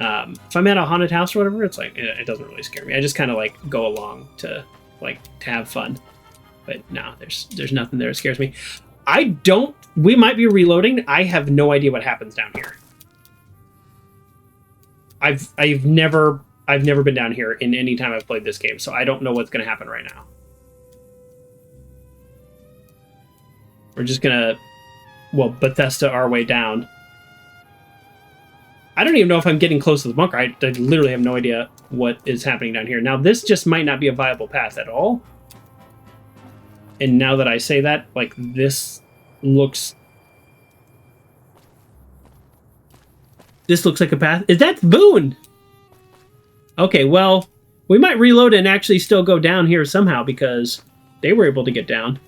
If I'm at a haunted house or whatever, it's like, it doesn't really scare me. I just kind of like go along to have fun. But no, there's nothing there that scares me. We might be reloading. I have no idea what happens down here. I've never been down here in any time I've played this game, so I don't know what's going to happen right now. We're just gonna, Bethesda our way down. I don't even know if I'm getting close to the bunker. I literally have no idea what is happening down here. Now, this just might not be a viable path at all. And now that I say that, like, this looks like a path. Is that Boone? Okay, well, we might reload and actually still go down here somehow because they were able to get down.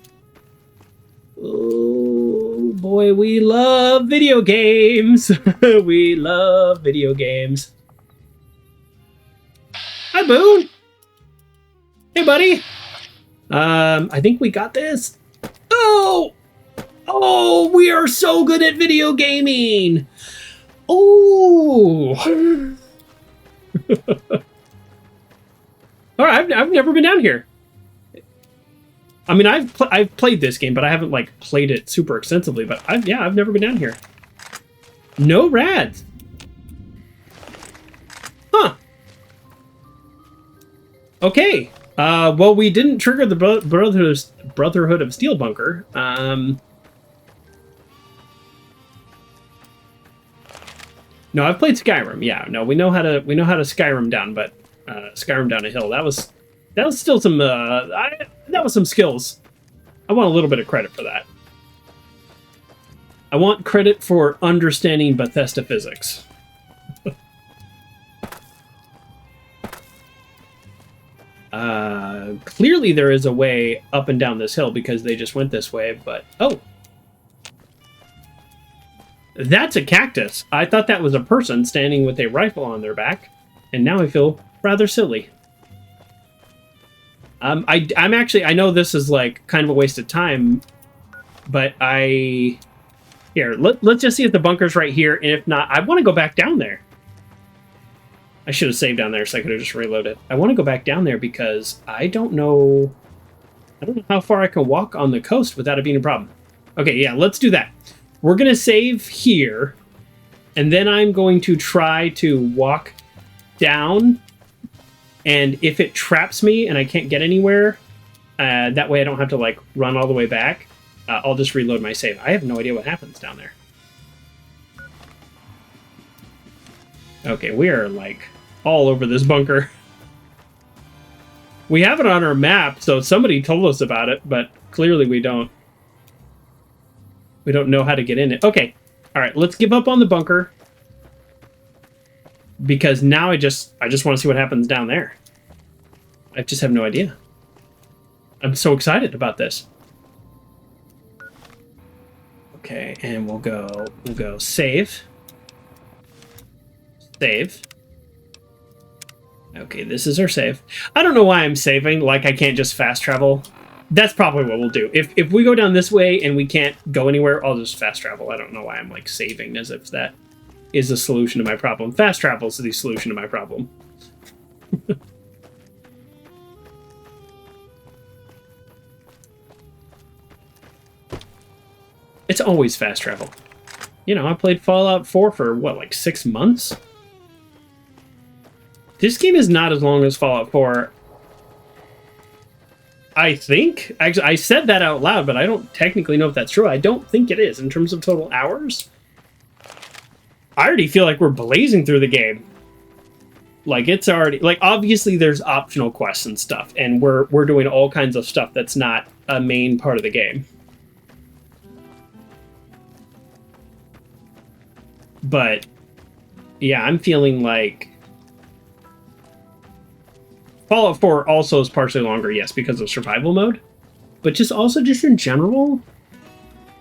Oh boy, we love video games. We love video games. Hi, Boone. Hey, buddy. I think we got this. Oh, we are so good at video gaming. Oh. All right, I've never been down here. I mean, I've played this game, but I haven't like played it super extensively. But I've never been down here. No rads. Huh. Okay. Well, we didn't trigger the Brotherhood of Steel bunker. No, I've played Skyrim. Yeah, no, we know how to Skyrim down, but Skyrim down a hill. That was still some that was some skills. I want a little bit of credit for that. I want credit for understanding Bethesda physics. Clearly there is a way up and down this hill because they just went this way, but... Oh! That's a cactus. I thought that was a person standing with a rifle on their back, and now I feel rather silly. I'm actually... I know this is, like, kind of a waste of time, but Here, let's just see if the bunker's right here, and if not, I want to go back down there. I should have saved down there so I could have just reloaded. I want to go back down there because I don't know how far I can walk on the coast without it being a problem. Okay, yeah, let's do that. We're going to save here, and then I'm going to try to walk down, and if it traps me and I can't get anywhere, that way I don't have to, like, run all the way back, I'll just reload my save. I have no idea what happens down there. Okay, we are, like, all over this bunker. We have it on our map, so somebody told us about it, but clearly we don't. We don't know how to get in it. Okay, all right, let's give up on the bunker. Because now I just want to see what happens down there. I just have no idea. I'm so excited about this. Okay, and we'll go save. Save. Okay, this is our save. I don't know why I'm saving, like I can't just fast travel. That's probably what we'll do. If we go down this way and we can't go anywhere, I'll just fast travel. I don't know why I'm, like, saving as if that is the solution to my problem. Fast travel is the solution to my problem. It's always fast travel. You know, I played Fallout 4 for, what, like 6 months? This game is not as long as Fallout 4. I think. Actually, I said that out loud, but I don't technically know if that's true. I don't think it is in terms of total hours. I already feel like we're blazing through the game. Like, it's already... Like, obviously there's optional quests and stuff, and we're doing all kinds of stuff that's not a main part of the game. But, yeah, I'm feeling like... Fallout 4 also is partially longer, yes, because of survival mode. But just in general,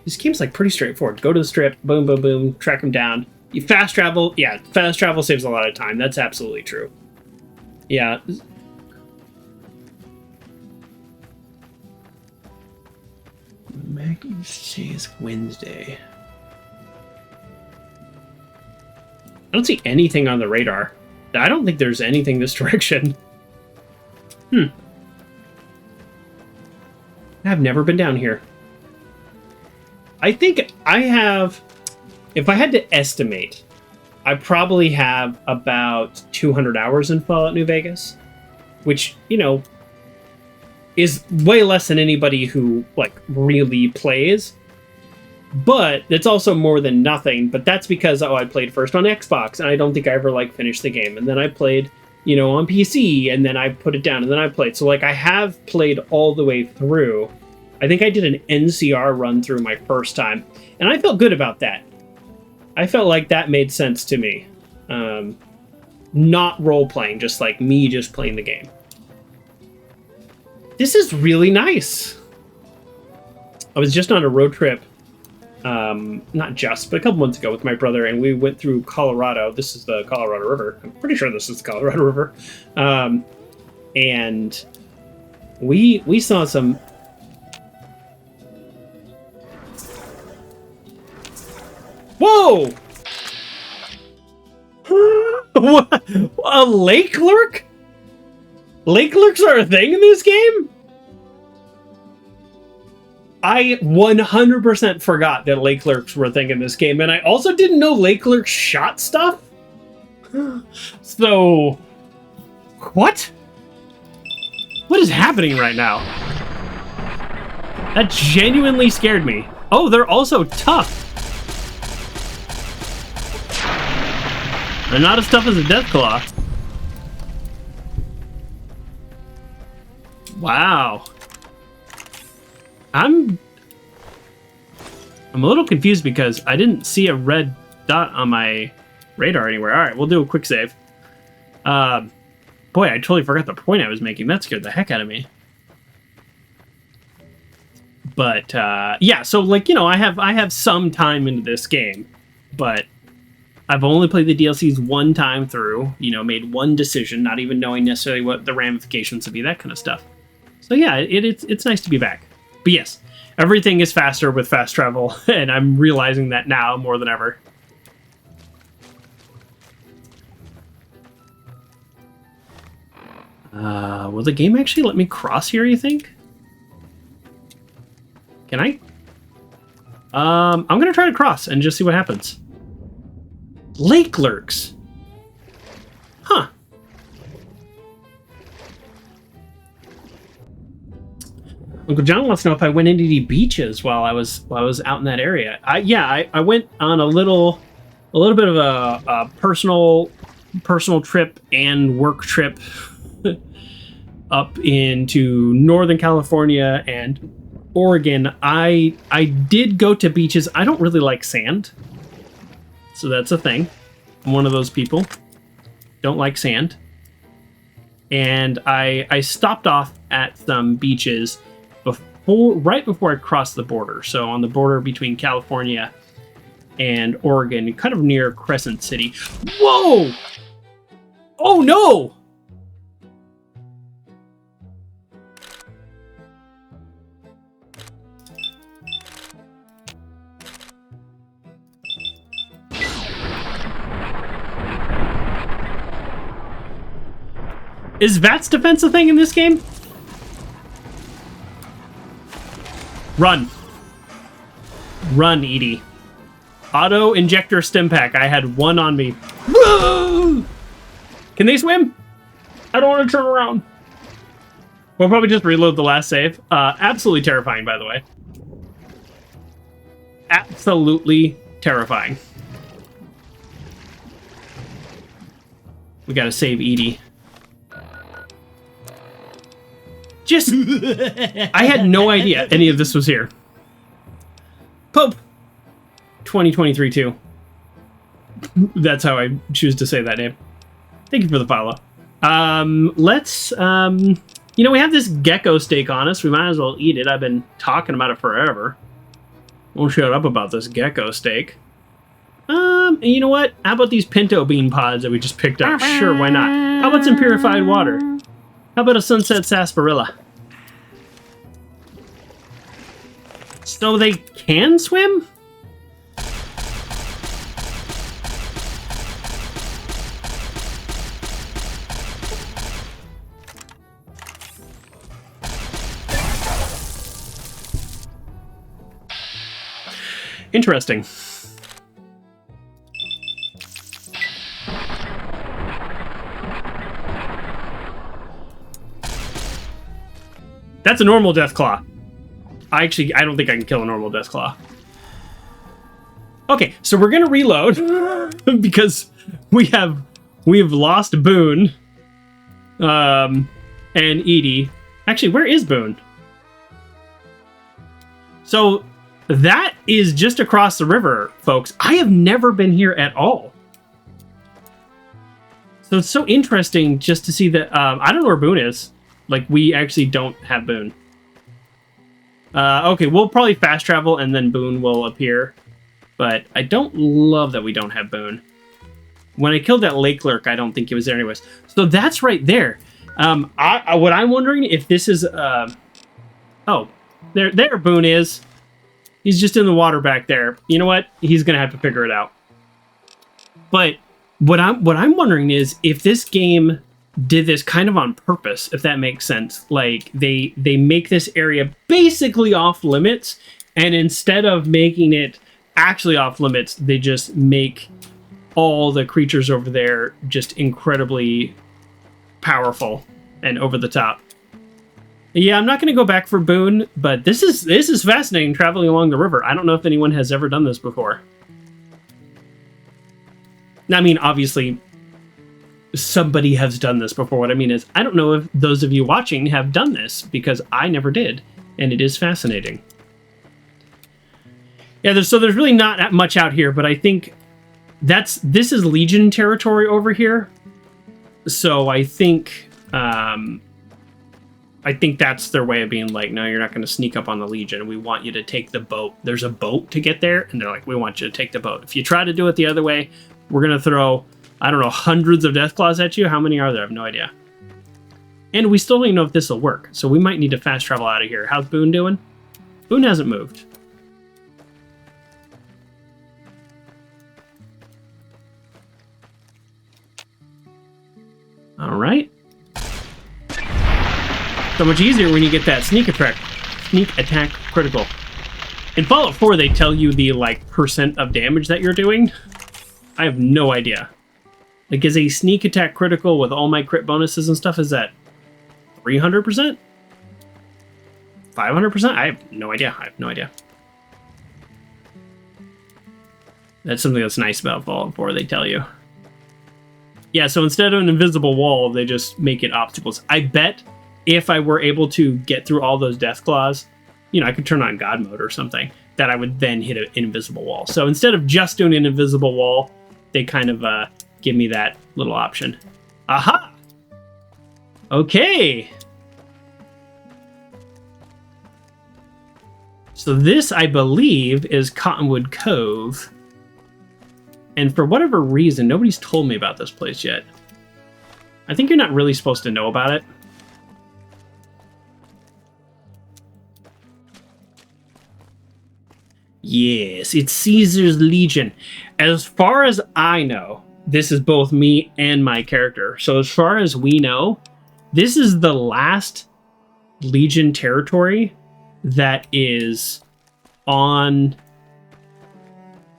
this game's, like, pretty straightforward. Go to the strip, boom, boom, boom, track them down. You fast travel, yeah, fast travel saves a lot of time. That's absolutely true. Yeah. Today's Wednesday. I don't see anything on the radar. I don't think there's anything this direction. I've never been down here. I think I have... If I had to estimate, I probably have about 200 hours in Fallout New Vegas. Which, you know, is way less than anybody who, like, really plays. But it's also more than nothing. But that's because, I played first on Xbox, and I don't think I ever, like, finished the game. And then I played... you know, on PC, and then I put it down, and then I played. So, like, I have played all the way through. I think I did an NCR run through my first time, and I felt good about that. I felt like that made sense to me. Not role-playing, just like me just playing the game. This is really nice. I was just on a road trip, not just, but a couple months ago with my brother, and we went through Colorado. This is the Colorado River. I'm pretty sure this is the Colorado River. And we saw some... Whoa! What? A lake lurk? Lake lurks are a thing in this game? I 100% forgot that lake lurks were a thing in this game, and I also didn't know lake lurks shot stuff. So, what? What is happening right now? That genuinely scared me. Oh, they're also tough. They're not as tough as a deathclaw. Wow. I'm a little confused because I didn't see a red dot on my radar anywhere. All right, we'll do a quick save. Boy, I totally forgot the point I was making. That scared the heck out of me. But yeah, so like, you know, I have some time into this game, but I've only played the DLCs one time through, you know, made one decision, not even knowing necessarily what the ramifications would be, that kind of stuff. So yeah, it's nice to be back. But yes, everything is faster with fast travel, and I'm realizing that now more than ever. Will the game actually let me cross here, you think? Can I? I'm gonna try to cross and just see what happens. Lake lurks. Huh. Uncle John wants to know if I went into the beaches while I was out in that area. I went on a little bit of a personal trip and work trip up into Northern California and Oregon. I did go to beaches. I don't really like sand, so that's a thing. I'm one of those people. Don't like sand. And I stopped off at some beaches right before I crossed the border. So on the border between California and Oregon, kind of near Crescent City. Whoa! Oh no! Is VATS defense a thing in this game? Run. Run, Edie. Auto injector stim pack. I had one on me. Whoa! Can they swim? I don't want to turn around. We'll probably just reload the last save. Absolutely terrifying, by the way. Absolutely terrifying. We gotta save Edie. Just, I had no idea any of this was here. Pope 2023 too. That's how I choose to say that name. Thank you for the follow. Let's, you know, we have this gecko steak on us. We might as well eat it. I've been talking about it forever. Won't shut up about this gecko steak. And you know what? How about these pinto bean pods that we just picked up? Sure, why not? How about some purified water? How about a sunset sarsaparilla? So they can swim? Interesting. That's a normal deathclaw. I don't think I can kill a normal deathclaw. Okay, so we're gonna reload because we've lost Boone, and Edie. Actually, where is Boone? So that is just across the river, folks. I have never been here at all. So it's so interesting just to see that. I don't know where Boone is. Like, we actually don't have Boone. Okay, we'll probably fast travel and then Boone will appear. But I don't love that we don't have Boone. When I killed that lake lurk, I don't think it was there anyways. So that's right there. What I'm wondering if this is... oh, there Boone is. He's just in the water back there. You know what? He's going to have to figure it out. But what I'm wondering is if this game did this kind of on purpose, if that makes sense. Like, they make this area basically off limits, and instead of making it actually off limits, they just make all the creatures over there just incredibly powerful and over the top. Yeah, I'm not going to go back for Boone, but this is fascinating, traveling along the river. I don't know if anyone has ever done this before. I mean, obviously, somebody has done this before. What I mean is, I don't know if those of you watching have done this, because I never did, and it is fascinating. Yeah, there's really not that much out here, but I think this is Legion territory over here. So I think I think that's their way of being like, no, you're not going to sneak up on the Legion. We want you to take the boat. There's a boat to get there, and they're like, we want you to take the boat. If you try to do it the other way, we're going to throw, I don't know, hundreds of deathclaws at you. How many are there? I have no idea. And we still don't even know if this will work, so we might need to fast travel out of here. How's Boone doing? Boone hasn't moved. All right. So much easier when you get that sneak attack critical. In Fallout 4, they tell you the like percent of damage that you're doing. I have no idea. Like, is a sneak attack critical with all my crit bonuses and stuff? Is that 300%? 500%? I have no idea. I have no idea. That's something that's nice about Fallout 4. They tell you. Yeah, so instead of an invisible wall, they just make it obstacles. I bet if I were able to get through all those deathclaws, you know, I could turn on God mode or something, that I would then hit an invisible wall. So instead of just doing an invisible wall, they kind of give me that little option. Aha! Okay. So this, I believe, is Cottonwood Cove. And for whatever reason, nobody's told me about this place yet. I think you're not really supposed to know about it. Yes, it's Caesar's Legion. As far as I know, this is both me and my character. So as far as we know, this is the last Legion territory that is on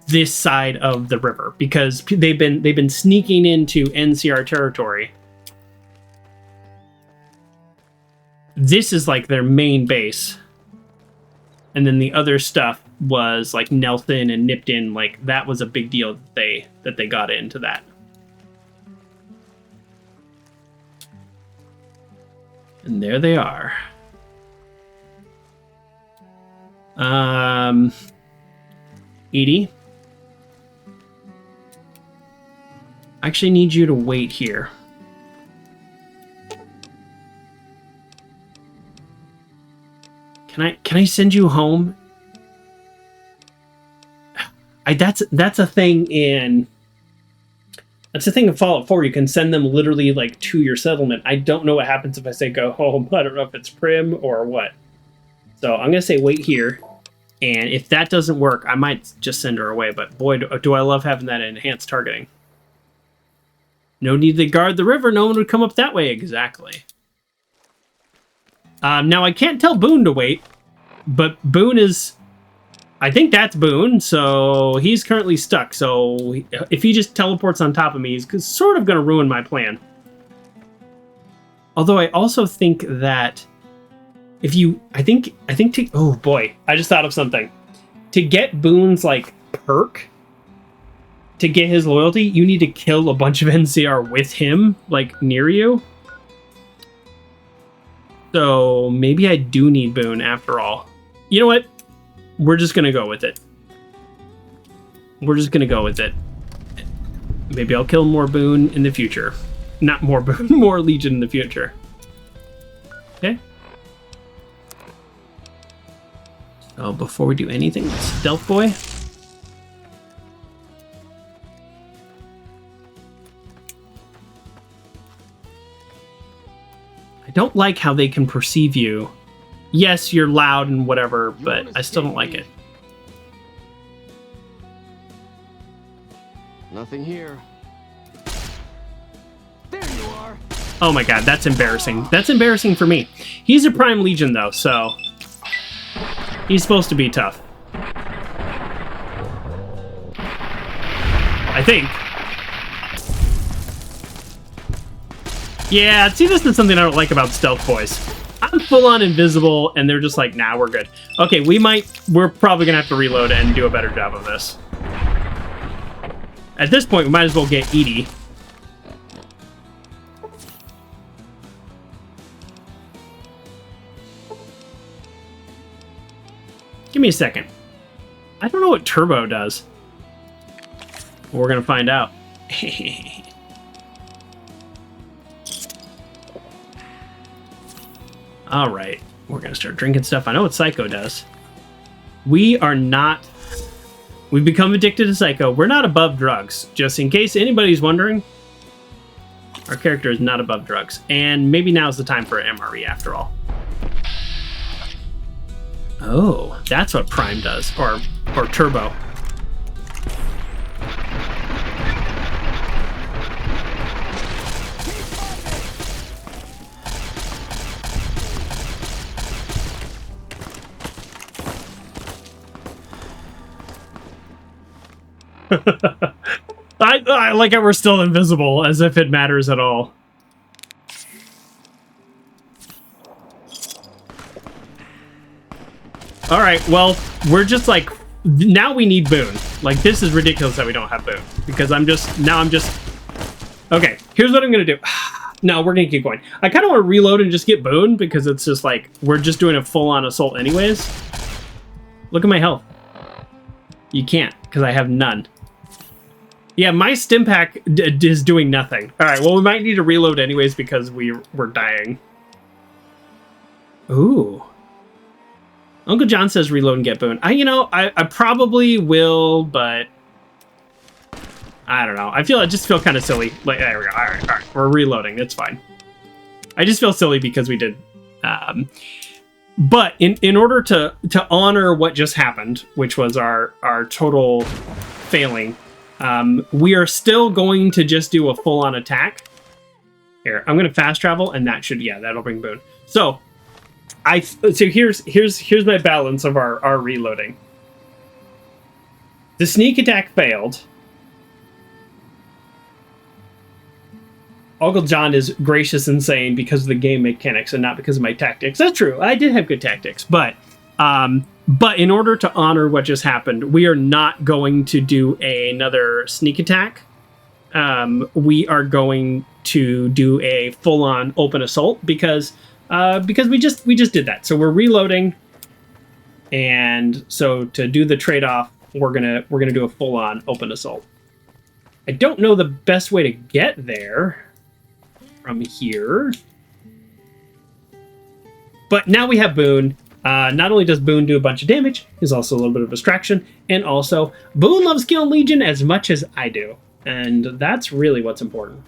this side of the river, because they've been sneaking into NCR territory. This is like their main base. And then the other stuff was like Nelson and Nipton. Like, that was a big deal that they got into that. And there they are. Edie, I actually need you to wait here. Can I send you home? That's a thing in Fallout 4. You can send them literally like to your settlement. I don't know what happens if I say go home. I don't know if it's Primm or what. So I'm gonna say wait here, and if that doesn't work, I might just send her away. But boy, do I love having that enhanced targeting. No need to guard the river. No one would come up that way. Exactly. Now, I can't tell Boone to wait, but Boone is... I think that's Boone, so he's currently stuck. So if he just teleports on top of me, he's sort of going to ruin my plan. Although I also think that if you... oh boy, I just thought of something. To get Boone's, like, perk, to get his loyalty, you need to kill a bunch of NCR with him, like, near you. So maybe I do need Boone after all. You know what? We're just going to go with it. We're just going to go with it. Maybe I'll kill more Boone in the future. Not more Boone, more Legion in the future. Okay. So before we do anything, Stealth Boy. I don't like how they can perceive you. Yes, you're loud and whatever, but I still don't like it. Nothing here. There you are. Oh my god, that's embarrassing. That's embarrassing for me. He's a Prime Legion though, so he's supposed to be tough. I think. Yeah, see, this is something I don't like about Stealth Boys. I'm full-on invisible, and they're just like, nah, we're good. Okay, we're probably gonna have to reload and do a better job of this. At this point, we might as well get Edie. Give me a second. I don't know what Turbo does. We're gonna find out. All right. We're going to start drinking stuff. I know what Psycho does. We are not... We've become addicted to Psycho. We're not above drugs. Just in case anybody's wondering, our character is not above drugs. And maybe now's the time for an MRE after all. Oh, that's what Prime does. Or Turbo. I like how we're still invisible, as if it matters at all. All right, well, we're just like, now we need Boone. Like, this is ridiculous that we don't have Boone, because I'm just, okay, here's what I'm gonna do. No, we're gonna keep going. I kind of want to reload and just get Boone, because it's just like, we're just doing a full-on assault anyways. Look at my health. You can't, because I have none. Yeah, my stim pack is doing nothing. All right, well, we might need to reload anyways because we're dying. Ooh. Uncle John says reload and get Boone. I probably will, but I don't know. I just feel kind of silly. Like, there we go. All right. We're reloading. It's fine. I just feel silly because we did. But in order to honor what just happened, which was our total failing, we are still going to just do a full-on attack. Here, I'm going to fast travel, and that'll bring Boone. So here's my balance of our reloading. The sneak attack failed. Uncle John is gracious and saying because of the game mechanics and not because of my tactics. That's true. I did have good tactics, but in order to honor what just happened, we are not going to do another sneak attack. We are going to do a full-on open assault because we just did that. So we're reloading, and so to do the trade-off, we're gonna do a full-on open assault. I don't know the best way to get there from here, but now we have Boone. Not only does Boone do a bunch of damage, he's also a little bit of distraction, and also Boone loves killing Legion as much as I do, and that's really what's important.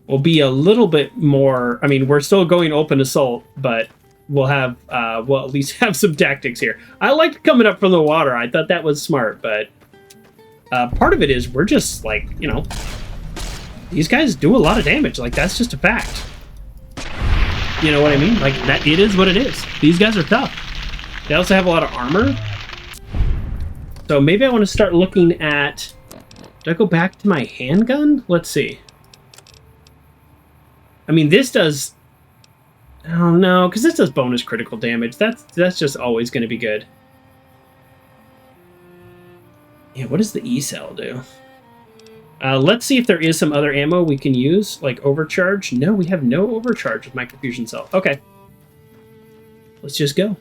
We'll be a little bit more. I mean, we're still going open assault, but we'll have we'll at least have some tactics here. I liked coming up from the water. I thought that was smart, but part of it is we're just like, these guys do a lot of damage. Like, that's just a fact. You know what I mean? Like, that it is what it is. These guys are tough. They also have a lot of armor. So maybe I want to start looking at... Do I go back to my handgun? Let's see. I mean, this does... Oh, no, because this does bonus critical damage. That's just always going to be good. Yeah, what does the E-cell do? Let's see if there is some other ammo we can use, like overcharge. No, we have no overcharge with microfusion cell. Okay. Let's just go.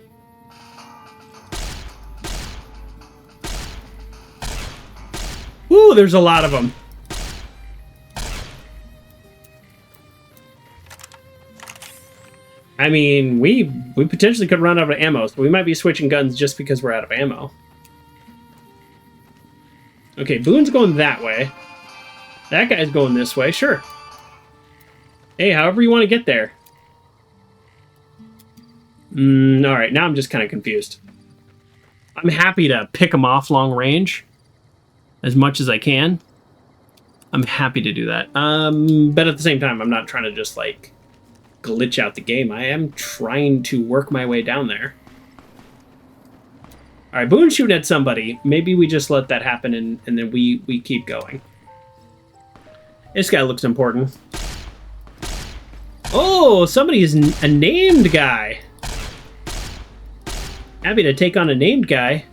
Woo, there's a lot of them. I mean, we potentially could run out of ammo, so we might be switching guns just because we're out of ammo. Okay, Boone's going that way. That guy's going this way, sure. Hey, however you want to get there. Alright, now I'm just kind of confused. I'm happy to pick them off long range as much as I can. I'm happy to do that. But at the same time, I'm not trying to just, like, glitch out the game. I am trying to work my way down there. Alright, Boone's shooting at somebody. Maybe we just let that happen and then we keep going. This guy looks important. Oh, somebody is a named guy. Happy to take on a named guy.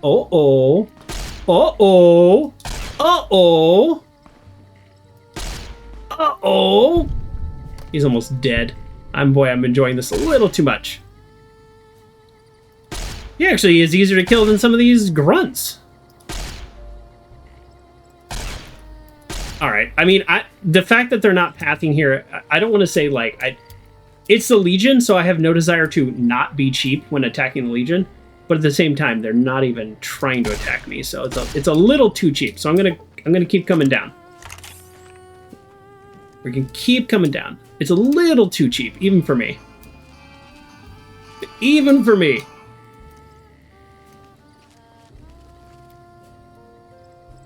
Uh-oh. Uh-oh. Uh-oh. Uh-oh. He's almost dead. I'm enjoying this a little too much. He actually is easier to kill than some of these grunts. Alright, I mean, the fact that they're not pathing here, I don't want to say like it's the Legion, so I have no desire to not be cheap when attacking the Legion, but at the same time they're not even trying to attack me, so it's a little too cheap. So I'm gonna keep coming down. We can keep coming down. It's a little too cheap, even for me. Even for me.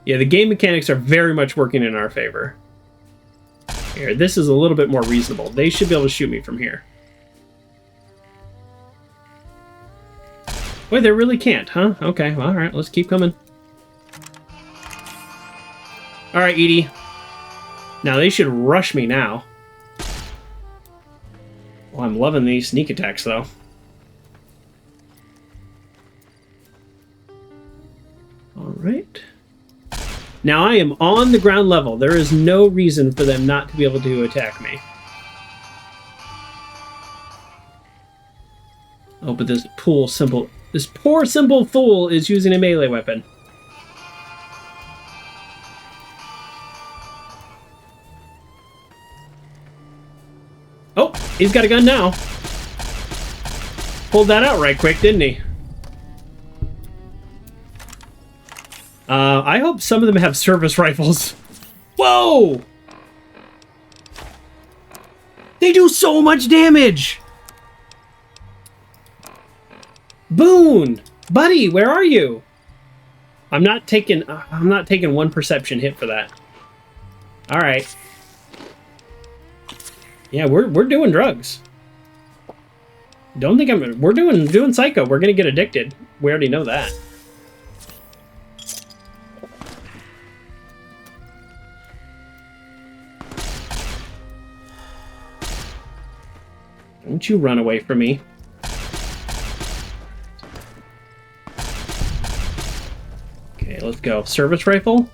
Yeah, the game mechanics are very much working in our favor. Here, this is a little bit more reasonable. They should be able to shoot me from here. Wait, they really can't, huh? Okay, well, alright, let's keep coming. Alright, Edie. Now, they should rush me now. Well, I'm loving these sneak attacks, though. Alright. Now, I am on the ground level. There is no reason for them not to be able to attack me. Oh, but this poor simple fool is using a melee weapon. Oh, he's got a gun now. Pulled that out right quick, didn't he? I hope some of them have service rifles. Whoa! They do so much damage! Boone! Buddy, where are you? I'm not taking one perception hit for that. Alright. Yeah, we're doing drugs. Don't think we're doing psycho. We're gonna get addicted. We already know that. Don't you run away from me. Okay, let's go. Service rifle?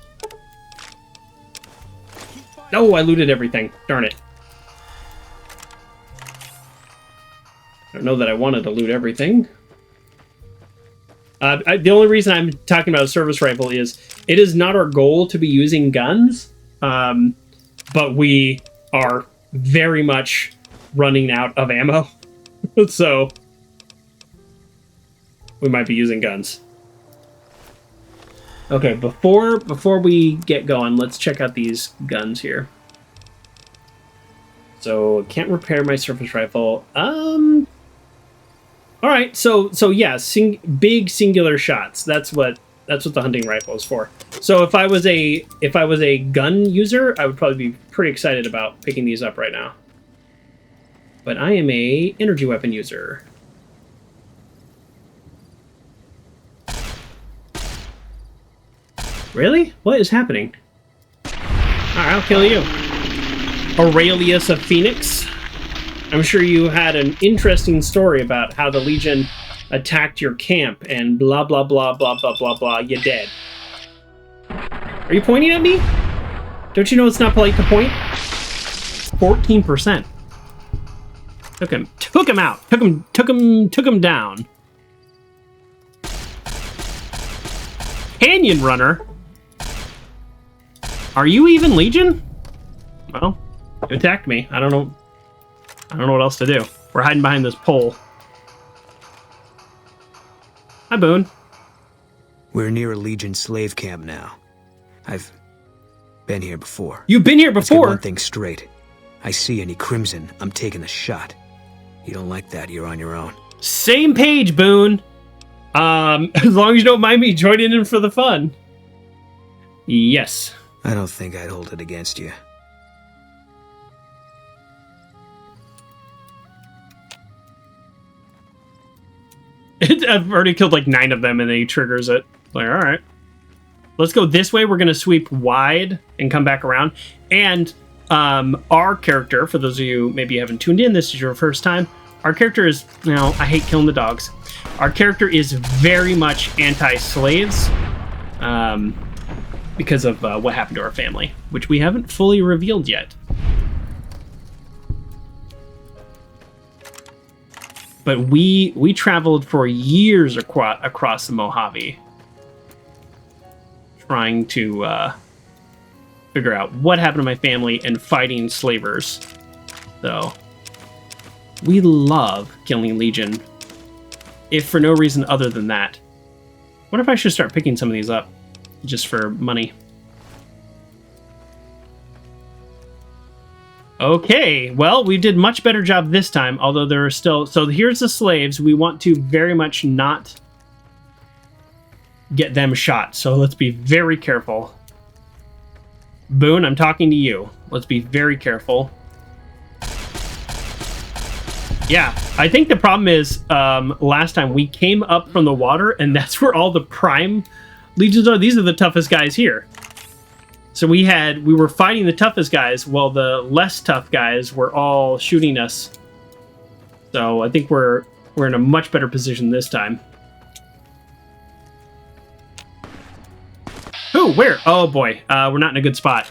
No, I looted everything. Darn it. I don't know that I wanted to loot everything. The only reason I'm talking about a service rifle is it is not our goal to be using guns, but we are very much running out of ammo. So we might be using guns. Okay, before we get going, let's check out these guns here. So can't repair my service rifle. All right, so yeah, big singular shots. That's what the hunting rifle is for. So if I was a gun user, I would probably be pretty excited about picking these up right now. But I am a energy weapon user. Really? What is happening? Alright, I'll kill you. Aurelius of Phoenix. I'm sure you had an interesting story about how the Legion attacked your camp and blah, blah, blah, blah, blah, blah, blah. You're dead. Are you pointing at me? Don't you know it's not polite to point? 14%. Took him out. Took him down. Canyon Runner? Are you even Legion? Well, you attacked me. I don't know what else to do. We're hiding behind this pole. Hi, Boone. We're near a Legion slave camp now. I've been here before. You've been here before? Let's get one thing straight. I see any crimson, I'm taking a shot. You don't like that, you're on your own. Same page, Boone. As long as you don't mind me joining in for the fun. Yes. I don't think I'd hold it against you. I've already killed like 9 of them and then he triggers it. Like, alright. Let's go this way. We're going to sweep wide and come back around. And our character, for those of you maybe you haven't tuned in, this is your first time. Our character is, I hate killing the dogs. Our character is very much anti-slaves because of what happened to our family, which we haven't fully revealed yet. But we traveled for years across the Mojave, trying to figure out what happened to my family and fighting slavers. So, we love killing Legion, if for no reason other than that. What if I should start picking some of these up, just for money? Okay, well, we did much better job this time, although there are still... So here's the slaves. We want to very much not get them shot, so let's be very careful. Boone, I'm talking to you. Let's be very careful. Yeah, I think the problem is, last time we came up from the water, and that's where all the prime legions are. These are the toughest guys here. So we were fighting the toughest guys, while the less tough guys were all shooting us. So I think we're in a much better position this time. Ooh, where? Oh boy, we're not in a good spot.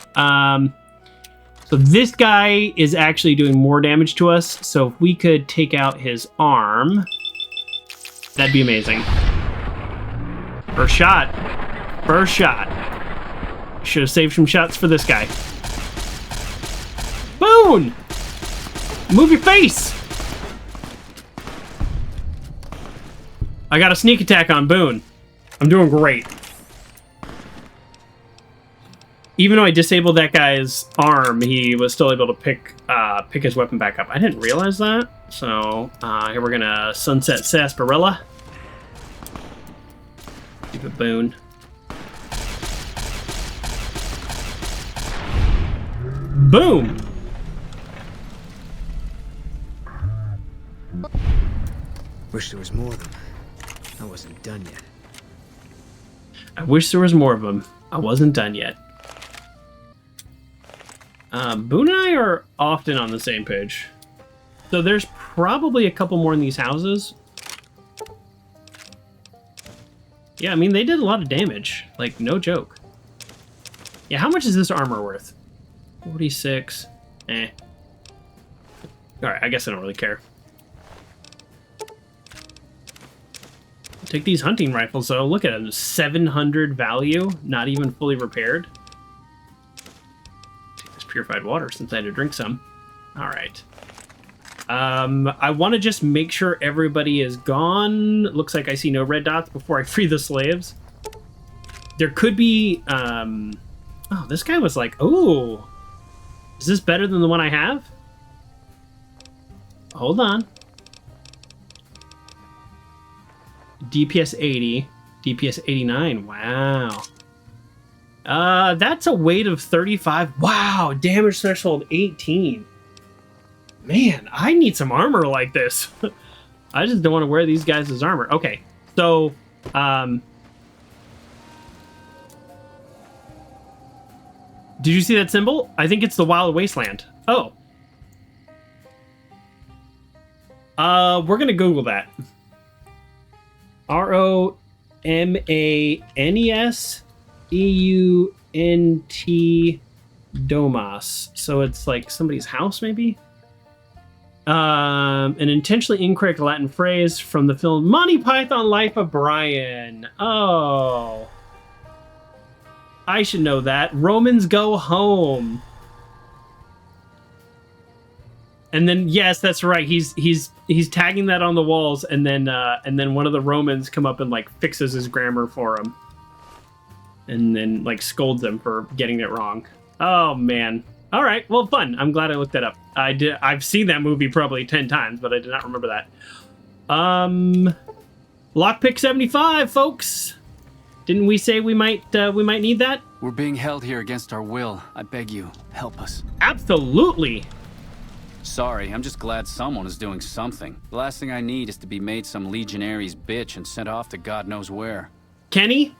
So this guy is actually doing more damage to us. So if we could take out his arm, that'd be amazing. First shot. First shot. Should have saved some shots for this guy. Boone! Move your face! I got a sneak attack on Boone. I'm doing great. Even though I disabled that guy's arm, he was still able to pick his weapon back up. I didn't realize that. So here we're gonna sunset sarsaparilla. Stupid Boone. Boom! Wish there was more of them. I wasn't done yet. I wish there was more of them. I wasn't done yet. Boone and I are often on the same page. So there's probably a couple more in these houses. Yeah, I mean, they did a lot of damage. Like, no joke. Yeah, how much is this armor worth? 46. Eh. Alright, I guess I don't really care. Take these hunting rifles, though. Look at them. 700 value. Not even fully repaired. Take this purified water since I had to drink some. Alright. I want to just make sure everybody is gone. Looks like I see no red dots before I free the slaves. There could be... Oh, this guy was like, ooh... Is this better than the one I have? Hold on. DPS 80. DPS 89. Wow. That's a weight of 35. Wow. Damage threshold 18. Man, I need some armor like this. I just don't want to wear these guys' armor. Okay. So, did you see that symbol? I think it's the Wild Wasteland. Oh. We're gonna Google that. ROMANESEUNT Domas. So it's like somebody's house, maybe? An intentionally incorrect Latin phrase from the film Monty Python Life of Brian. Oh. I should know that. Romans go home. And then yes, that's right. He's tagging that on the walls, and then one of the Romans come up and like fixes his grammar for him, and then like scolds him for getting it wrong. Oh man. All right. Well, fun. I'm glad I looked that up. I've seen that movie probably 10 times, but I did not remember that. Lockpick 75, folks. Didn't we say we might need that? We're being held here against our will. I beg you, help us. Absolutely. Sorry, I'm just glad someone is doing something. The last thing I need is to be made some legionary's bitch and sent off to God knows where. Kenny,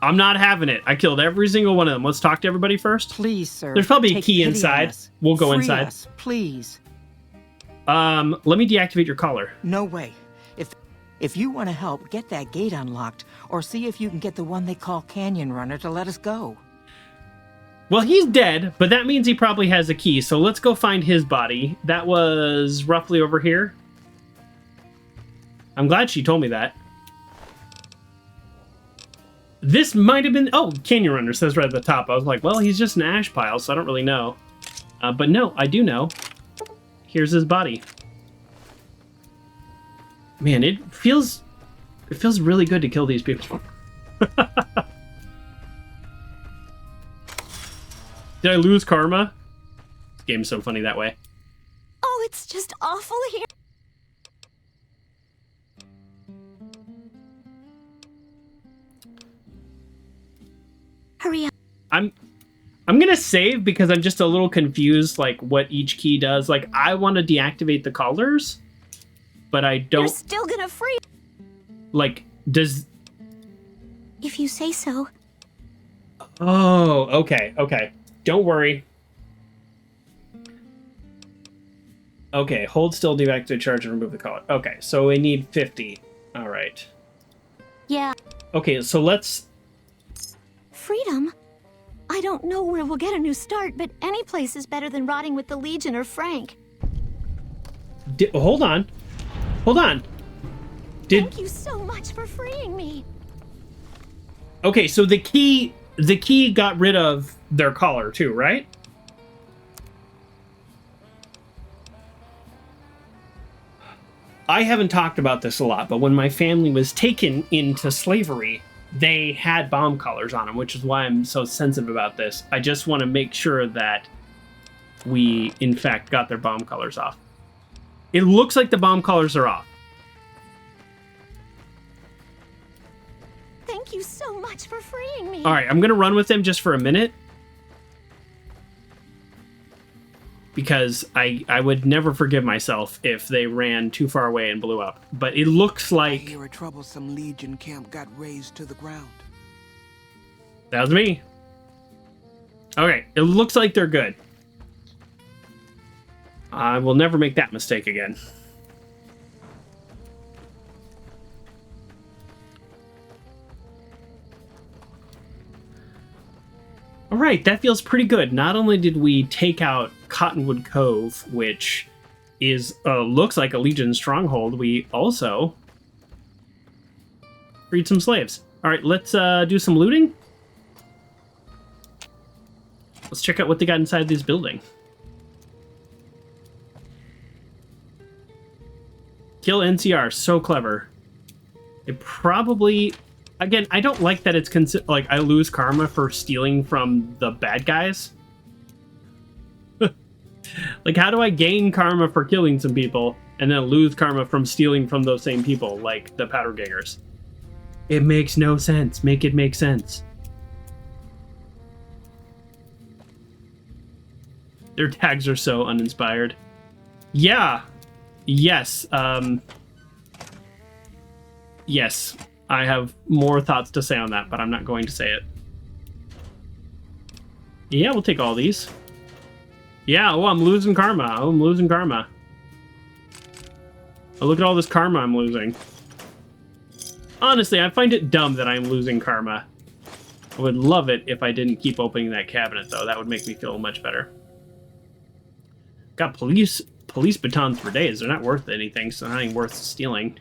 I'm not having it. I killed every single one of them. Let's talk to everybody first. Please, sir. There's probably a key inside. We'll go inside. Us, please. Let me deactivate your collar. No way. If you want to help, get that gate unlocked, or see if you can get the one they call Canyon Runner to let us go. Well, he's dead, but that means he probably has a key, so let's go find his body. That was roughly over here. I'm glad she told me that. This might have been... Oh, Canyon Runner says right at the top. I was like, well, he's just an ash pile, so I don't really know. But no, I do know. Here's his body. Man, it feels really good to kill these people. Did I lose karma? This game's so funny that way. Oh, it's just awful here. Hurry up. I'm gonna save because I'm just a little confused, like what each key does. Like I want to deactivate the collars, but I don't. You're still gonna free. Like does. If you say so. Oh, okay, okay. Don't worry. Okay, hold still, deactivate charge, and remove the collar. Okay, so we need 50. All right. Yeah. Okay, so let's. Freedom? I don't know where we'll get a new start, but any place is better than rotting with the Legion or Frank. Hold on. Hold on. Thank you so much for freeing me. Okay, so the key got rid of their collar too, right? I haven't talked about this a lot, but when my family was taken into slavery, they had bomb collars on them, which is why I'm so sensitive about this. I just want to make sure that we, in fact, got their bomb collars off. It looks like the bomb collars are off. Thank you so much for freeing me. All right, I'm going to run with them just for a minute. Because I would never forgive myself if they ran too far away and blew up. But it looks like... I hear a troublesome Legion camp got razed to the ground. That was me. Okay, it looks like they're good. I will never make that mistake again. All right, that feels pretty good. Not only did we take out Cottonwood Cove, which is looks like a Legion stronghold, we also freed some slaves. All right, let's do some looting. Let's check out what they got inside this building. Kill NCR, so clever. It probably... Again, I don't like that it's like I lose karma for stealing from the bad guys. Like, how do I gain karma for killing some people and then lose karma from stealing from those same people, like the powder gangers? It makes no sense. Make it make sense. Their tags are so uninspired. Yeah. Yes. Yes. I have more thoughts to say on that, but I'm not going to say it. Yeah, we'll take all these. Yeah, oh, I'm losing karma. Oh, I'm losing karma. Oh, look at all this karma I'm losing. Honestly, I find it dumb that I'm losing karma. I would love it if I didn't keep opening that cabinet, though. That would make me feel much better. Got police batons for days. They're not worth anything, so not even worth stealing.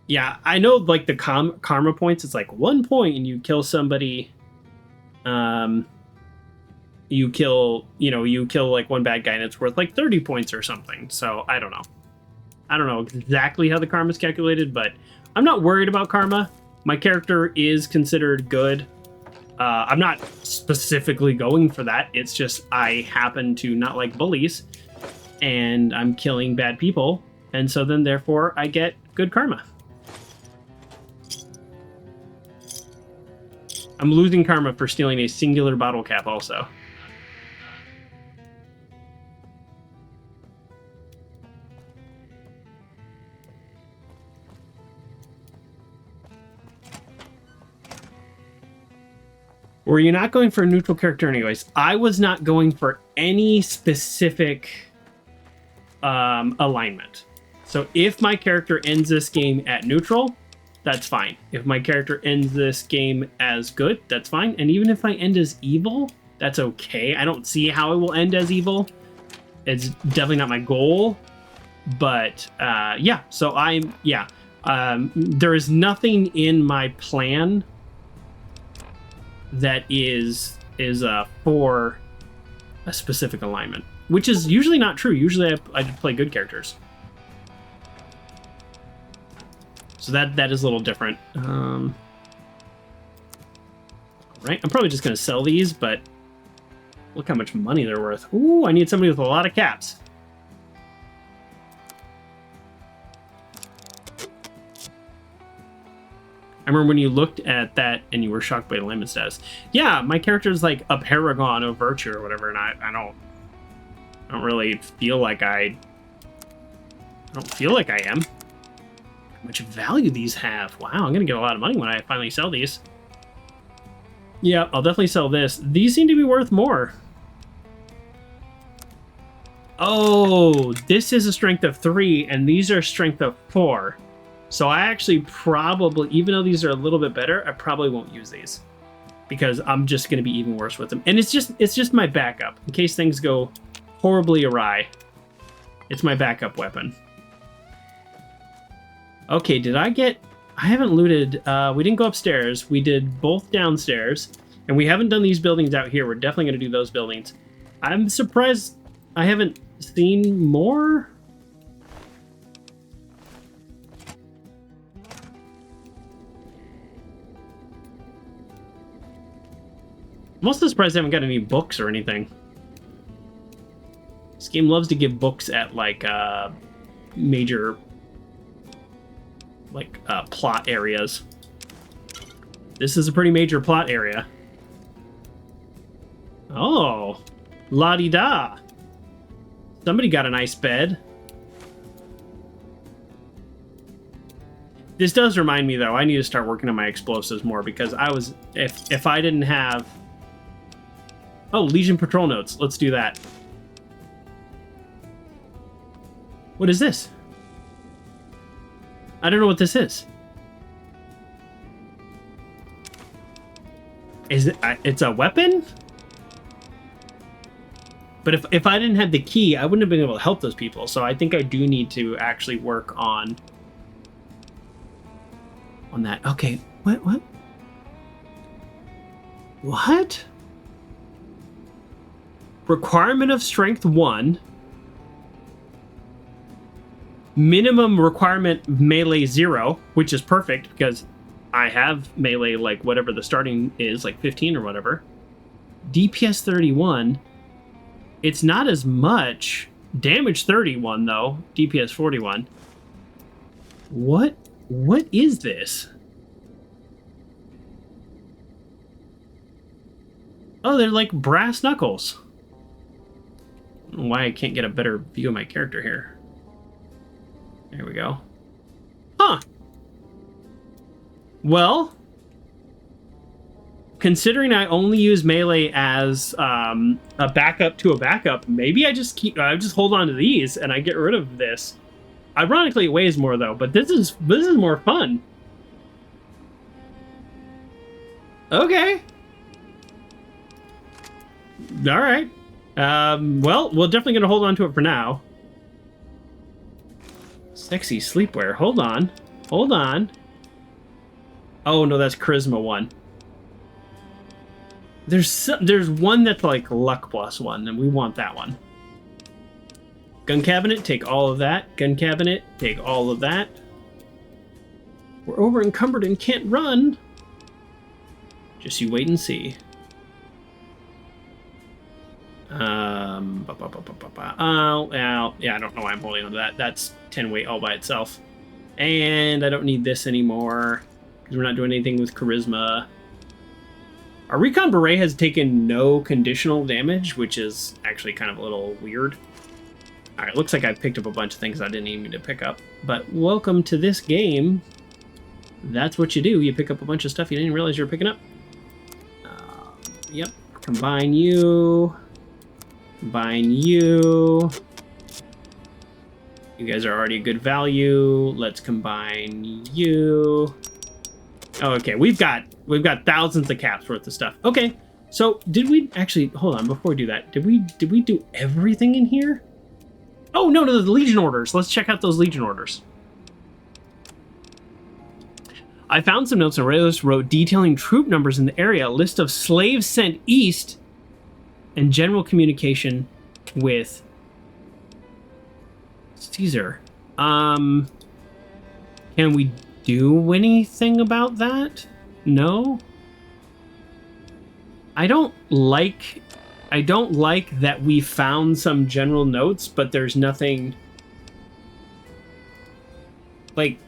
Yeah, I know, like, the karma points, it's like 1 point and you kill somebody, you kill like one bad guy and it's worth like 30 points or something. So I don't know. I don't know exactly how the karma is calculated, but I'm not worried about karma. My character is considered good. I'm not specifically going for that. It's just I happen to not like bullies and I'm killing bad people. And so then therefore I get good karma. I'm losing karma for stealing a singular bottle cap also. Were you not going for a neutral character anyways? I was not going for any specific alignment. So if my character ends this game at neutral, that's fine. If my character ends this game as good, that's fine. And even if I end as evil, that's okay. I don't see how it will end as evil. It's definitely not my goal. But yeah, so There is nothing in my plan that is for a specific alignment, which is usually not true. Usually I play good characters. So that is a little different. Right, I'm probably just going to sell these, but look how much money they're worth. Ooh, I need somebody with a lot of caps. I remember when you looked at that and you were shocked by the alignment status. Yeah, my character is like a paragon of virtue or whatever, and I don't really feel like I am. How much value these have? Wow, I'm gonna get a lot of money when I finally sell these. Yeah, I'll definitely sell this. These seem to be worth more. Oh, this is a strength of 3, and these are strength of 4. So I actually probably, even though these are a little bit better, I probably won't use these because I'm just going to be even worse with them. And it's just my backup in case things go horribly awry. It's my backup weapon. Okay, I haven't looted. We didn't go upstairs. We did both downstairs, and we haven't done these buildings out here. We're definitely going to do those buildings. I'm surprised I haven't seen more. I'm also surprised I haven't got any books or anything. This game loves to give books at like major plot areas. This is a pretty major plot area. Oh, la-di-da. Somebody got a nice bed. This does remind me though, I need to start working on my explosives more because if I didn't have... Oh, Legion Patrol Notes. Let's do that. What is this? I don't know what this is. Is it? It's a weapon? But if I didn't have the key, I wouldn't have been able to help those people. So I think I do need to actually work on that. Okay. What? What? Requirement of strength 1. Minimum requirement melee 0, which is perfect because I have melee like whatever the starting is, like 15 or whatever. DPS 31. It's not as much. Damage 31 though. DPS 41. What is this? Oh, they're like brass knuckles. I don't know why I can't get a better view of my character here. There we go. Huh. Well, considering I only use melee as a backup to a backup, maybe I just hold on to these and I get rid of this. Ironically, it weighs more though, but this is more fun. Okay. All right. Well, we're definitely going to hold on to it for now. Sexy sleepwear. Hold on. Hold on. Oh, no, that's Charisma 1. There's one that's like Luck +1, and we want that one. Gun cabinet, take all of that. Gun cabinet, take all of that. We're over encumbered and can't run. Just you wait and see. Yeah, I don't know why I'm holding on to that. That's 10 weight all by itself. And I don't need this anymore because we're not doing anything with charisma. Our recon beret has taken no conditional damage, which is actually kind of a little weird. All right, looks like I picked up a bunch of things I didn't even need to pick up. But welcome to this game. That's what you do. You pick up a bunch of stuff you didn't realize you were picking up. Yep. Combine you. Combine you. You guys are already a good value. Let's combine you. Oh, okay. We've got thousands of caps worth of stuff. Okay. So did we actually hold on before we do that? Did we do everything in here? Oh no, the Legion orders. Let's check out those Legion orders. I found some notes and Reyes wrote detailing troop numbers in the area, a list of slaves sent east, and general communication with Caesar. Can we do anything about that? No? I don't like that we found some general notes, but there's nothing... Like...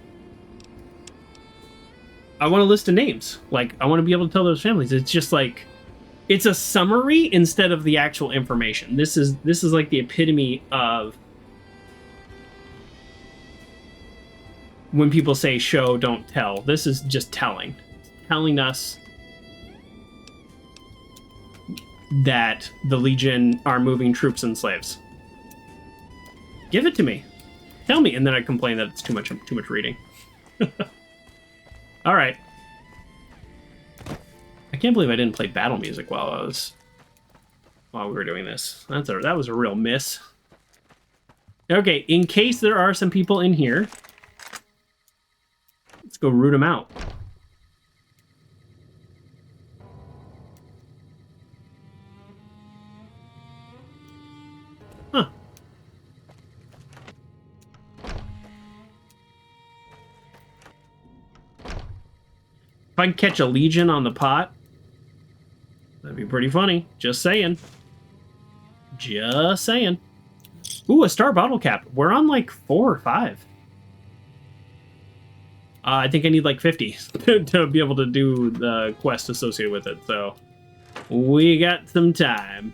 I want a list of names. Like, I want to be able to tell those families. It's just like... It's a summary instead of the actual information. This is like the epitome of... When people say show, don't tell. This is just telling. Telling us that the Legion are moving troops and slaves. Give it to me. Tell me, and then I complain that it's too much reading. All right. I can't believe I didn't play battle music while we were doing this. That was a real miss. Okay, in case there are some people in here, let's go root them out. Huh. If I can catch a Legion on the pot, that'd be pretty funny. Just saying. Just saying. Ooh, a star bottle cap. We're on like 4 or 5. I think I need like 50 to be able to do the quest associated with it, so we got some time.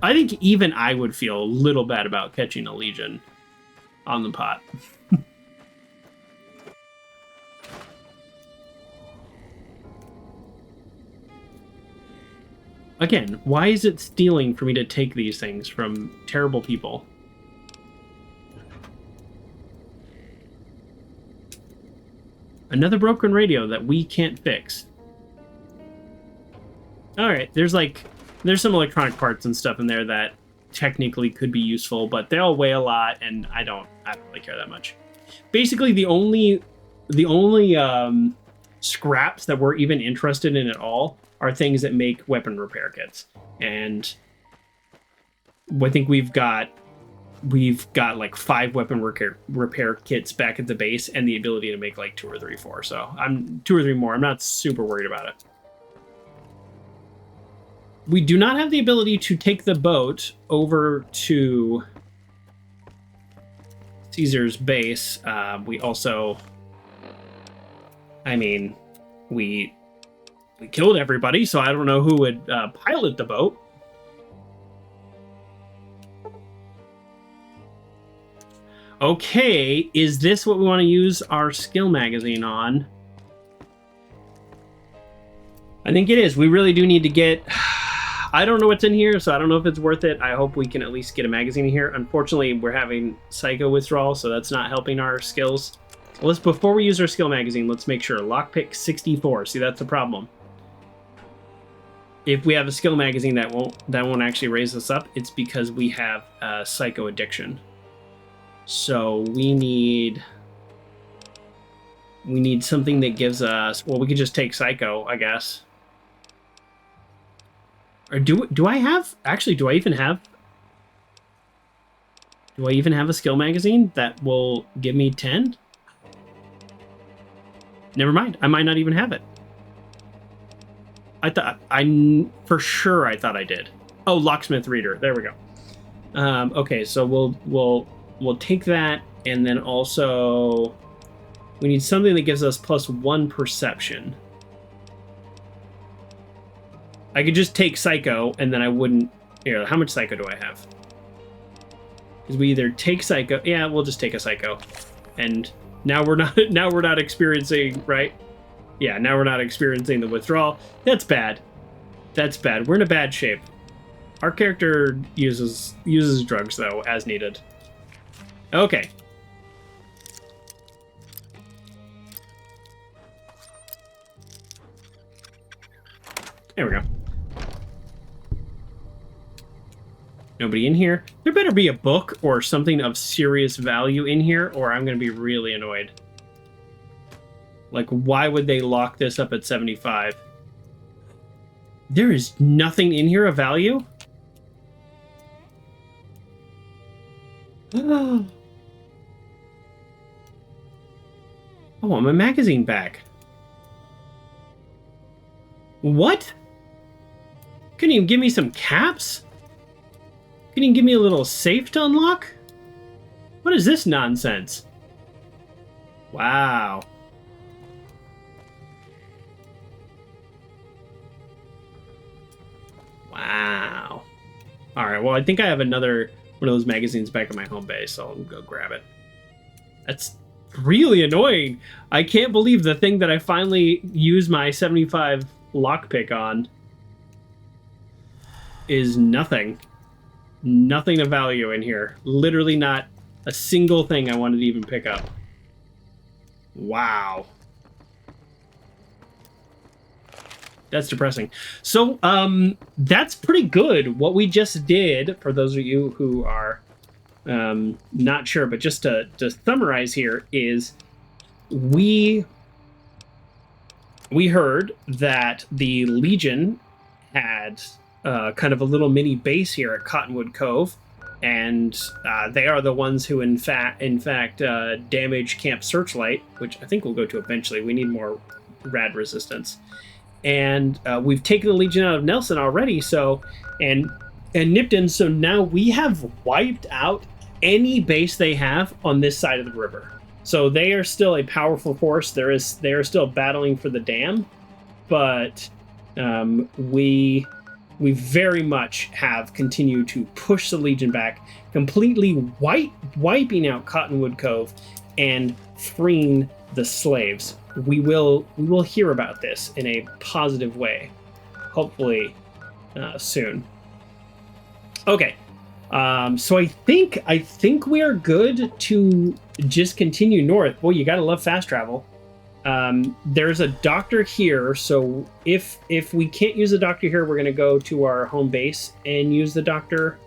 I think even I would feel a little bad about catching a Legion on the pot. Again, why is it stealing for me to take these things from terrible people? Another broken radio that we can't fix. Alright, there's some electronic parts and stuff in there that technically could be useful, but they all weigh a lot, and I don't really care that much. Basically, the only scraps that we're even interested in at all are things that make weapon repair kits. And I think we've got like 5 weapon repair kits back at the base and the ability to make like 2 or 3 more. So I'm 2 or 3 more. I'm not super worried about it. We do not have the ability to take the boat over to Caesar's base. We also, I mean, we killed everybody, so I don't know who would pilot the boat. Okay, is this what we want to use our skill magazine on? I think it is. We really do need to get... I don't know what's in here, so I don't know if it's worth it. I hope we can at least get a magazine in here. Unfortunately, we're having psycho withdrawal, so that's not helping our skills. Before we use our skill magazine, let's make sure. Lockpick 64. See, that's the problem. If we have a skill magazine that won't actually raise us up, it's because we have psycho addiction. So we need something that gives us... Well, we could just take psycho, I guess. Or do I have... Actually, do I even have a skill magazine that will give me 10? Never mind. I might not even have it. For sure I thought I did. Oh, locksmith reader. There we go. Okay, so we'll take that, and then also we need something that gives us +1 perception. I could just take psycho, and then I wouldn't... Here, how much psycho do I have? Because we either take psycho... Yeah, we'll just take a psycho. And now we're not experiencing, right? Yeah, now we're not experiencing the withdrawal. That's bad. That's bad. We're in a bad shape. Our character uses drugs, though, as needed. Okay. There we go. Nobody in here. There better be a book or something of serious value in here, or I'm going to be really annoyed. Like, why would they lock this up at 75? There is nothing in here of value? I want my magazine back. What? Couldn't even give me some caps? Couldn't even give me a little safe to unlock? What is this nonsense? Wow. Wow. Alright, well, I think I have another one of those magazines back at my home base, so I'll go grab it. That's really annoying. I can't believe the thing that I finally used my 75 lockpick on is nothing. Nothing of value in here. Literally not a single thing I wanted to even pick up. Wow. That's depressing. So, that's pretty good. What we just did, for those of you who are not sure, but just to summarize here, is we heard that the Legion had kind of a little mini base here at Cottonwood Cove, and they are the ones who, in fact, damaged Camp Searchlight, which I think we'll go to eventually. We need more rad resistance. And we've taken the Legion out of Nelson already, so and Nipton, so now we have wiped out any base they have on this side of the river. So they are still a powerful force. They are still battling for the dam, but we very much have continued to push the Legion back, completely wiping out Cottonwood Cove and freeing the slaves. We will hear about this in a positive way, hopefully soon. Okay, so I think we are good to just continue north. Boy, you gotta love fast travel. There's a doctor here, so if we can't use the doctor here, we're gonna go to our home base and use the doctor.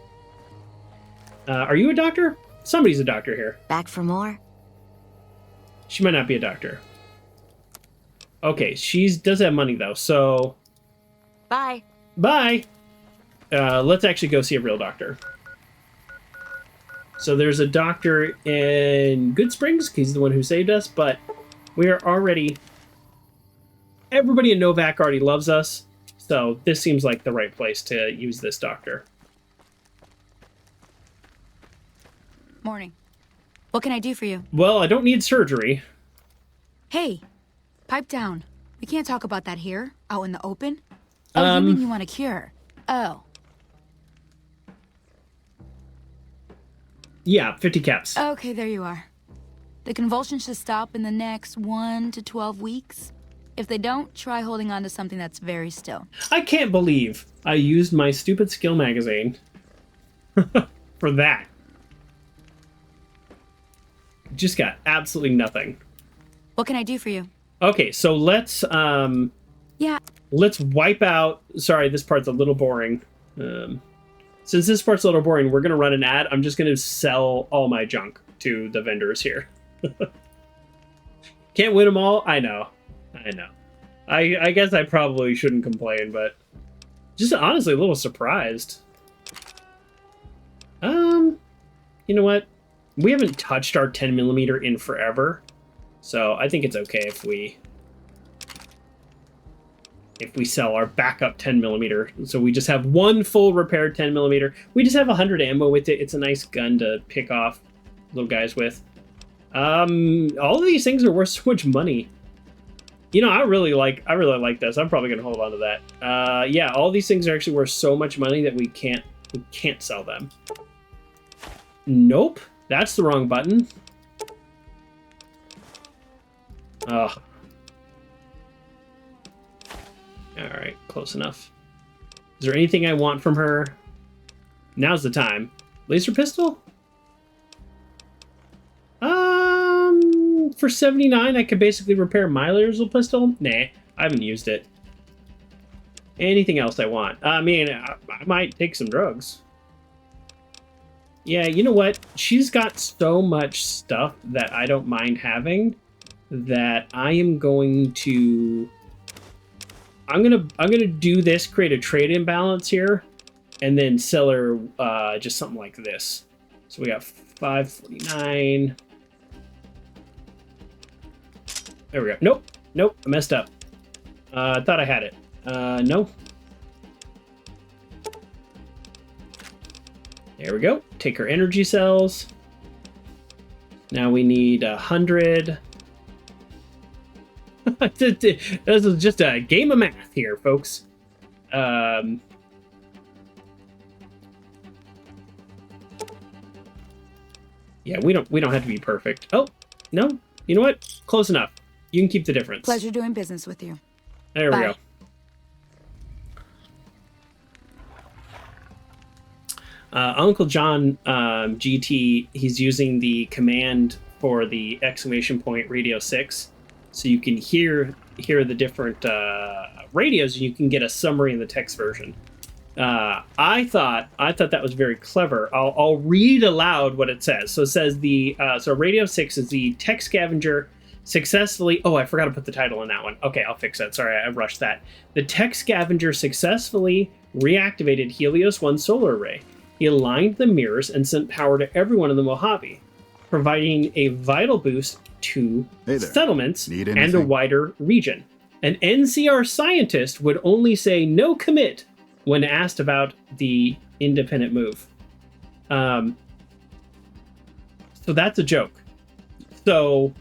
Are you a doctor? Somebody's a doctor here. Back for more? She might not be a doctor. Okay, she does have money though, so... Bye. Bye! Let's actually go see a real doctor. So there's a doctor in Good Springs, he's the one who saved us, but we are already... Everybody in Novak already loves us, so this seems like the right place to use this doctor. Morning. What can I do for you? Well, I don't need surgery. Hey, pipe down. We can't talk about that here, out in the open. Oh, you mean you want a cure? Oh. Yeah, 50 caps. Okay, there you are. The convulsions should stop in the next 1 to 12 weeks. If they don't, try holding on to something that's very still. I can't believe I used my stupid skill magazine for that. Just got absolutely nothing. What can I do for you? Okay, so let's let's wipe out. Sorry, this part's a little boring. Since this part's a little boring, we're gonna run an ad. I'm just gonna sell all my junk to the vendors here. Can't win them all. I know. I guess I probably shouldn't complain, but just honestly a little surprised. You know what? We haven't touched our 10mm in forever, so I think it's okay if we sell our backup 10mm. So we just have one full repaired 10mm. We just have 100 ammo with it. It's a nice gun to pick off little guys with. All of these things are worth so much money. You know, I really like this. I'm probably gonna hold on to that. Yeah, all these things are actually worth so much money that we can't sell them. Nope. That's the wrong button. Ugh. Alright, close enough. Is there anything I want from her? Now's the time. Laser pistol? For 79, I could basically repair my laser pistol? Nah, I haven't used it. Anything else I want? I mean, I might take some drugs. Yeah, you know what? She's got so much stuff that I don't mind having that I am going to... I'm gonna do this, create a trade imbalance here, and then sell her just something like this. So we got 549. There we go. Nope. Nope. I messed up. I thought I had it. No. There we go. Take her energy cells. Now we need 100. This is just a game of math here, folks. Yeah, we don't have to be perfect. Oh, no. You know what? Close enough. You can keep the difference. Pleasure doing business with you. There we go. Uncle John GT, he's using the command for the exclamation point radio 6, so you can hear the different radios, and you can get a summary in the text version. I thought that was very clever. I'll read aloud what it says. So it says so radio 6 is the Tech Scavenger successfully... Oh, I forgot to put the title in that one. Okay, I'll fix that. Sorry, I rushed that. The Tech Scavenger successfully reactivated Helios 1 solar array. He aligned the mirrors and sent power to everyone in the Mojave, providing a vital boost to settlements and a wider region. An NCR scientist would only say no commit when asked about the independent move. So that's a joke. So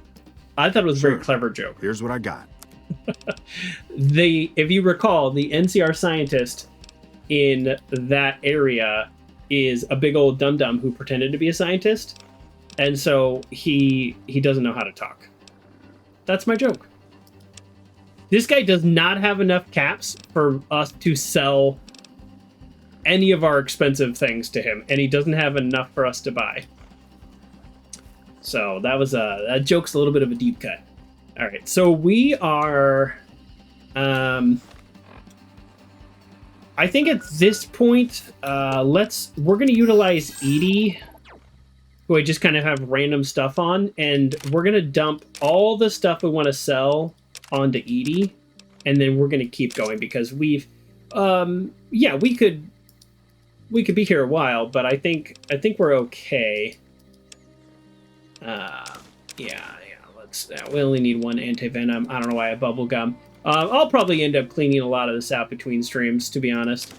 I thought it was a very clever joke. Here's what I got. If you recall, the NCR scientist in that area is a big old dum-dum who pretended to be a scientist. And so he doesn't know how to talk. That's my joke. This guy does not have enough caps for us to sell any of our expensive things to him, and he doesn't have enough for us to buy. So that was that joke's a little bit of a deep cut. All right, so we are I think at this point we're going to utilize Edie, who I just kind of have random stuff on, and we're going to dump all the stuff we want to sell onto Edie, and then we're going to keep going because we've yeah, we could be here a while, but I think we're okay. Yeah, we only need one anti-venom. I don't know why I bubblegum. I'll probably end up cleaning a lot of this out between streams, to be honest.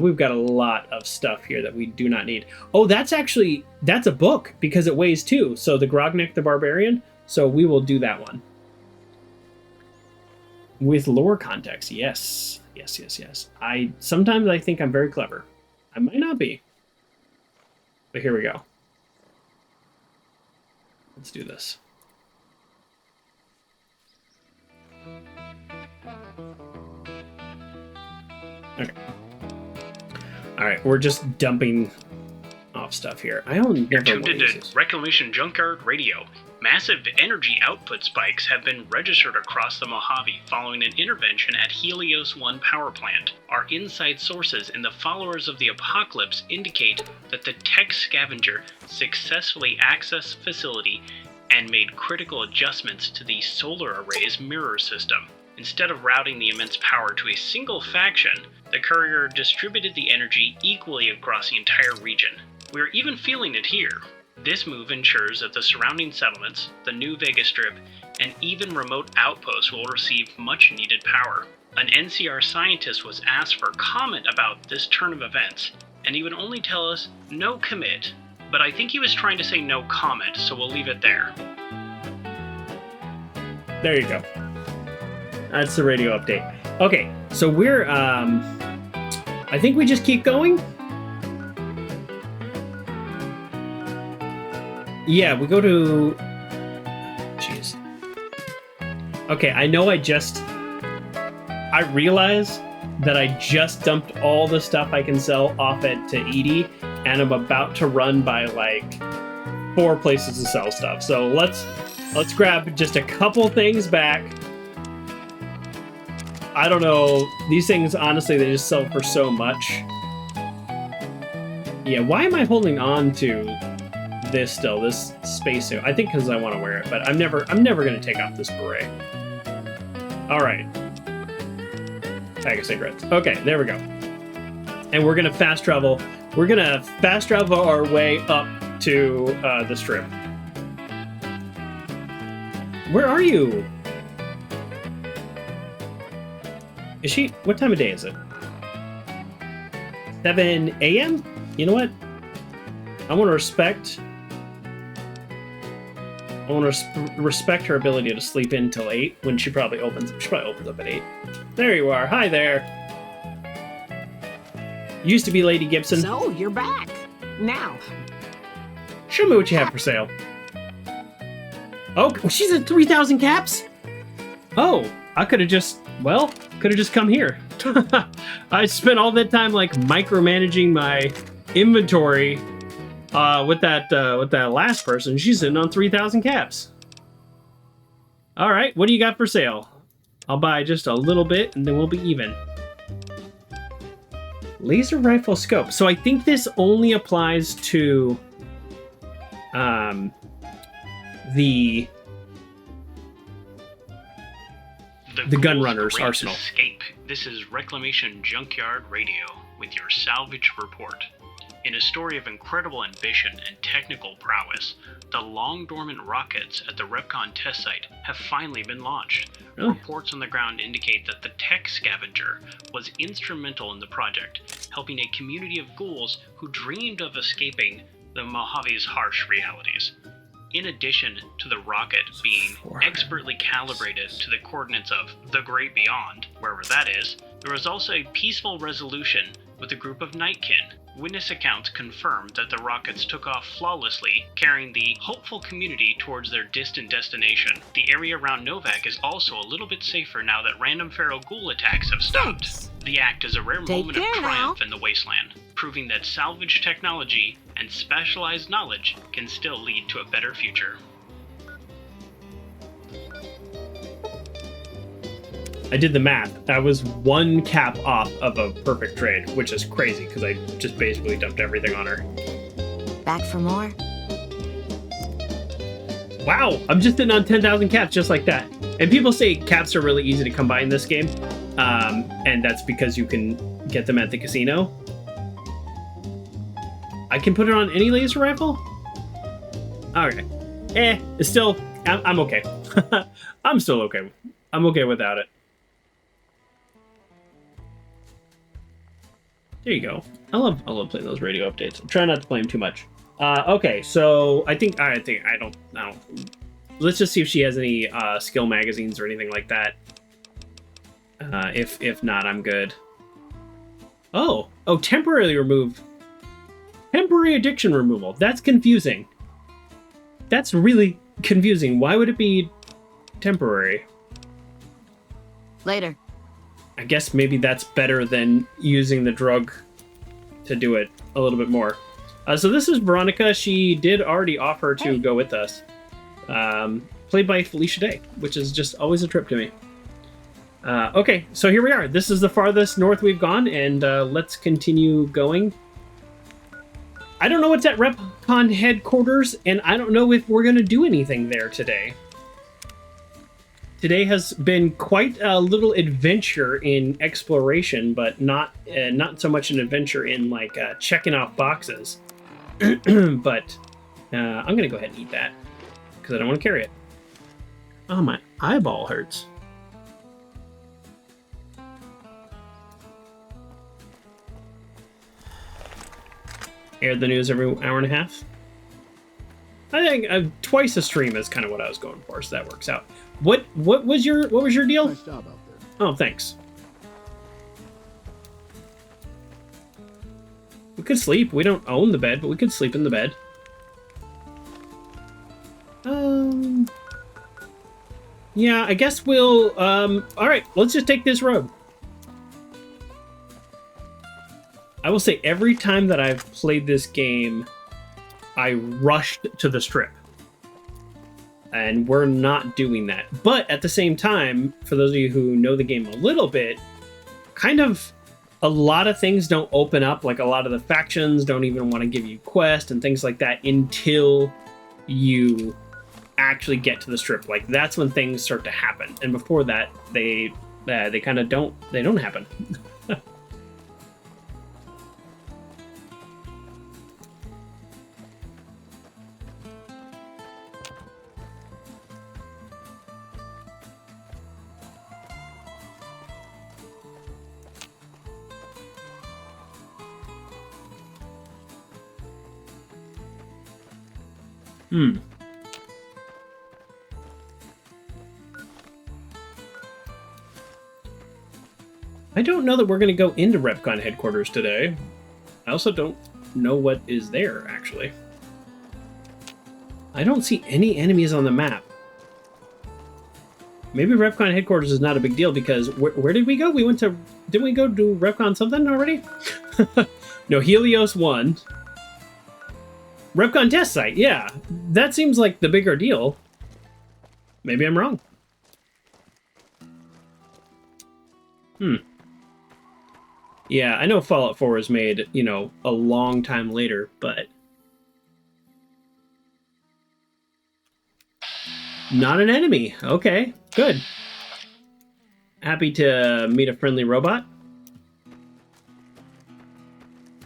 We've got a lot of stuff here that we do not need. Oh, that's a book because it weighs 2. So the Grognek the Barbarian. So we will do that one. With lore context, yes. Sometimes I think I'm very clever. I might not be. But here we go. Let's do this. Okay. Alright, we're just dumping off stuff here. You're tuned into Reclamation Junkyard Radio. Massive energy output spikes have been registered across the Mojave following an intervention at Helios 1 power plant. Our inside sources in the Followers of the Apocalypse indicate that the Tech Scavenger successfully accessed the facility and made critical adjustments to the solar array's mirror system. Instead of routing the immense power to a single faction, the Courier distributed the energy equally across the entire region. We're even feeling it here. This move ensures that the surrounding settlements, the New Vegas Strip, and even remote outposts will receive much needed power. An NCR scientist was asked for comment about this turn of events, and he would only tell us no commit, but I think he was trying to say no comment, so we'll leave it there. There you go. That's the radio update. Okay, so we're, I think we just keep going. Yeah, we go to... Jeez. Okay, I know I realize that I just dumped all the stuff I can sell off it to Edie, and I'm about to run by, like, 4 places to sell stuff. So let's grab just a couple things back. I don't know. These things, honestly, they just sell for so much. Yeah, why am I holding on to this still, this spacesuit? I think because I want to wear it, but I'm never going to take off this beret. All right. Bag of cigarettes. Okay, there we go. And we're going to fast travel. We're going to fast travel our way up to the strip. Where are you? Is she... What time of day is it? 7 a.m.? You know what? I want to respect her ability to sleep in till 8 when she probably opens up at 8. There you are. Hi there. Used to be Lady Gibson. So, you're back. Now. Show me what you have for sale. Oh, she's at 3,000 caps? Oh, I could have just come here. I spent all that time like micromanaging my inventory with that last person. She's sitting on 3,000 caps. All right, what do you got for sale? I'll buy just a little bit and then we'll be even. Laser rifle scope. So I think this only applies to the gun runner's arsenal. Escape. This is Reclamation Junkyard Radio with your salvage report. In a story of incredible ambition and technical prowess, the long-dormant rockets at the REPCONN test site have finally been launched. Really? Reports on the ground indicate that the Tech Scavenger was instrumental in the project, helping a community of ghouls who dreamed of escaping the Mojave's harsh realities. In addition to the rocket being expertly calibrated to the coordinates of the Great Beyond, wherever that is, there was also a peaceful resolution with a group of Nightkin. Witness accounts confirmed that the rockets took off flawlessly, carrying the hopeful community towards their distant destination. The area around Novak is also a little bit safer now that random feral ghoul attacks have stopped. Thanks. The act is a rare moment of triumph now. in the wasteland, proving that salvage technology and specialized knowledge can still lead to a better future. I did the math. I was 1 cap off of a perfect trade, which is crazy because I just basically dumped everything on her. Back for more? Wow, I'm just sitting on 10,000 caps just like that. And people say caps are really easy to come by in this game, and that's because you can get them at the casino. I can put it on any laser rifle? Okay. It's still... I'm okay. I'm still okay. I'm okay without it. There you go. I love playing those radio updates. I'm trying not to play them too much. Okay, so I don't. Let's just see if she has any skill magazines or anything like that. If not, I'm good. Oh, temporarily remove. Temporary addiction removal. That's confusing. That's really confusing. Why would it be temporary? Later. I guess maybe that's better than using the drug to do it a little bit more. So this is Veronica. She did already offer to go with us. Played by Felicia Day, which is just always a trip to me. Okay, so here we are. This is the farthest north we've gone, and let's continue going. I don't know what's at REPCONN headquarters, and I don't know if we're going to do anything there today. Today has been quite a little adventure in exploration, but not so much an adventure in like checking off boxes. But I'm gonna go ahead and eat that because I don't want to carry it. Oh, my eyeball hurts. Air the news every hour and a half. I think twice a stream is kind of what I was going for, so that works out. What was your deal? Nice job out there. Oh, thanks. We could sleep. We don't own the bed, but we could sleep in the bed. Yeah, I guess we'll all right, let's just take this road. I will say every time that I've played this game, I rushed to the strip. And we're not doing that. But at the same time, for those of you who know the game a little bit, kind of a lot of things don't open up, like a lot of the factions don't even want to give you quests and things like that until you actually get to the strip. Like that's when things start to happen, and before that they kind of don't happen. I don't know that we're going to go into REPCONN headquarters today. I also don't know what is there, actually. I don't see any enemies on the map. Maybe REPCONN headquarters is not a big deal because where did we go? We went to... Didn't we go do REPCONN something already? No, Helios 1. REPCONN test site, yeah. That seems like the bigger deal. Maybe I'm wrong. Yeah, I know Fallout 4 was made, you know, a long time later, but... Not an enemy. Okay, good. Happy to meet a friendly robot.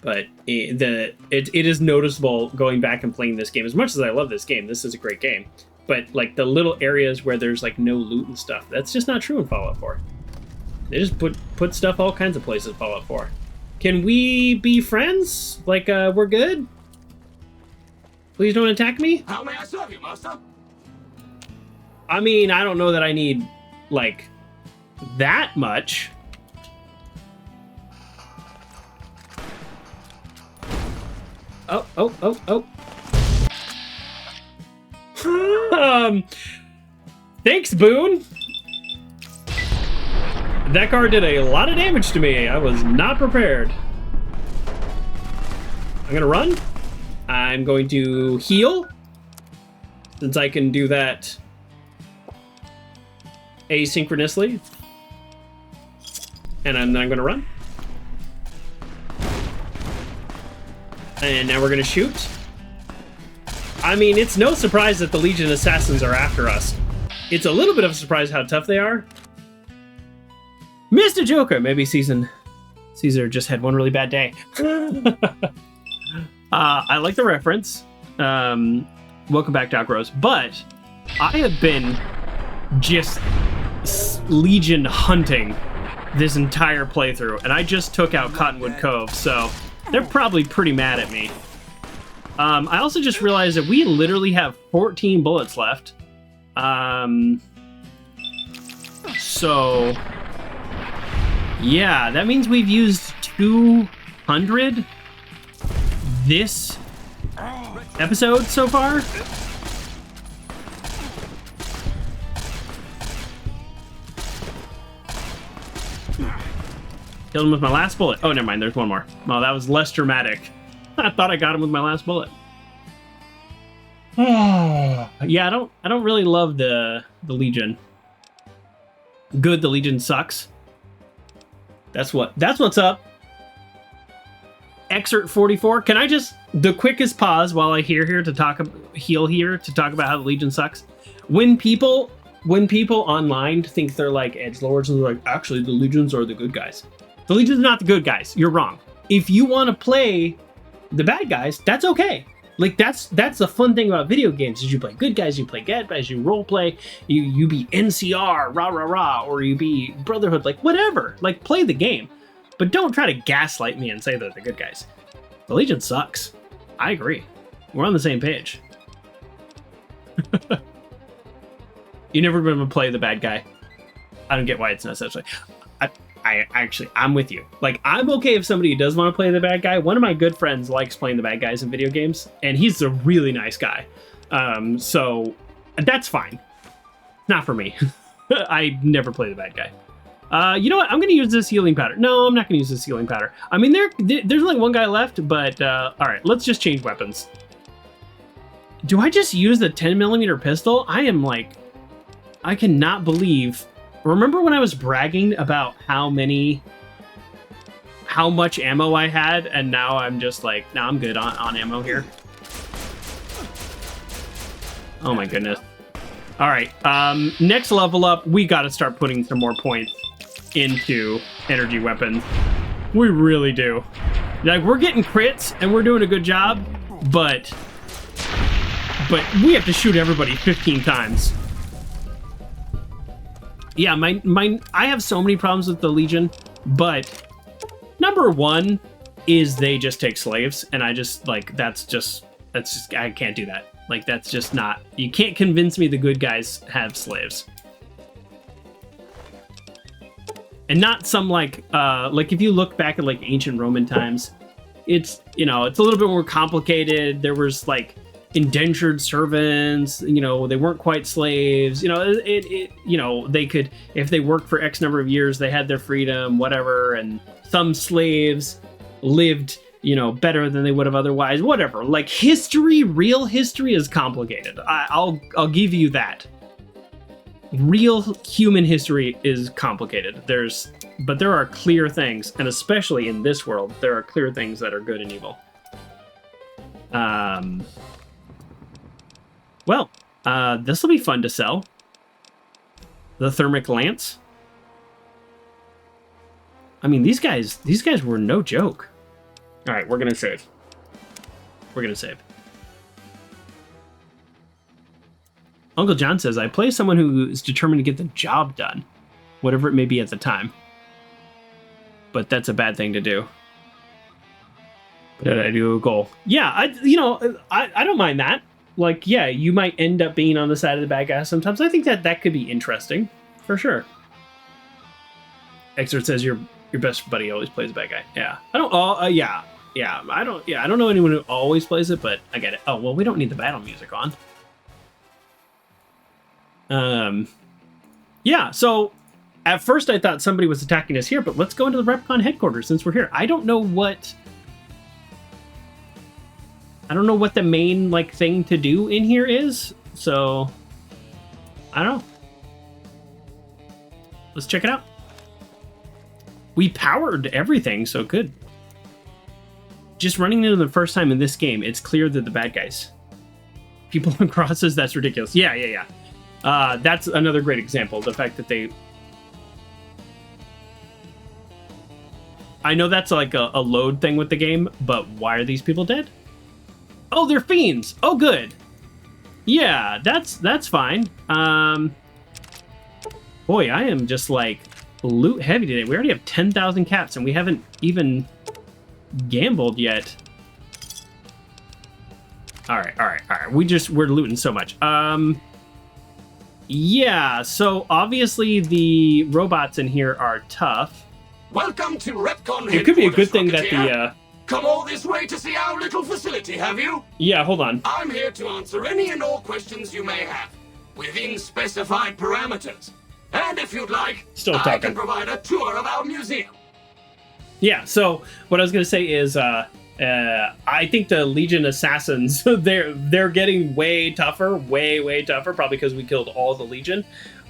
But it is noticeable going back and playing this game. As much as I love this game, this is a great game. But, like, the little areas where there's, like, no loot and stuff, that's just not true in Fallout 4. They just put stuff all kinds of places in Fallout 4. Can we be friends? Like, we're good? Please don't attack me? How may I serve you, master? I mean, I don't know that I need, like, that much. Oh. Thanks, Boone. That card did a lot of damage to me. I was not prepared. I'm gonna run. I'm going to heal, since I can do that asynchronously. And I'm gonna run. And now we're gonna shoot. I mean, it's no surprise that the Legion assassins are after us. It's a little bit of a surprise how tough they are. Mr. Joker! Maybe Caesar just had one really bad day. I like the reference. Welcome back, Doc Rose. But I have been just Legion hunting this entire playthrough, and I just took out Cottonwood Cove, so they're probably pretty mad at me. I also just realized that we literally have 14 bullets left. So... yeah, that means we've used 200 this episode so far. Killed him with my last bullet. Oh, never mind, there's one more. Oh, that was less dramatic. I thought I got him with my last bullet. Yeah, I don't really love the Legion. Good, the Legion sucks. That's what's up. Excerpt 44. Can I just the quickest pause while I heal here to talk about how the Legion sucks? When people online think they're like edgelords and they're like, actually the Legions are the good guys. The Legion's not the good guys. You're wrong. If you want to play the bad guys, that's okay. Like that's the fun thing about video games is you play good guys, you play bad guys, you role play, you be NCR, rah rah rah, or you be Brotherhood, like whatever. Like play the game. But don't try to gaslight me and say they're the good guys. The Legion sucks. I agree. We're on the same page. You never been able to play the bad guy. I don't get why it's necessary. I'm with you. Like, I'm okay if somebody does want to play the bad guy. One of my good friends likes playing the bad guys in video games, and he's a really nice guy. So that's fine. Not for me. I never play the bad guy. You know what? I'm going to use this healing powder. No, I'm not going to use this healing powder. I mean, there's only one guy left, but all right, let's just change weapons. Do I just use the 10mm pistol? I am like, I cannot believe. Remember when I was bragging about how how much ammo I had, and now I'm just like, nah, I'm good on ammo here. Oh my goodness. All right, next level up, we got to start putting some more points into energy weapons. We really do. Like, we're getting crits and we're doing a good job, but we have to shoot everybody 15 times. Yeah, I have so many problems with the Legion, but number one is they just take slaves, and I just, like, that's just, I can't do that. Like, that's just not, you can't convince me the good guys have slaves. And not some, like if you look back at, like, ancient Roman times, it's, you know, it's a little bit more complicated. There was, like, indentured servants, you know, they weren't quite slaves, you know, you know, they could, if they worked for X number of years, they had their freedom, whatever, and some slaves lived, you know, better than they would have otherwise, whatever. Like, history, real history is complicated. I'll give you that. Real human history is complicated. But there are clear things, and especially in this world, there are clear things that are good and evil. Well, this will be fun to sell. The thermic lance. I mean, these guys were no joke. All right, we're gonna save. We're gonna save. Uncle John says, I play someone who is determined to get the job done, whatever it may be at the time. But that's a bad thing to do. But I do a goal. Yeah, I don't mind that. Like, yeah, you might end up being on the side of the bad guy sometimes. I think that could be interesting, for sure. Exert says your best buddy always plays a bad guy. Yeah, I don't. I don't know anyone who always plays it, but I get it. Oh well, we don't need the battle music on. Yeah. So at first I thought somebody was attacking us here, but let's go into the REPCONN headquarters since we're here. I don't know what the main, like, thing to do in here is, so I don't know. Let's check it out. We powered everything, so good. Just running into them the first time in this game, it's clear that the bad guys. People on crosses, that's ridiculous. Yeah. That's another great example. The fact that they... I know that's like a load thing with the game, but why are these people dead? Oh, they're fiends. Oh, good. Yeah, that's fine. Boy, I am just like loot heavy today. We already have 10,000 caps and we haven't even gambled yet. All right. We're looting so much. Yeah, so obviously the robots in here are tough. Welcome to REPCONN. It could be a good thing that the Come all this way to see our little facility, have you? Yeah, hold on. I'm here to answer any and all questions you may have, within specified parameters. And if you'd like, I can provide a tour of our museum. Yeah, so what I was going to say is, I think the Legion assassins, they're getting way tougher, way tougher, probably because we killed all the Legion.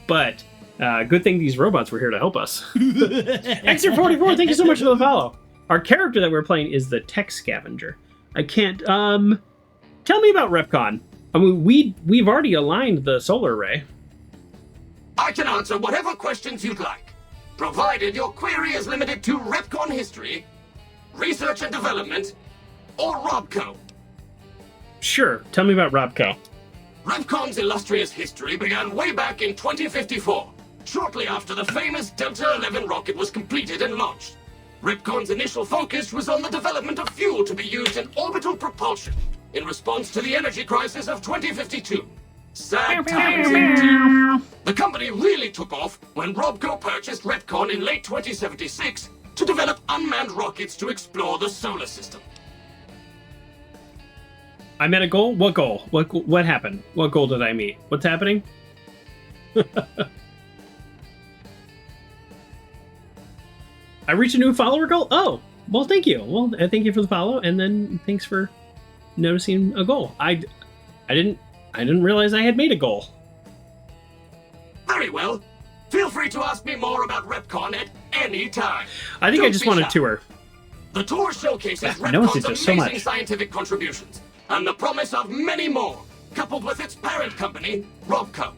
But good thing these robots were here to help us. Xer44, thank you so much for the follow. Our character that we're playing is the Tech Scavenger. I can't, tell me about REPCONN. I mean, we've already aligned the solar array. I can answer whatever questions you'd like, provided your query is limited to REPCONN history, research and development, or ROBCO. Sure, tell me about ROBCO. REPCONN's illustrious history began way back in 2054, shortly after the famous Delta 11 rocket was completed and launched. REPCONN's initial focus was on the development of fuel to be used in orbital propulsion in response to the energy crisis of 2052. Sad times indeed. The company really took off when ROBCO purchased REPCONN in late 2076 to develop unmanned rockets to explore the solar system. I met a goal? What goal? What happened? What goal did I meet? What's happening? I reached a new follower goal? Oh, well, thank you. Well, thank you for the follow, and then thanks for noticing a goal. I didn't realize I had made a goal. Very well. Feel free to ask me more about REPCONN at any time. I think I just want a tour. The tour showcases Notices REPCONN's so amazing much. scientific contributions, and the promise of many more, coupled with its parent company, REPCONN.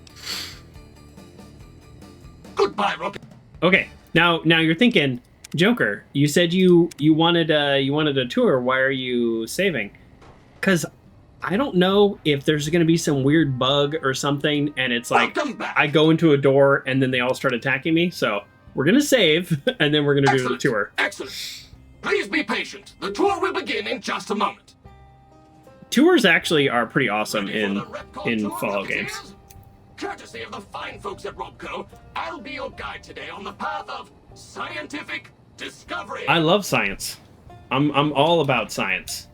Goodbye, Rocket. Okay, now you're thinking, Joker, you said you wanted a tour. Why are you saving? Because I don't know if there's going to be some weird bug or something, and it's like I go into a door and then they all start attacking me. So we're going to save, and then we're going to do the tour. Excellent. Please be patient. The tour will begin in just a moment. Tours actually are pretty awesome in Fallout games. Courtesy of the fine folks at REPCONN, I'll be your guide today on the path of scientific discovery. I love science. I'm all about science.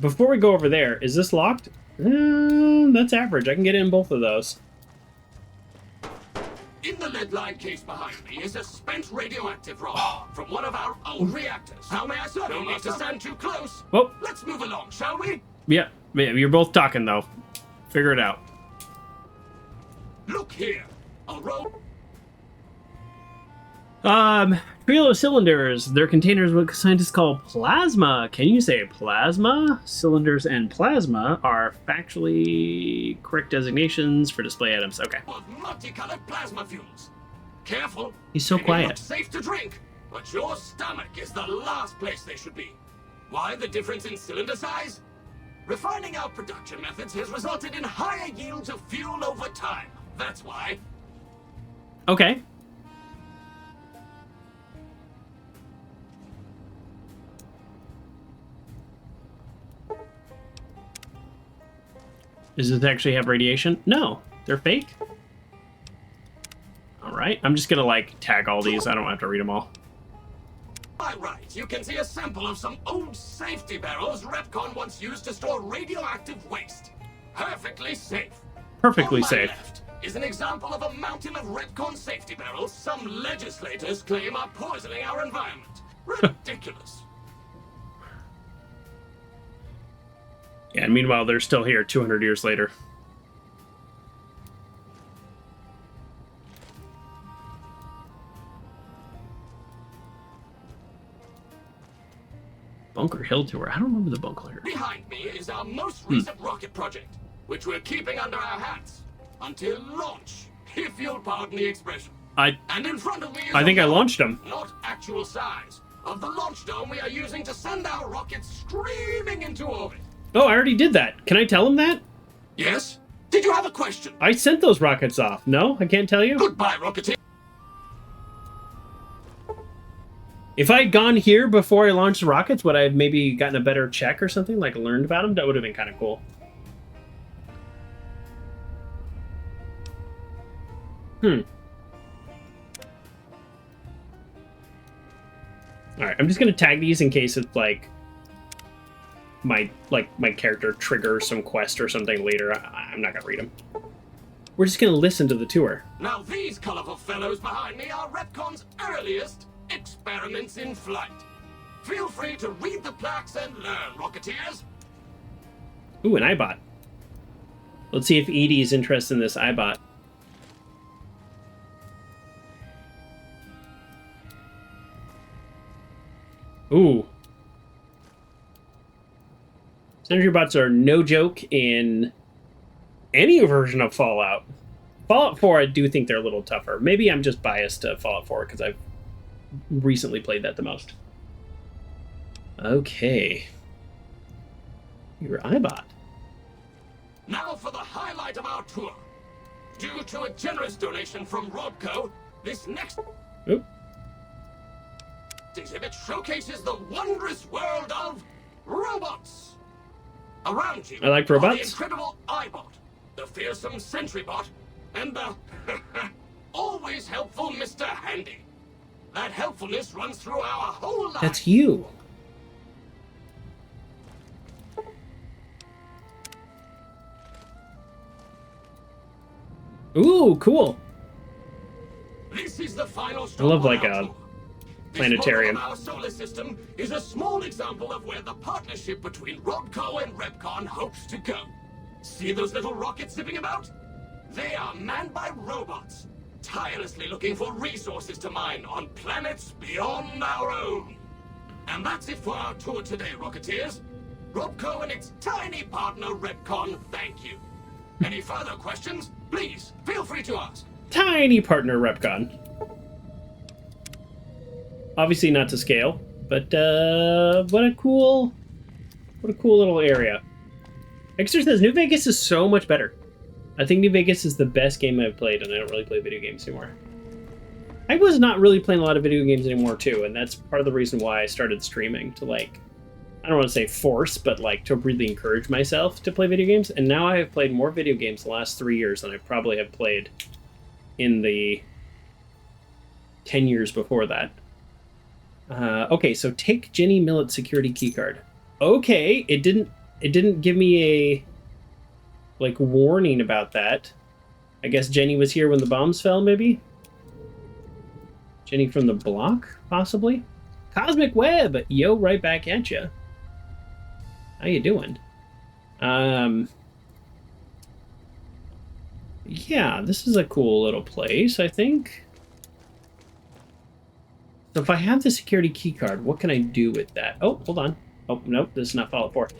Before we go over there, is this locked? That's average. I can get in both of those. In the lead-lined case behind me is a spent radioactive rock from one of our old reactors. How may I serve you? Don't need to stand too close. Whoa. Let's move along, shall we? Yeah, you're both talking though. Figure it out. Look here. A rope. Trio of cylinders. They're containers what scientists call plasma. Can you say plasma? Cylinders and plasma are factually correct designations for display items. Okay. Multicolored plasma fuels. Careful. He's so They may quiet. look safe to drink, but your stomach is the last place they should be. Why the difference in cylinder size? Refining our production methods has resulted in higher yields of fuel over time. That's why. Okay. Does this actually have radiation? No, they're fake. All right, I'm just gonna like tag all these. I don't have to read them all. By right, you can see a sample of some old safety barrels REPCONN once used to store radioactive waste. Perfectly safe. Perfectly On my safe. left is an example of a mountain of REPCONN safety barrels some legislators claim are poisoning our environment. Ridiculous. Yeah, and meanwhile, they're still here 200 years later. Bunker Hill Tour. I don't remember the Bunker Hill. Behind me is our most recent rocket project, which we're keeping under our hats until launch, if you'll pardon the expression. And in front of me is I think I a launched them. not actual size, of the launch dome we are using to send our rockets screaming into orbit. Oh, I already did that. Can I tell him that? Yes? Did you have a question? I sent those rockets off. No, I can't tell you. Goodbye, Rocketeer. If I had gone here before I launched the rockets, would I have maybe gotten a better check or something? Like learned about them? That would have been kind of cool. Alright, I'm just gonna tag these in case it's like my character triggers some quest or something later. I'm not gonna read them. We're just gonna listen to the tour. Now these colorful fellows behind me are REPCONN's earliest experiments in flight. Feel free to read the plaques and learn, Rocketeers. Ooh, an iBot. Let's see if Edie's interested in this iBot. Ooh. Synergy bots are no joke in any version of Fallout. Fallout 4, I do think they're a little tougher. Maybe I'm just biased to Fallout 4 because I've recently played that the most. Okay. Your iBot. Now for the highlight of our tour. Due to a generous donation from REPCONN, this next exhibit showcases the wondrous world of robots. Around you I like are robots. the incredible iBot, the fearsome SentryBot, and the always helpful Mr. Handy. That helpfulness runs through our whole life. That's you. Ooh, cool. This is the final I stop love on like our a tour. planetarium. This model of our solar system is a small example of where the partnership between REPCONN and REPCONN hopes to go. See those little rockets zipping about? They are manned by robots, tirelessly looking for resources to mine on planets beyond our own. And that's it for our tour today, Rocketeers. ROPCO and its tiny partner, REPCONN, thank you. Any further questions? Please, feel free to ask. Tiny partner, REPCONN. Obviously not to scale, but what a cool little area. Exeter says New Vegas is so much better. I think New Vegas is the best game I've played, and I don't really play video games anymore. I was not really playing a lot of video games anymore too, and that's part of the reason why I started streaming, to like, I don't want to say force, but like to really encourage myself to play video games. And now I have played more video games the last 3 years than I probably have played in the 10 years before that. Okay, so take Jenny Millett's security keycard. Okay, it didn't give me a like warning about that. I guess Jenny was here when the bombs fell, maybe? Jenny from the block, possibly? Cosmic Web, yo, right back at ya. How you doing? Yeah, this is a cool little place, I think. So if I have the security key card, what can I do with that? Oh, hold on. Oh, nope, this is not Fallout 4.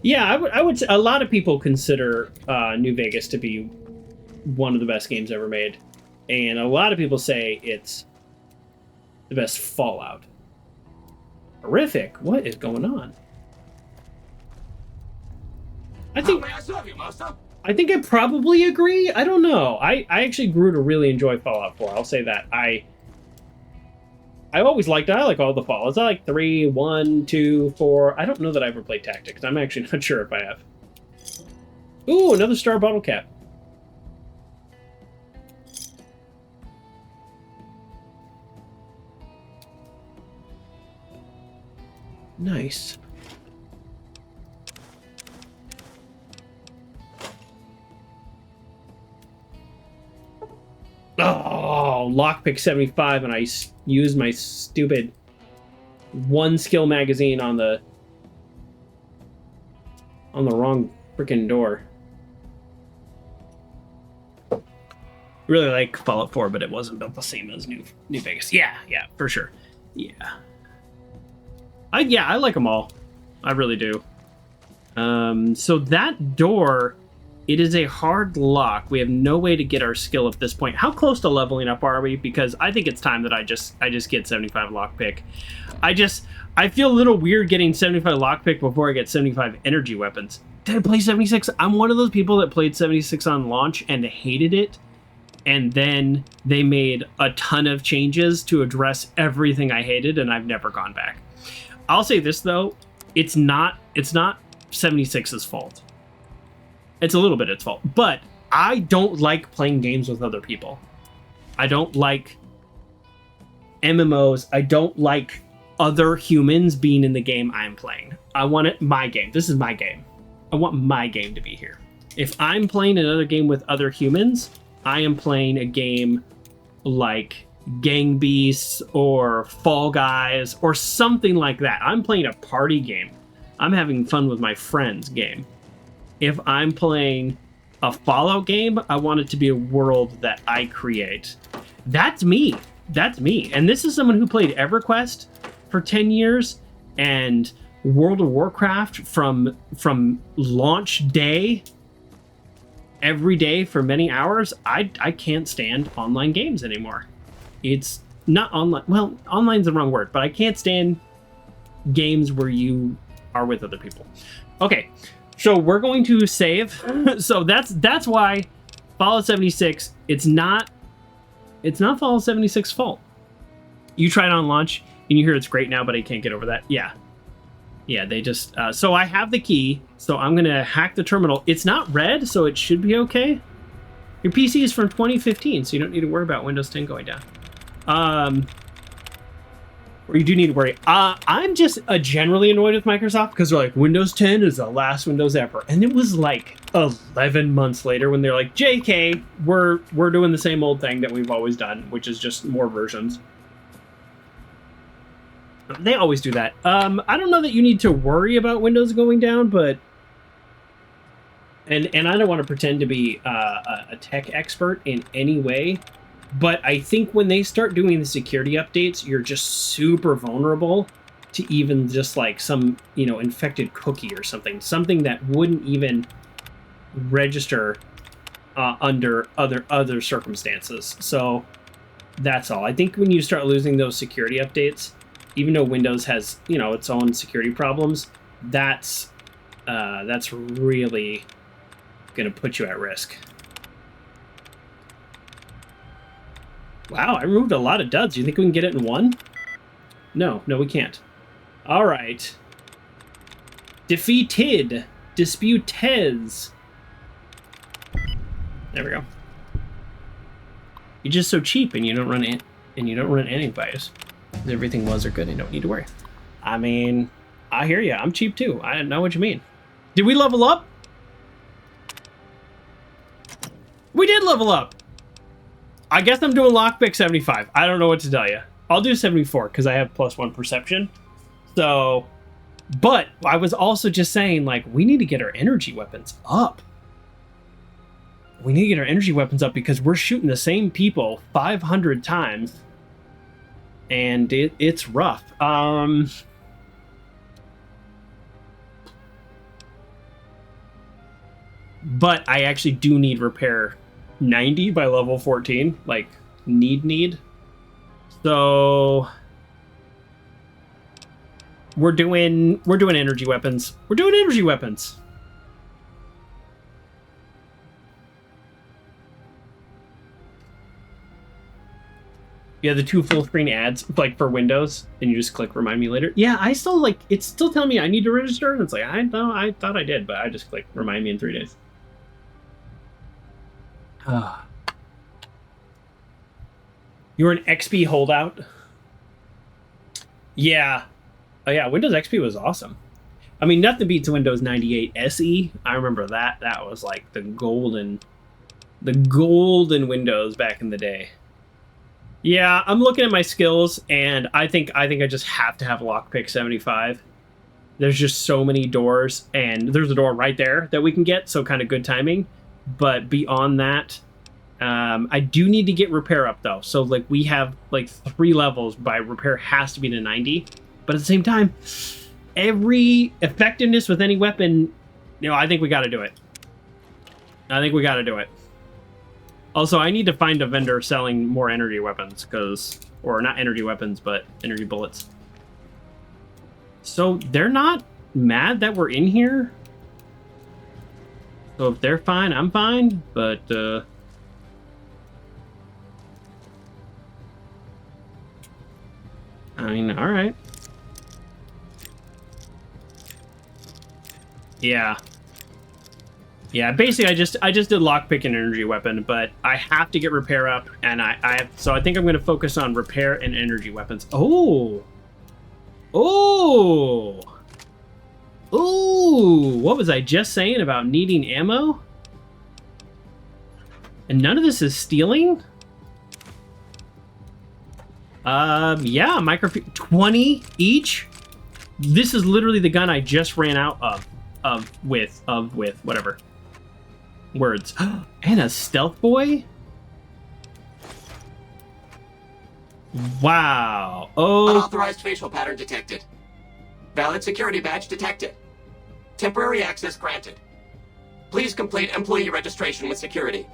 Yeah, I would say a lot of people consider New Vegas to be one of the best games ever made. And a lot of people say it's the best Fallout. Horrific. What is going on? I think I probably agree. I don't know. I actually grew to really enjoy Fallout 4. I'll say that. I always liked it. I like all the Fallouts. I like 3, 1, 2, 4. I don't know that I ever played Tactics. I'm actually not sure if I have. Ooh, another star bottle cap. Nice. Oh, lockpick 75, and I used my stupid one skill magazine on the wrong freaking door. Really like Fallout 4, but it wasn't built the same as New Vegas. Yeah, for sure. Yeah. I like them all. I really do. So that door, it is a hard lock. We have no way to get our skill at this point. How close to leveling up are we? Because I think it's time that I just get 75 lockpick. I feel a little weird getting 75 lockpick before I get 75 energy weapons. Did I play 76? I'm one of those people that played 76 on launch and hated it. And then they made a ton of changes to address everything I hated, and I've never gone back. I'll say this though, it's not 76's fault. It's a little bit its fault, but I don't like playing games with other people. I don't like MMOs. I don't like other humans being in the game I'm playing. I want it my game. This is my game. I want my game to be here. If I'm playing another game with other humans, I am playing a game like Gang Beasts or Fall Guys or something like that. I'm playing a party game. I'm having fun with my friends game. If I'm playing a Fallout game, I want it to be a world that I create. That's me. That's me. And this is someone who played EverQuest for 10 years and World of Warcraft from launch day, every day for many hours. I can't stand online games anymore. It's not online. Well, online's the wrong word, but I can't stand games where you are with other people. Okay, so we're going to save. So that's why Fallout 76. It's not Fallout 76's fault. You tried it on launch and you hear it's great now, but I can't get over that. Yeah, they just. So I have the key. So I'm gonna hack the terminal. It's not red, so it should be okay. Your PC is from 2015, so you don't need to worry about Windows 10 going down. Or you do need to worry. I'm just generally annoyed with Microsoft because they're like, Windows 10 is the last Windows ever. And it was like 11 months later when they're like, JK, we're doing the same old thing that we've always done, which is just more versions. They always do that. I don't know that you need to worry about Windows going down, but... And I don't want to pretend to be a tech expert in any way, but I think when they start doing the security updates, you're just super vulnerable to even just like some, you know, infected cookie or something that wouldn't even register under other circumstances. So that's all. I think when you start losing those security updates, even though Windows has, you know, its own security problems, that's really gonna put you at risk. Wow, I removed a lot of duds. You think we can get it in one? No, we can't. All right. Defeated. Disputes. There we go. You're just so cheap, and you don't run antivirus. Everything was or good, and you don't need to worry. I mean, I hear you. I'm cheap too. I know what you mean. Did we level up? We did level up. I guess I'm doing lockpick 75. I don't know what to tell you. I'll do 74 because I have +1 perception. So, but I was also just saying, like, we need to get our energy weapons up. We need to get our energy weapons up because we're shooting the same people 500 times. And it's rough. But I actually do need repair 90 by level 14. Like, need. So we're doing energy weapons. We're doing energy weapons. Yeah, the 2 full screen ads, like for Windows, and you just click remind me later. Yeah, I still like, it's still telling me I need to register, and it's like, I thought I did, but I just click remind me in 3 days. You're an XP holdout? Yeah. Oh yeah, Windows XP was awesome. I mean, nothing beats Windows 98 SE. I remember that. That was like the golden Windows back in the day. Yeah, I'm looking at my skills, and I think I just have to have lockpick 75. There's just so many doors, and there's a door right there that we can get, so kind of good timing. But beyond that, I do need to get repair up though. So like we have like 3 levels by repair has to be to 90. But at the same time, every effectiveness with any weapon, you know, I think we got to do it. Also, I need to find a vendor selling more energy weapons, or not energy weapons, but energy bullets. So they're not mad that we're in here. So if they're fine, I'm fine, but I mean, all right. Yeah, basically I just did lockpick and energy weapon, but I have to get repair up, and so I think I'm going to focus on repair and energy weapons. Oh, what was I just saying about needing ammo? And none of this is stealing? Yeah, microfiche 20 each. This is literally the gun I just ran out of with whatever words. And a stealth boy. Wow. Oh. Unauthorized facial pattern detected. Valid security badge detected. Temporary access granted. Please complete employee registration with security.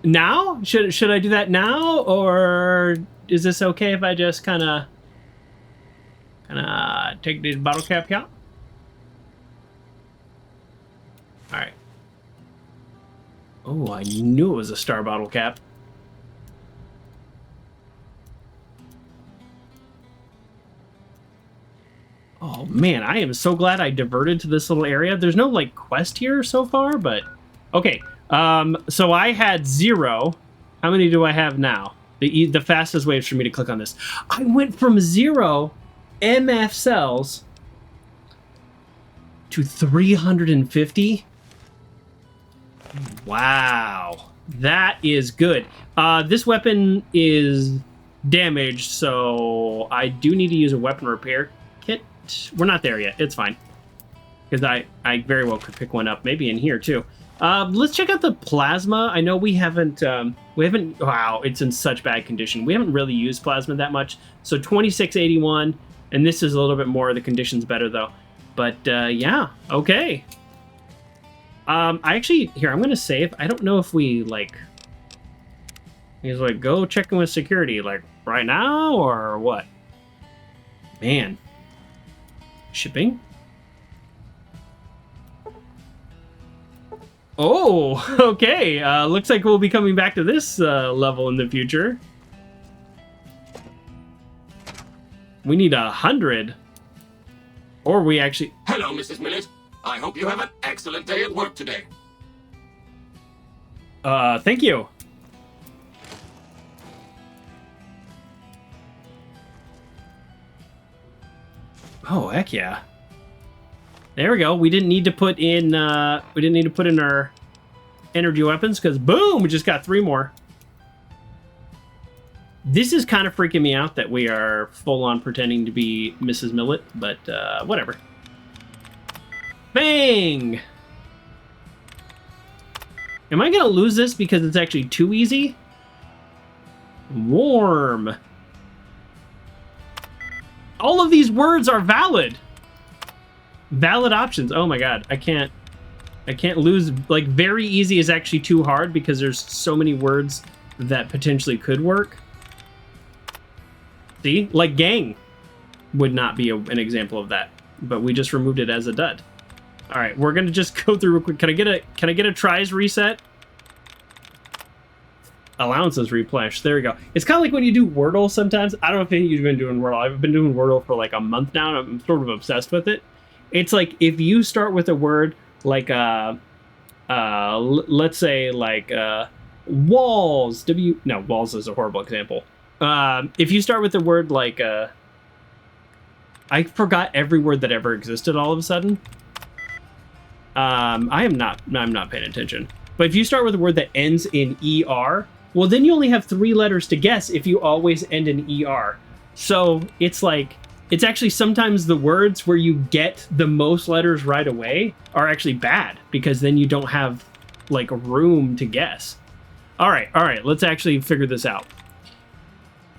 Now? Should I do that now, or is this okay if I just kind of take this bottle cap here? All right. Oh, I knew it was a star bottle cap. Oh man, I am so glad I diverted to this little area. There's no like quest here so far, but okay. So I had 0. How many do I have now? The fastest way is for me to click on this. I went from 0 MF cells to 350. Wow, that is good. This weapon is damaged, so I do need to use a weapon repair kit. We're not there yet. It's fine, because I very well could pick one up, maybe in here too. Let's check out the plasma. I know we haven't, wow, it's in such bad condition. We haven't really used plasma that much. So 2681, and this is a little bit more. The condition's better though. But yeah, okay. I actually, here, I'm going to save. I don't know if we, like, he's like, go check in with security, like, right now or what? Man. Shipping? Oh, okay. Looks like we'll be coming back to this level in the future. We need 100. Or we actually... Hello, Mrs. Millet. I hope you have an excellent day at work today. Thank you. Oh, heck yeah. There we go. We didn't need to put in our energy weapons because boom, we just got 3 more. This is kind of freaking me out that we are full on pretending to be Mrs. Millet, but whatever. Bang! Am I gonna lose this because it's actually too easy? Warm. All of these words are valid. Valid options. Oh my god, I can't lose. Like, very easy is actually too hard because there's so many words that potentially could work. See? Like gang would not be an example of that, but we just removed it as a dud. All right, we're gonna just go through real quick. Can I get a tries reset? Allowances replenish. There we go. It's kind of like when you do Wordle sometimes. I don't know if any of you have been doing Wordle. I've been doing Wordle for like a month now, and I'm sort of obsessed with it. It's like if you start with a word like let's say like walls. No, walls is a horrible example. If you start with the word like I forgot every word that ever existed all of a sudden. I'm not paying attention. But if you start with a word that ends in ER, well, then you only have 3 letters to guess if you always end in ER. So it's like, it's actually sometimes the words where you get the most letters right away are actually bad because then you don't have like room to guess. All right, let's actually figure this out.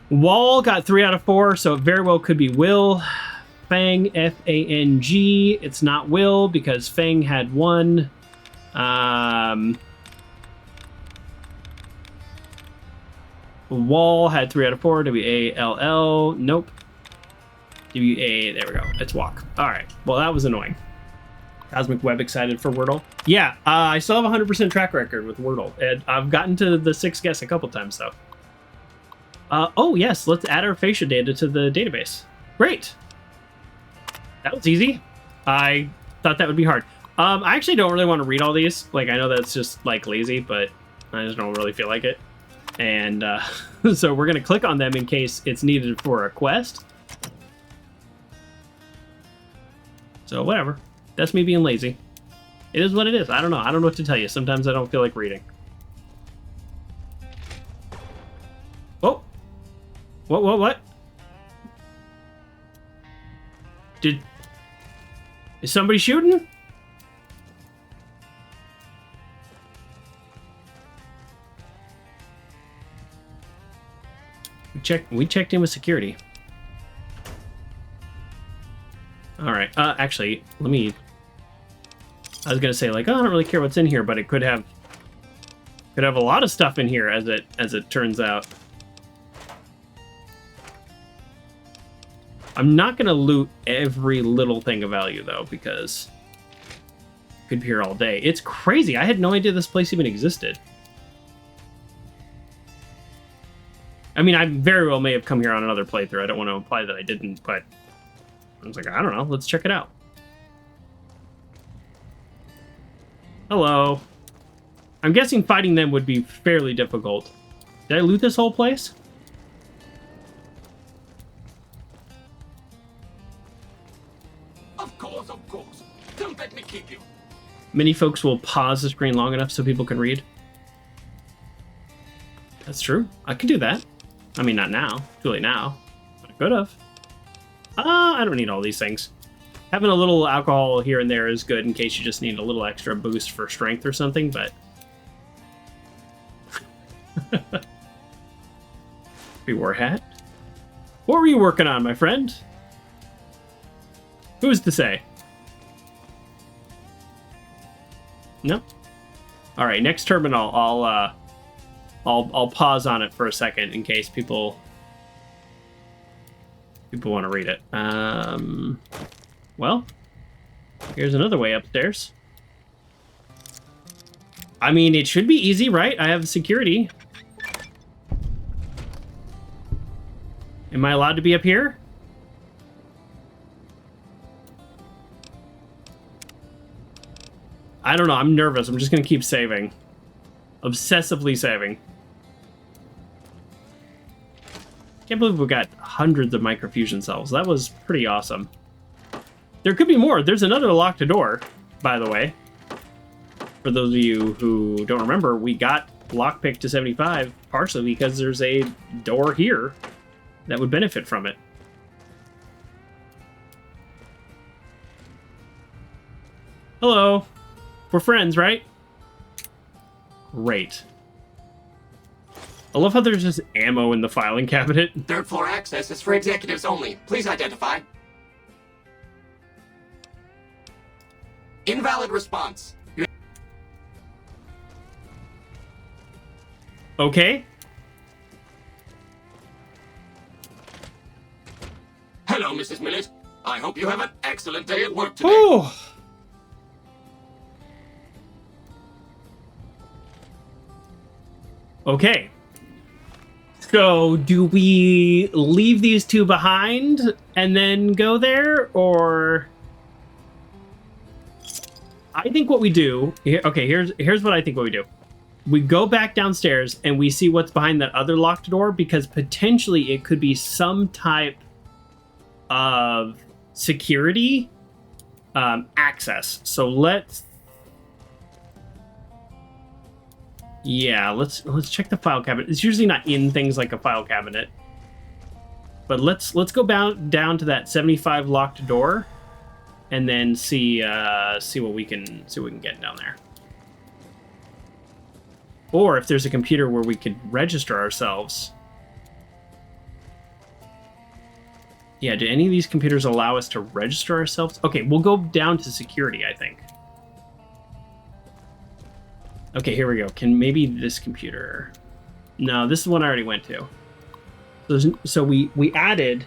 Wall got 3 out of 4, so it very well could be Will. Fang, F-A-N-G. It's not Will because Fang had 1. Wall had 3 out of 4. W-A-L-L. Nope. W-A. There we go. It's walk. All right. Well, that was annoying. Cosmic Web excited for Wordle. Yeah, I still have a 100% track record with Wordle. And I've gotten to the 6th guess a couple times, though. Oh, yes. Let's add our fascia data to the database. Great. That was easy. I thought that would be hard. I actually don't really want to read all these. Like, I know that's just, like, lazy, but I just don't really feel like it. And so we're going to click on them in case it's needed for a quest. So, whatever. That's me being lazy. It is what it is. I don't know. I don't know what to tell you. Sometimes I don't feel like reading. Oh. What? Is somebody shooting? We checked in with security. All right. Actually, let me. I was gonna say like, oh, I don't really care what's in here, but it could have a lot of stuff in here as it turns out. I'm not gonna loot every little thing of value though, because I could be here all day. It's crazy. I had no idea this place even existed. I mean, I very well may have come here on another playthrough. I don't want to imply that I didn't, but I was like, I don't know. Let's check it out. Hello. I'm guessing fighting them would be fairly difficult. Did I loot this whole place? Of course. Don't let me keep you. Many folks will pause the screen long enough so people can read. That's true. I can do that. I mean, not now. Too late now. I could have. I don't need all these things. Having a little alcohol here and there is good in case you just need a little extra boost for strength or something, but... Pre-war hat? What were you working on, my friend? Who's to say? No? Alright, next terminal, I'll pause on it for a second in case people want to read it. Well, here's another way upstairs. I mean, it should be easy, right? I have security. Am I allowed to be up here? I don't know. I'm nervous. I'm just going to keep saving. Obsessively saving. Can't believe we got hundreds of microfusion cells. That was pretty awesome. There could be more. There's another locked door, by the way. For those of you who don't remember, we got lockpick to 75 partially because there's a door here that would benefit from it. Hello. We're friends, right? Great. I love how there's just ammo in the filing cabinet. Third floor access is for executives only. Please identify. Invalid response. Okay. Hello, Mrs. Millett. I hope you have an excellent day at work today. Ooh. Okay. So, do we leave these two behind and then go there, or... I think what we do... Okay, here's what I think what we do. We go back downstairs and we see what's behind that other locked door, because potentially it could be some type of security access. So let's... Yeah, let's check the file cabinet. It's usually not in things like a file cabinet. But let's go down to that 75 locked door and then see what we can get down there. Or if there's a computer where we could register ourselves. Yeah, do any of these computers allow us to register ourselves? Okay, we'll go down to security, I think. Okay, here we go. Can maybe this computer... No, this is one I already went to. So we added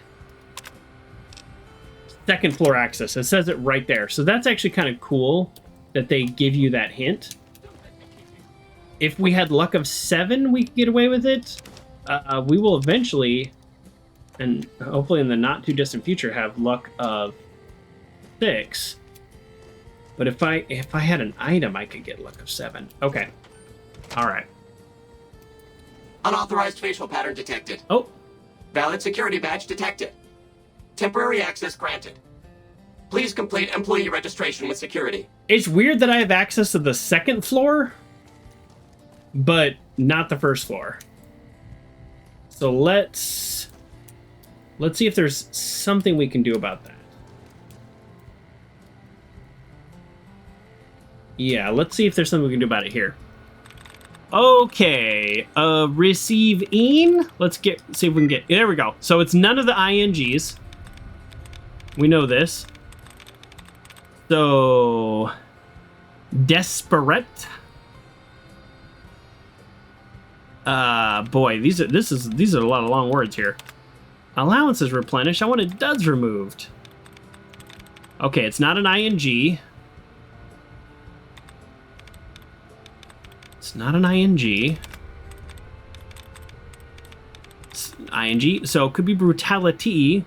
second floor access. It says it right there. So that's actually kind of cool that they give you that hint. If we had luck of 7, we could get away with it. We will eventually, and hopefully in the not too distant future, have luck of 6. But if I had an item, I could get luck of 7. Okay. All right. Unauthorized facial pattern detected. Oh. Valid security badge detected. Temporary access granted. Please complete employee registration with security. It's weird that I have access to the second floor, but not the first floor. So let's see if there's something we can do about that. Yeah, let's see if there's something we can do about it here. Okay, receive in. Let's see if we can get, there we go. So it's none of the INGs. We know this. So, desperate. Boy, these are a lot of long words here. Allowance is replenished. I want it duds removed. Okay, it's not an ING. It's not an ING. It's ING. So it could be brutality.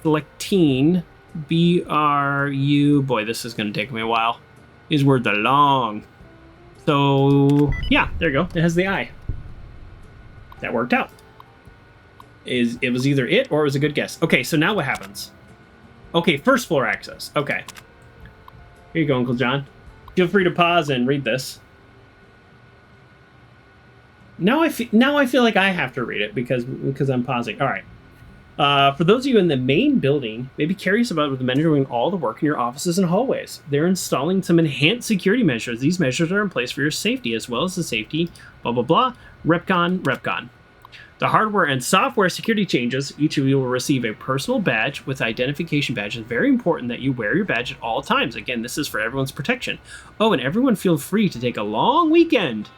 Selectine. BRU. Boy, this is going to take me a while. These words are long. So, yeah, there you go. It has the I. That worked out. It was either it or it was a good guess. Okay, so now what happens? Okay, first floor access. Okay. Here you go, Uncle John. Feel free to pause and read this. Now I feel like I have to read it because I'm pausing. All right. For those of you in the main building, maybe curious about what the men are doing all the work in your offices and hallways. They're installing some enhanced security measures. These measures are in place for your safety, as well as the safety, blah, blah, blah. REPCONN. The hardware and software security changes. Each of you will receive a personal badge with identification badge. It's very important that you wear your badge at all times. Again, this is for everyone's protection. Oh, and everyone feel free to take a long weekend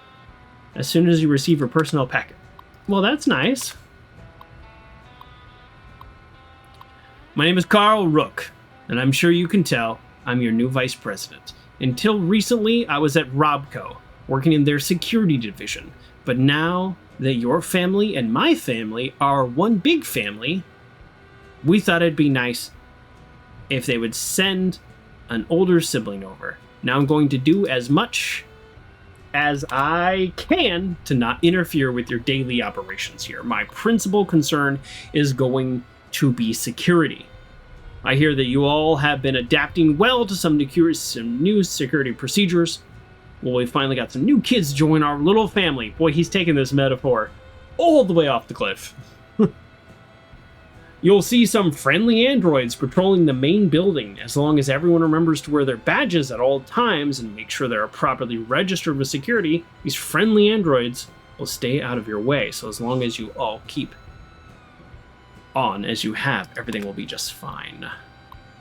as soon as you receive your personnel packet. Well, that's nice. My name is Carl Rook, and I'm sure you can tell I'm your new vice president. Until recently, I was at ROBCO, working in their security division. But now that your family and my family are one big family, we thought it'd be nice if they would send an older sibling over. Now I'm going to do as much as I can to not interfere with your daily operations here. My principal concern is going to be security. I hear that you all have been adapting well to some new security procedures. Well, we finally got some new kids join our little family. Boy, he's taking this metaphor all the way off the cliff. You'll see some friendly androids patrolling the main building. As long as everyone remembers to wear their badges at all times and make sure they're properly registered with security, these friendly androids will stay out of your way. So as long as you all keep on as you have, everything will be just fine.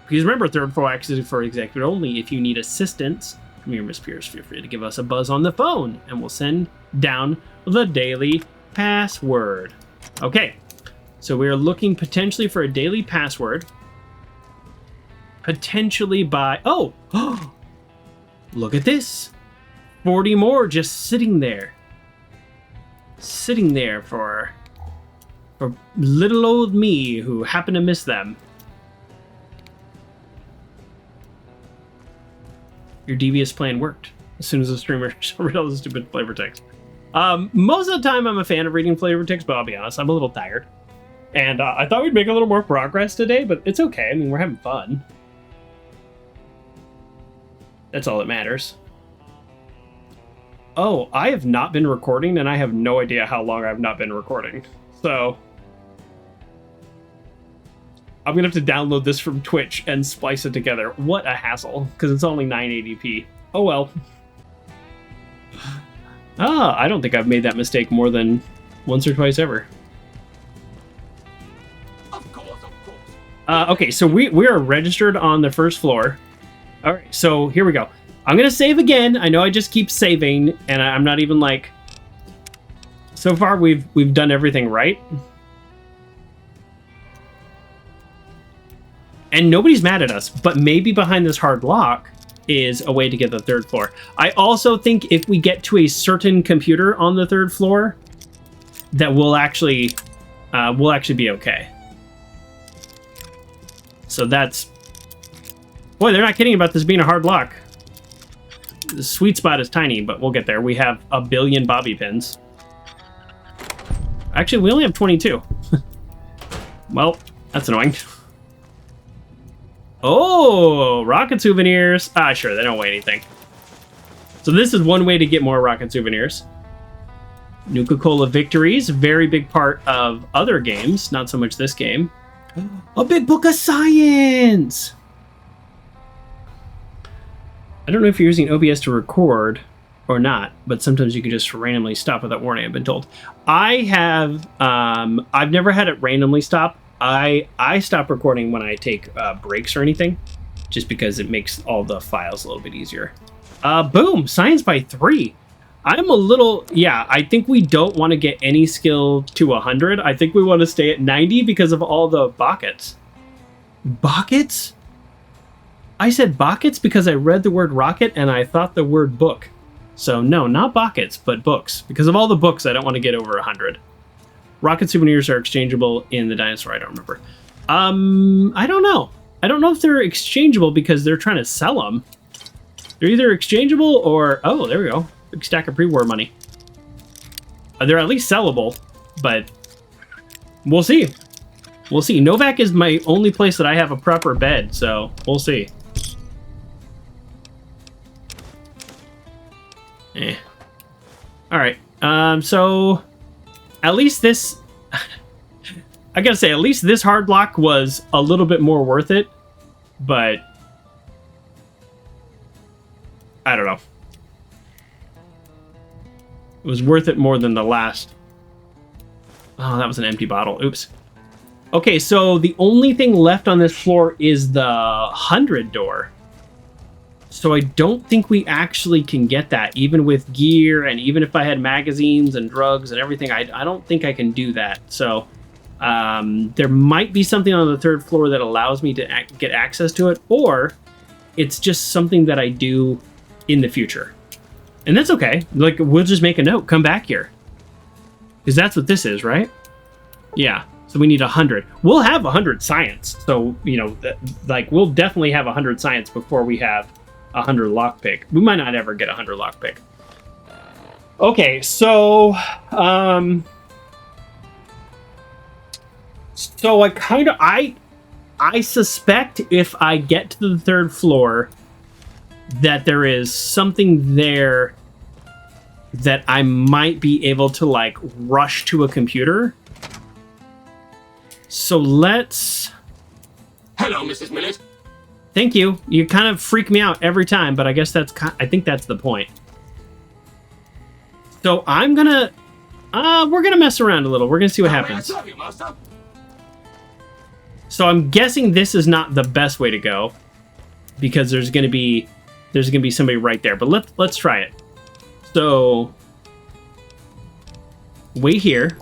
Please remember, third floor access for executive only. If you need assistance, come here, Miss Pierce, feel free to give us a buzz on the phone, and we'll send down the daily password. Okay, so we are looking potentially for a daily password. Potentially by... Oh! Look at this! 40 more just sitting there. Sitting there for little old me who happened to miss them. Your devious plan worked. As soon as the streamer read all the stupid flavor text. Most of the time I'm a fan of reading flavor text, but I'll be honest, I'm a little tired. And I thought we'd make a little more progress today, but it's okay. I mean, we're having fun. That's all that matters. Oh, I have not been recording, and I have no idea how long I've not been recording. So I'm gonna have to download this from Twitch and splice it together. What a hassle, because it's only 980p. Oh well. I don't think I've made that mistake more than once or twice ever. Of course. Okay, so we are registered on the first floor. All right, so here we go. I'm gonna save again. I know I just keep saving, and I'm not even like. So far, we've done everything right. And nobody's mad at us, but maybe behind this hard lock is a way to get the third floor. I also think if we get to a certain computer on the third floor, that we'll actually be okay. So that's... Boy, they're not kidding about this being a hard lock. The sweet spot is tiny, but we'll get there. We have 1 billion bobby pins. Actually, we only have 22. Well, that's annoying. Oh, rocket souvenirs. Sure, they don't weigh anything. So this is one way to get more rocket souvenirs. Nuka-Cola victories, very big part of other games, not so much this game. A big book of science! I don't know if you're using OBS to record or not, but sometimes you can just randomly stop without warning, I've been told. I have, I've never had it randomly stop. I stop recording when I take breaks or anything, just because it makes all the files a little bit easier. Boom! Science by 3. I'm a little... Yeah, I think we don't want to get any skill to 100. I think we want to stay at 90 because of all the buckets. Buckets? I said buckets because I read the word rocket and I thought the word book. So no, not buckets, but books. Because of all the books, I don't want to get over 100. Rocket souvenirs are exchangeable in the dinosaur. I don't remember. I don't know. I don't know if they're exchangeable because they're trying to sell them. They're either exchangeable or... Oh, there we go. Big stack of pre-war money. They're at least sellable, but we'll see. We'll see. Novak is my only place that I have a proper bed, so we'll see. All right. So at least this I gotta say, at least this hard lock was a little bit more worth it, but I don't know. It was worth it more than the last. Oh, that was an empty bottle. Oops. Okay, so the only thing left on this floor is the 100 door. So I don't think we actually can get that, even with gear, and even if I had magazines and drugs and everything, I don't think I can do that. So there might be something on the 3rd floor that allows me to get access to it, or it's just something that I do in the future. And that's okay. Like, we'll just make a note. Come back here. Because that's what this is, right? Yeah. So we need 100. We'll have 100 science. So, you know, like, we'll definitely have 100 science before we have 100 lockpick. We might not ever get 100 lockpick. Okay, so so I suspect if I get to the 3rd floor that there is something there that I might be able to, like, rush to a computer. So let's... Hello, Mrs. Millett. Thank you. You kind of freak me out every time, but I guess I think that's the point. So I'm gonna... we're gonna mess around a little. We're gonna see what happens. So I'm guessing this is not the best way to go, because there's gonna be somebody right there. But let's try it. So wait here.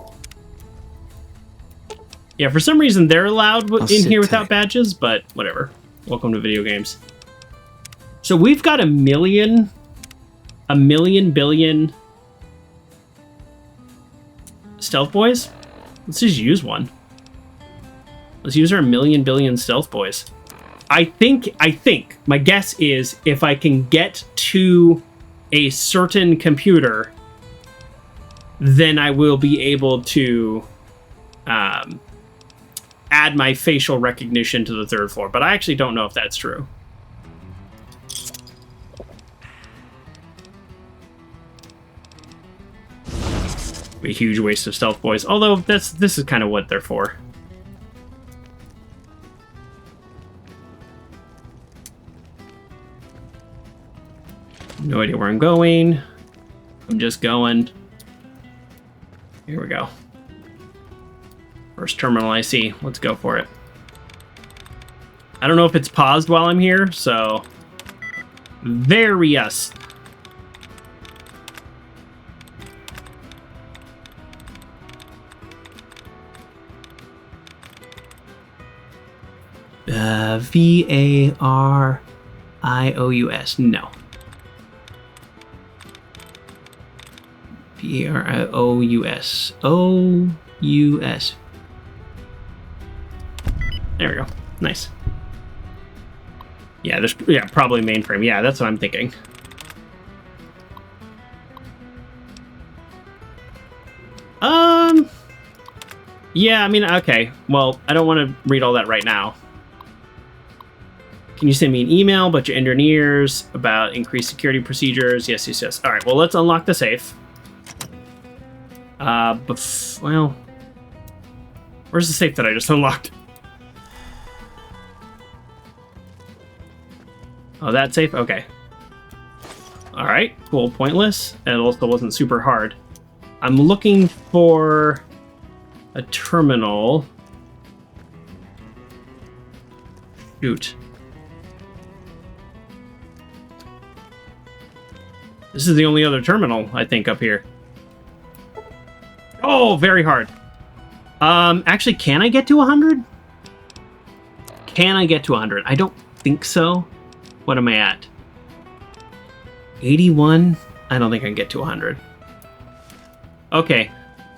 Yeah, for some reason they're allowed in here without badges, but whatever. Welcome to video games. So we've got a million billion stealth boys. Let's just use one. Let's use our million billion stealth boys. I think my guess is if I can get to a certain computer, then I will be able to add my facial recognition to the 3rd floor. But I actually don't know if that's true. A huge waste of stealth boys. Although this is kind of what they're for. No idea where I'm going. I'm just going. Here we go. First terminal I see. Let's go for it. I don't know if it's paused while I'm here, so... Various. V-A-R-I-O-U-S. No. V-A-R-I-O-U-S. O-U-S. There we go. Nice. Yeah, probably mainframe. Yeah, that's what I'm thinking. Yeah, I mean, okay. Well, I don't want to read all that right now. Can you send me an email about your engineers, about increased security procedures? Yes, yes, yes. All right, well, let's unlock the safe. Well, where's the safe that I just unlocked? Oh, that safe? Okay. All right, cool. Pointless. And it also wasn't super hard. I'm looking for a terminal. Shoot. This is the only other terminal, I think, up here. Oh, very hard. Actually, can I get to 100? Can I get to 100? I don't think so. What am I at? 81? I don't think I can get to 100. Okay,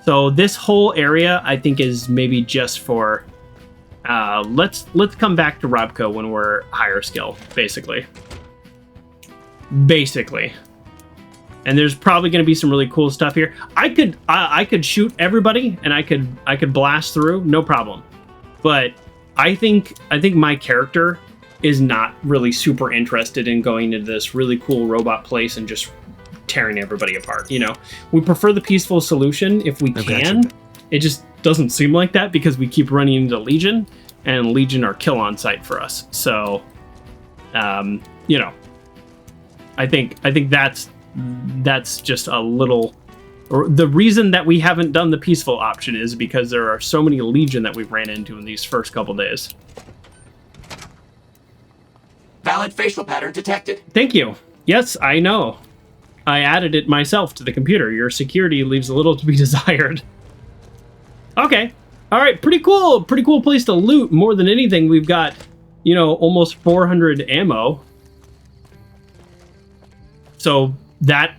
so this whole area, I think, is maybe just for... let's come back to REPCONN when we're higher skill, basically. And there's probably going to be some really cool stuff here. I could shoot everybody and I could blast through, no problem. But I think my character is not really super interested in going into this really cool robot place and just tearing everybody apart. You know, we prefer the peaceful solution if we can. doesn't seem like that because we keep running into Legion, and Legion are kill on sight for us. So, you know, I think that's just a little. Or the reason that we haven't done the peaceful option is because there are so many Legion that we've ran into in these first couple days. Valid facial pattern detected. Thank you. Yes, I know. I added it myself to the computer. Your security leaves a little to be desired. Okay. All right. Pretty cool. Pretty cool place to loot. More than anything, we've got, you know, almost 400 ammo. So that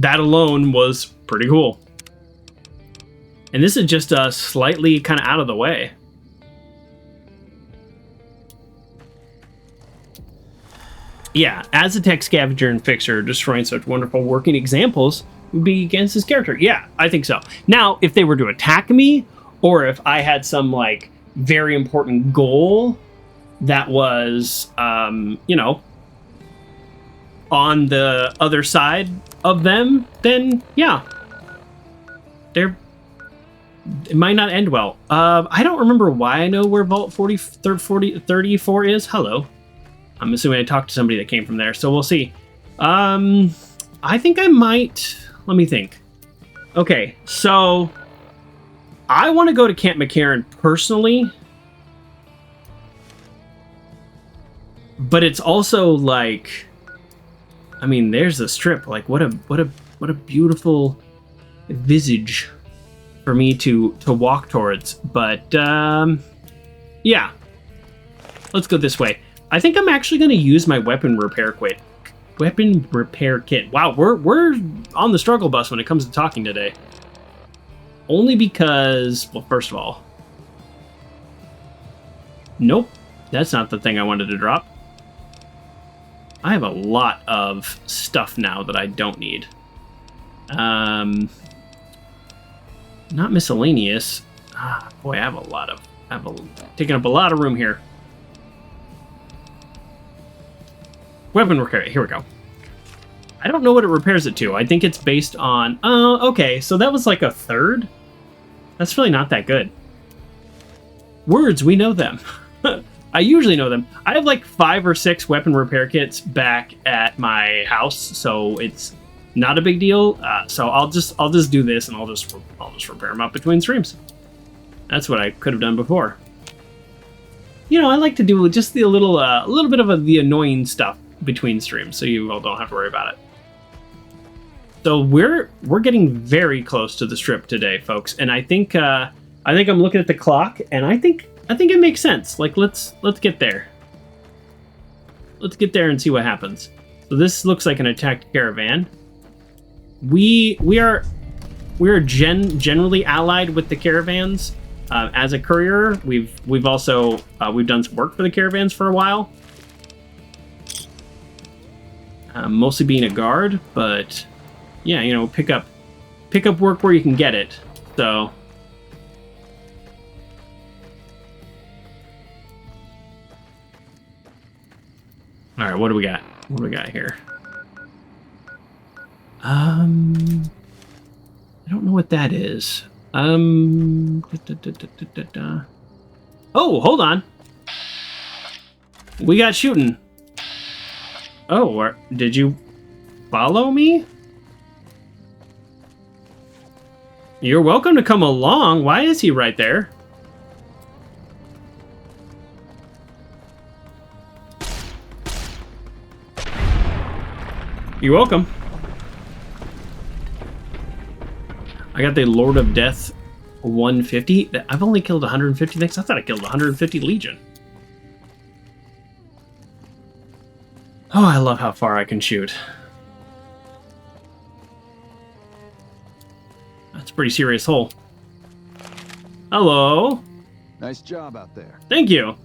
alone was pretty cool. And this is just slightly kind of out of the way. Yeah, as a tech scavenger and fixer, destroying such wonderful working examples would be against his character. Yeah, I think so. Now, if they were to attack me, or if I had some, like, very important goal that was, you know, on the other side of them, then, yeah. It might not end well. I don't remember why I know where Vault 34 is. Hello. I'm assuming I talked to somebody that came from there, so we'll see. I think I might... Let me think. Okay, so... I want to go to Camp McCarran personally. But it's also like... I mean, there's the strip. Like, what a beautiful visage for me to walk towards. But, yeah. Let's go this way. I think I'm actually going to use my weapon repair kit. Wow, we're on the struggle bus when it comes to talking today. Only because, well, first of all, nope, that's not the thing I wanted to drop. I have a lot of stuff now that I don't need. Not miscellaneous. Boy, I have taking up a lot of room here. Weapon repair. Here we go. I don't know what it repairs it to. I think it's based on... Oh, okay. So that was like a third? That's really not that good. Words, we know them. I usually know them. I have like 5 or 6 weapon repair kits back at my house, so it's not a big deal. So I'll just do this, and I'll just repair them up between streams. That's what I could have done before. You know, I like to do just the little bit of the annoying stuff between streams, so you all don't have to worry about it. So we're getting very close to the strip today, folks, and I think I'm looking at the clock, and I think it makes sense. Like, let's get there. Let's get there and see what happens. So this looks like an attacked caravan. We are generally allied with the caravans. As a courier, we've also done some work for the caravans for a while. Mostly being a guard, but yeah, you know, pick up work where you can get it. So all right, what do we got? What do we got here? I don't know what that is. Oh, hold on. We got shooting. Oh, did you follow me? You're welcome to come along. Why is he right there? You're welcome. I got the Lord of Death 150. I've only killed 150 things. I thought I killed 150 Legion. Oh, I love how far I can shoot. That's a pretty serious hole. Hello. Nice job out there. Thank you.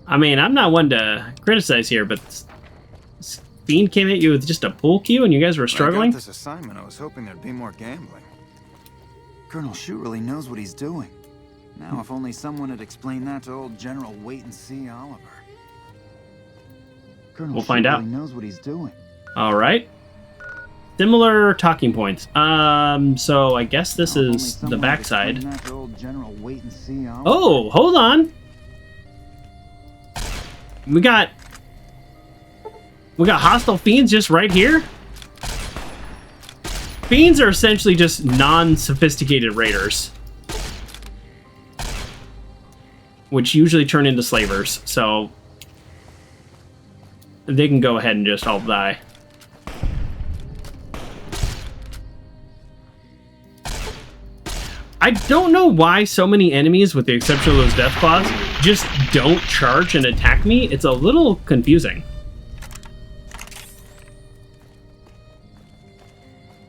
I mean, I'm not one to criticize here, but this fiend came at you with just a pool cue and you guys were struggling? When I got this assignment, I was hoping there'd be more gambling. Colonel Shute really knows what he's doing. Now, if only someone had explained that to old General Wait-and-See Oliver. We'll find out. He knows what he's doing. All right. Similar talking points. So I guess this is the backside. Oh, hold on. We got hostile fiends just right here. Fiends are essentially just non-sophisticated raiders, which usually turn into slavers, so they can go ahead and just all die. I don't know why so many enemies, with the exception of those deathclaws, just don't charge and attack me. It's a little confusing.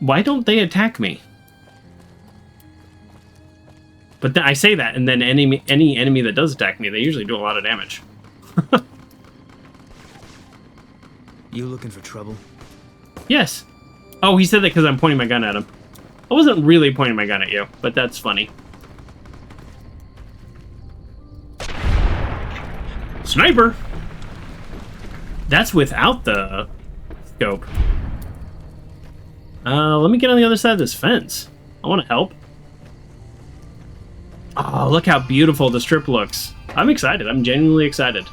Why don't they attack me? But then I say that, and then any enemy that does attack me, they usually do a lot of damage. You looking for trouble? Yes. Oh, he said that because I'm pointing my gun at him. I wasn't really pointing my gun at you, but that's funny. Sniper! That's without the scope. Let me get on the other side of this fence. I want to help. Oh, look how beautiful the strip looks. I'm excited. I'm genuinely excited.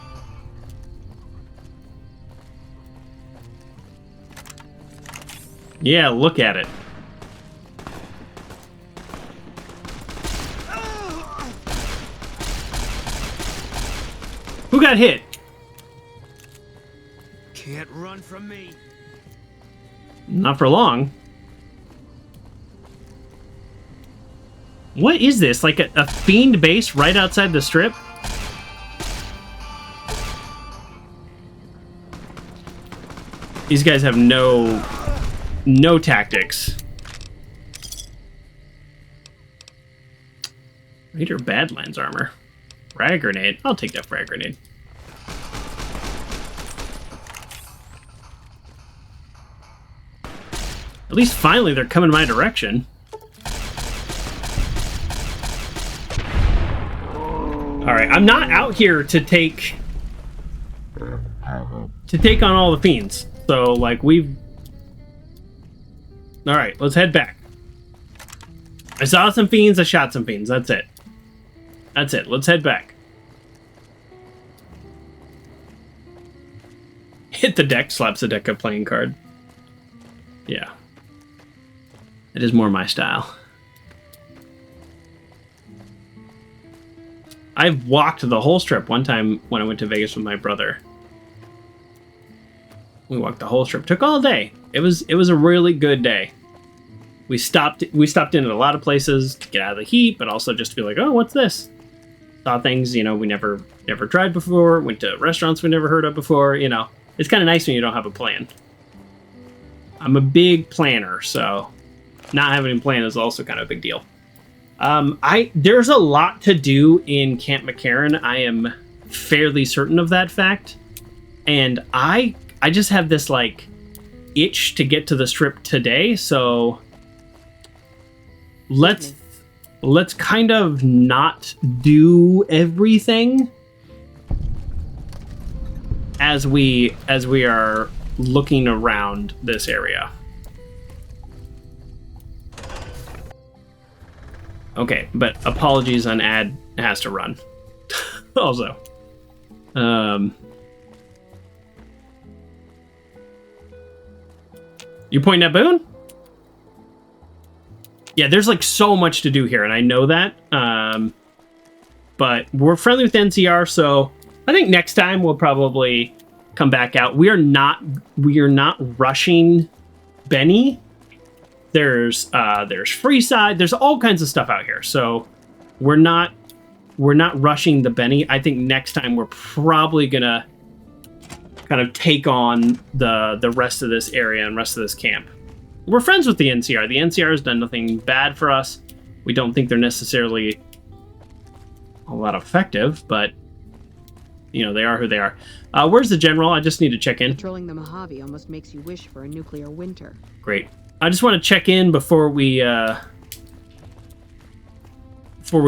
Yeah, look at it. Who got hit? Can't run from me. Not for long. What is this? Like a fiend base right outside the strip? These guys have no tactics. Raider Badlands armor. Frag grenade. I'll take that frag grenade. At least finally they're coming my direction. Alright, I'm not out here to take on all the fiends. So, like, we've... Alright, let's head back. I saw some fiends, I shot some fiends. That's it. That's it. Let's head back. Hit the deck, slaps the deck of playing card. Yeah. It is more my style. I've walked the whole strip one time when I went to Vegas with my brother. We walked the whole strip. Took all day. It was a really good day. We stopped in at a lot of places to get out of the heat, but also just to be like, oh, what's this? Saw things, you know, we never tried before. Went to restaurants we never heard of before. You know, it's kind of nice when you don't have a plan. I'm a big planner, so not having a plan is also kind of a big deal. There's a lot to do in Camp McCarran. I am fairly certain of that fact. And I just have this, like, itch to get to the strip today, so let's kind of not do everything as we are looking around this area. Okay, but apologies on ad has to run. Also. You pointing at Boone? Yeah, there's like so much to do here, and I know that. But we're friendly with NCR, so I think next time we'll probably come back out. We are not rushing Benny. There's Freeside. There's all kinds of stuff out here, so we're not rushing the Benny. I think next time we're probably gonna kind of take on the rest of this area and rest of this camp. We're friends with the NCR. The NCR has done nothing bad for us. We don't think they're necessarily a lot effective, but you know, they are who they are. Where's the general? I just need to check in. Patrolling the Mojave almost makes you wish for a nuclear winter. Great. I just want to check in before we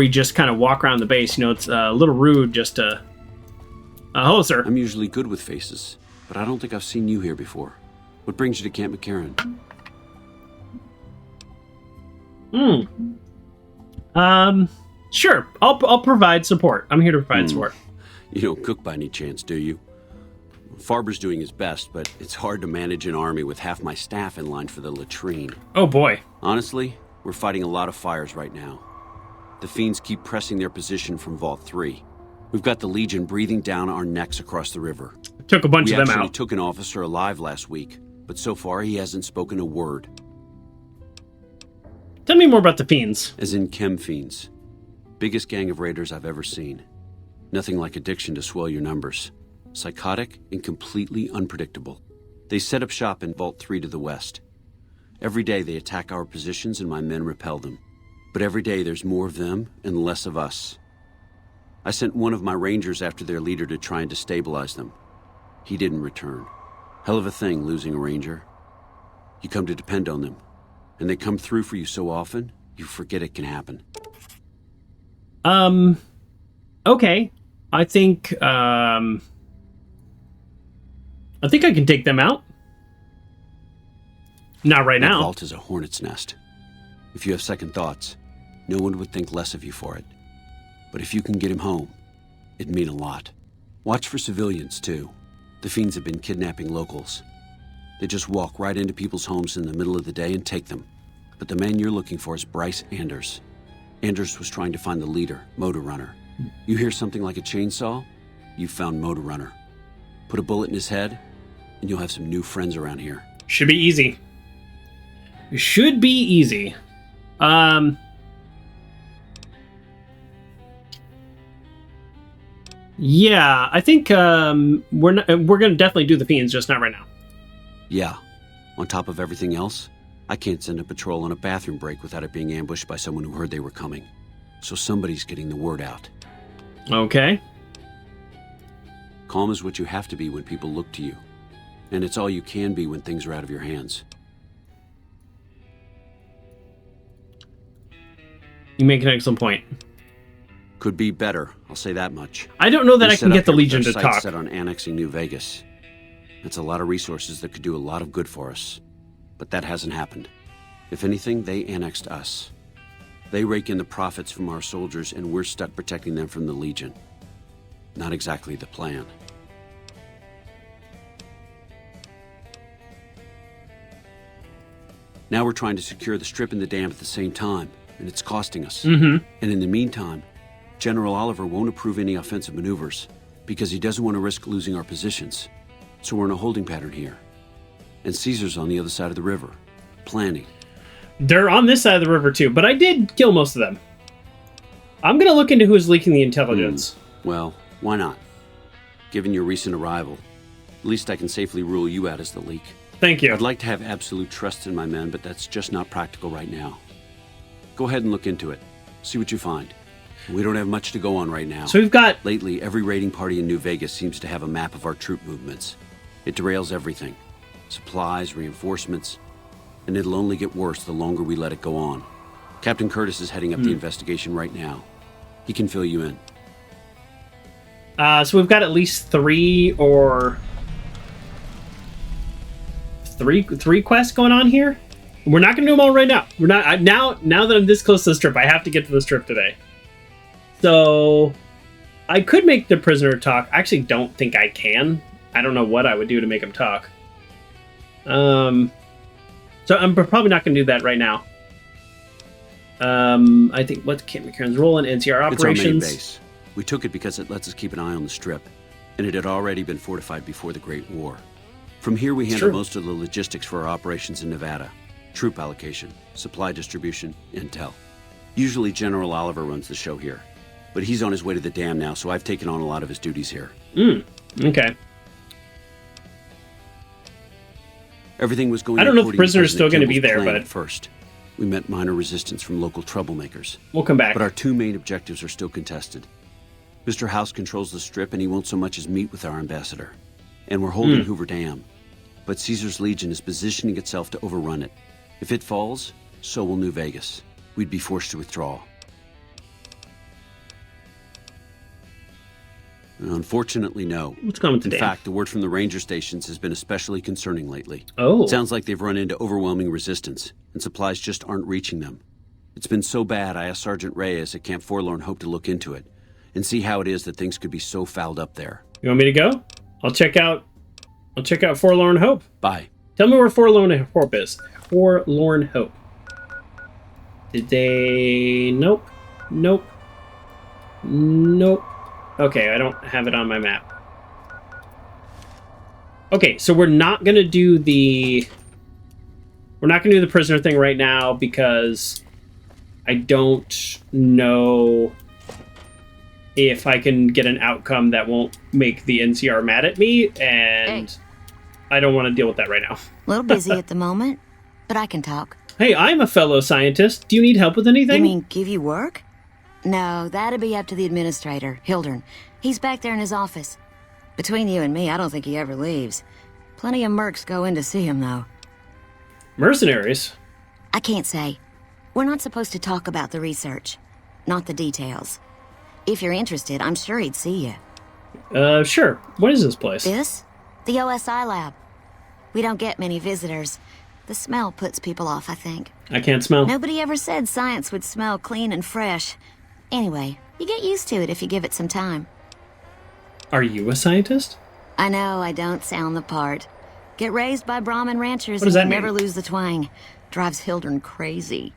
just kind of walk around the base. You know, it's a little rude just to... hello, sir. I'm usually good with faces. but I don't think I've seen you here before. What brings you to Camp McCarran? Sure. I'll provide support. I'm here to provide support. You don't cook by any chance, do you? Farber's doing his best, but it's hard to manage an army with half my staff in line for the latrine. Oh boy. Honestly, we're fighting a lot of fires right now. The fiends keep pressing their position from Vault 3. We've got the Legion breathing down our necks across the river. Took a bunch of them out. We actually out. took an officer alive last week, but so far he hasn't spoken a word. Tell me more about the fiends. As in chem fiends. Biggest gang of raiders I've ever seen. Nothing like addiction to swell your numbers. Psychotic and completely unpredictable. They set up shop in Vault 3 to the west. Every day they attack our positions and my men repel them. But every day there's more of them and less of us. I sent one of my rangers after their leader to try and destabilize them. He didn't return. Hell of a thing, losing a ranger. You come to depend on them, and they come through for you so often, you forget it can happen. Okay. I think I can take them out. Not right now. The vault is a hornet's nest. If you have second thoughts, no one would think less of you for it. But if you can get him home, it'd mean a lot. Watch for civilians, too. The fiends have been kidnapping locals. They just walk right into people's homes in the middle of the day and take them. But the man you're looking for is Bryce Anders. Anders was trying to find the leader, Motor Runner. You hear something like a chainsaw? You've found Motor Runner. Put a bullet in his head, and you'll have some new friends around here. Should be easy. Should be easy. Yeah, I think we're gonna definitely do the fiends, just not right now. Yeah. On top of everything else, I can't send a patrol on a bathroom break without it being ambushed by someone who heard they were coming. So somebody's getting the word out. Okay. Calm is what you have to be when people look to you. And it's all you can be when things are out of your hands. You make an excellent point. Could be better, I'll say that much. I don't know that I can get the Legion to talk. Set on annexing New Vegas. It's a lot of resources that could do a lot of good for us. But that hasn't happened. If anything, they annexed us. They rake in the profits from our soldiers, and we're stuck protecting them from the Legion. Not exactly the plan. Now we're trying to secure the strip and the dam at the same time, and it's costing us. Mm-hmm. And in the meantime, General Oliver won't approve any offensive maneuvers because he doesn't want to risk losing our positions. So we're in a holding pattern here. And Caesar's on the other side of the river, planning. They're on this side of the river too, but I did kill most of them. I'm going to look into who's leaking the intelligence. Well, why not? Given your recent arrival, at least I can safely rule you out as the leak. Thank you. I'd like to have absolute trust in my men, but that's just not practical right now. Go ahead and look into it. See what you find. We don't have much to go on right now. So we've got... Lately, every raiding party in New Vegas seems to have a map of our troop movements. It derails everything. Supplies, reinforcements. And it'll only get worse the longer we let it go on. Captain Curtis is heading up the investigation right now. He can fill you in. So we've got at least three quests going on here. We're not going to do them all right now. We're not now that I'm this close to the strip. I have to get to the strip today. So I could make the prisoner talk. I actually don't think I can. I don't know what I would do to make him talk. So I'm probably not going to do that right now. I think what's Camp McCarran's role in NCR operations? It's our main base. We took it because it lets us keep an eye on the strip, and it had already been fortified before the Great War. From here, we handle most of the logistics for our operations in Nevada. Troop allocation, supply distribution, intel. Usually General Oliver runs the show here, but he's on his way to the dam now, so I've taken on a lot of his duties here. Okay. Everything was going. I don't know if the prisoner's still going to be there, but at first, we met minor resistance from local troublemakers. We'll come back. But our two main objectives are still contested. Mr. House controls the strip, and he won't so much as meet with our ambassador. And we're holding Hoover Dam. But Caesar's Legion is positioning itself to overrun it. If it falls, so will New Vegas. We'd be forced to withdraw. Unfortunately, no. What's going on In today? fact, the word from the ranger stations has been especially concerning lately. Oh. It sounds like they've run into overwhelming resistance, and supplies just aren't reaching them. It's been so bad, I asked Sergeant Reyes at Camp Forlorn Hope to look into it, and see how it is that things could be so fouled up there. You want me to go? I'll check out Forlorn Hope. Bye. Tell me where Forlorn Hope is. Forlorn Hope. Did they... Nope. Nope. Nope. Okay, I don't have it on my map. Okay, so we're not gonna do the... We're not gonna do the prisoner thing right now because I don't know if I can get an outcome that won't make the NCR mad at me, and I don't want to deal with that right now. A little busy at the moment, but I can talk. Hey, I'm a fellow scientist. Do you need help with anything? You mean give you work? No, that'd be up to the administrator, Hildern. He's back there in his office. Between you and me, I don't think he ever leaves. Plenty of mercs go in to see him, though. Mercenaries? I can't say. We're not supposed to talk about the research, not the details. If you're interested, I'm sure he'd see you. Sure. What is this place? This? The OSI lab. We don't get many visitors. The smell puts people off, I think. I can't smell. Nobody ever said science would smell clean and fresh. Anyway, you get used to it if you give it some time. Are you a scientist? I know I don't sound the part. Get raised by Brahmin ranchers What does and that you never mean? lose the twang. Drives Hildern crazy.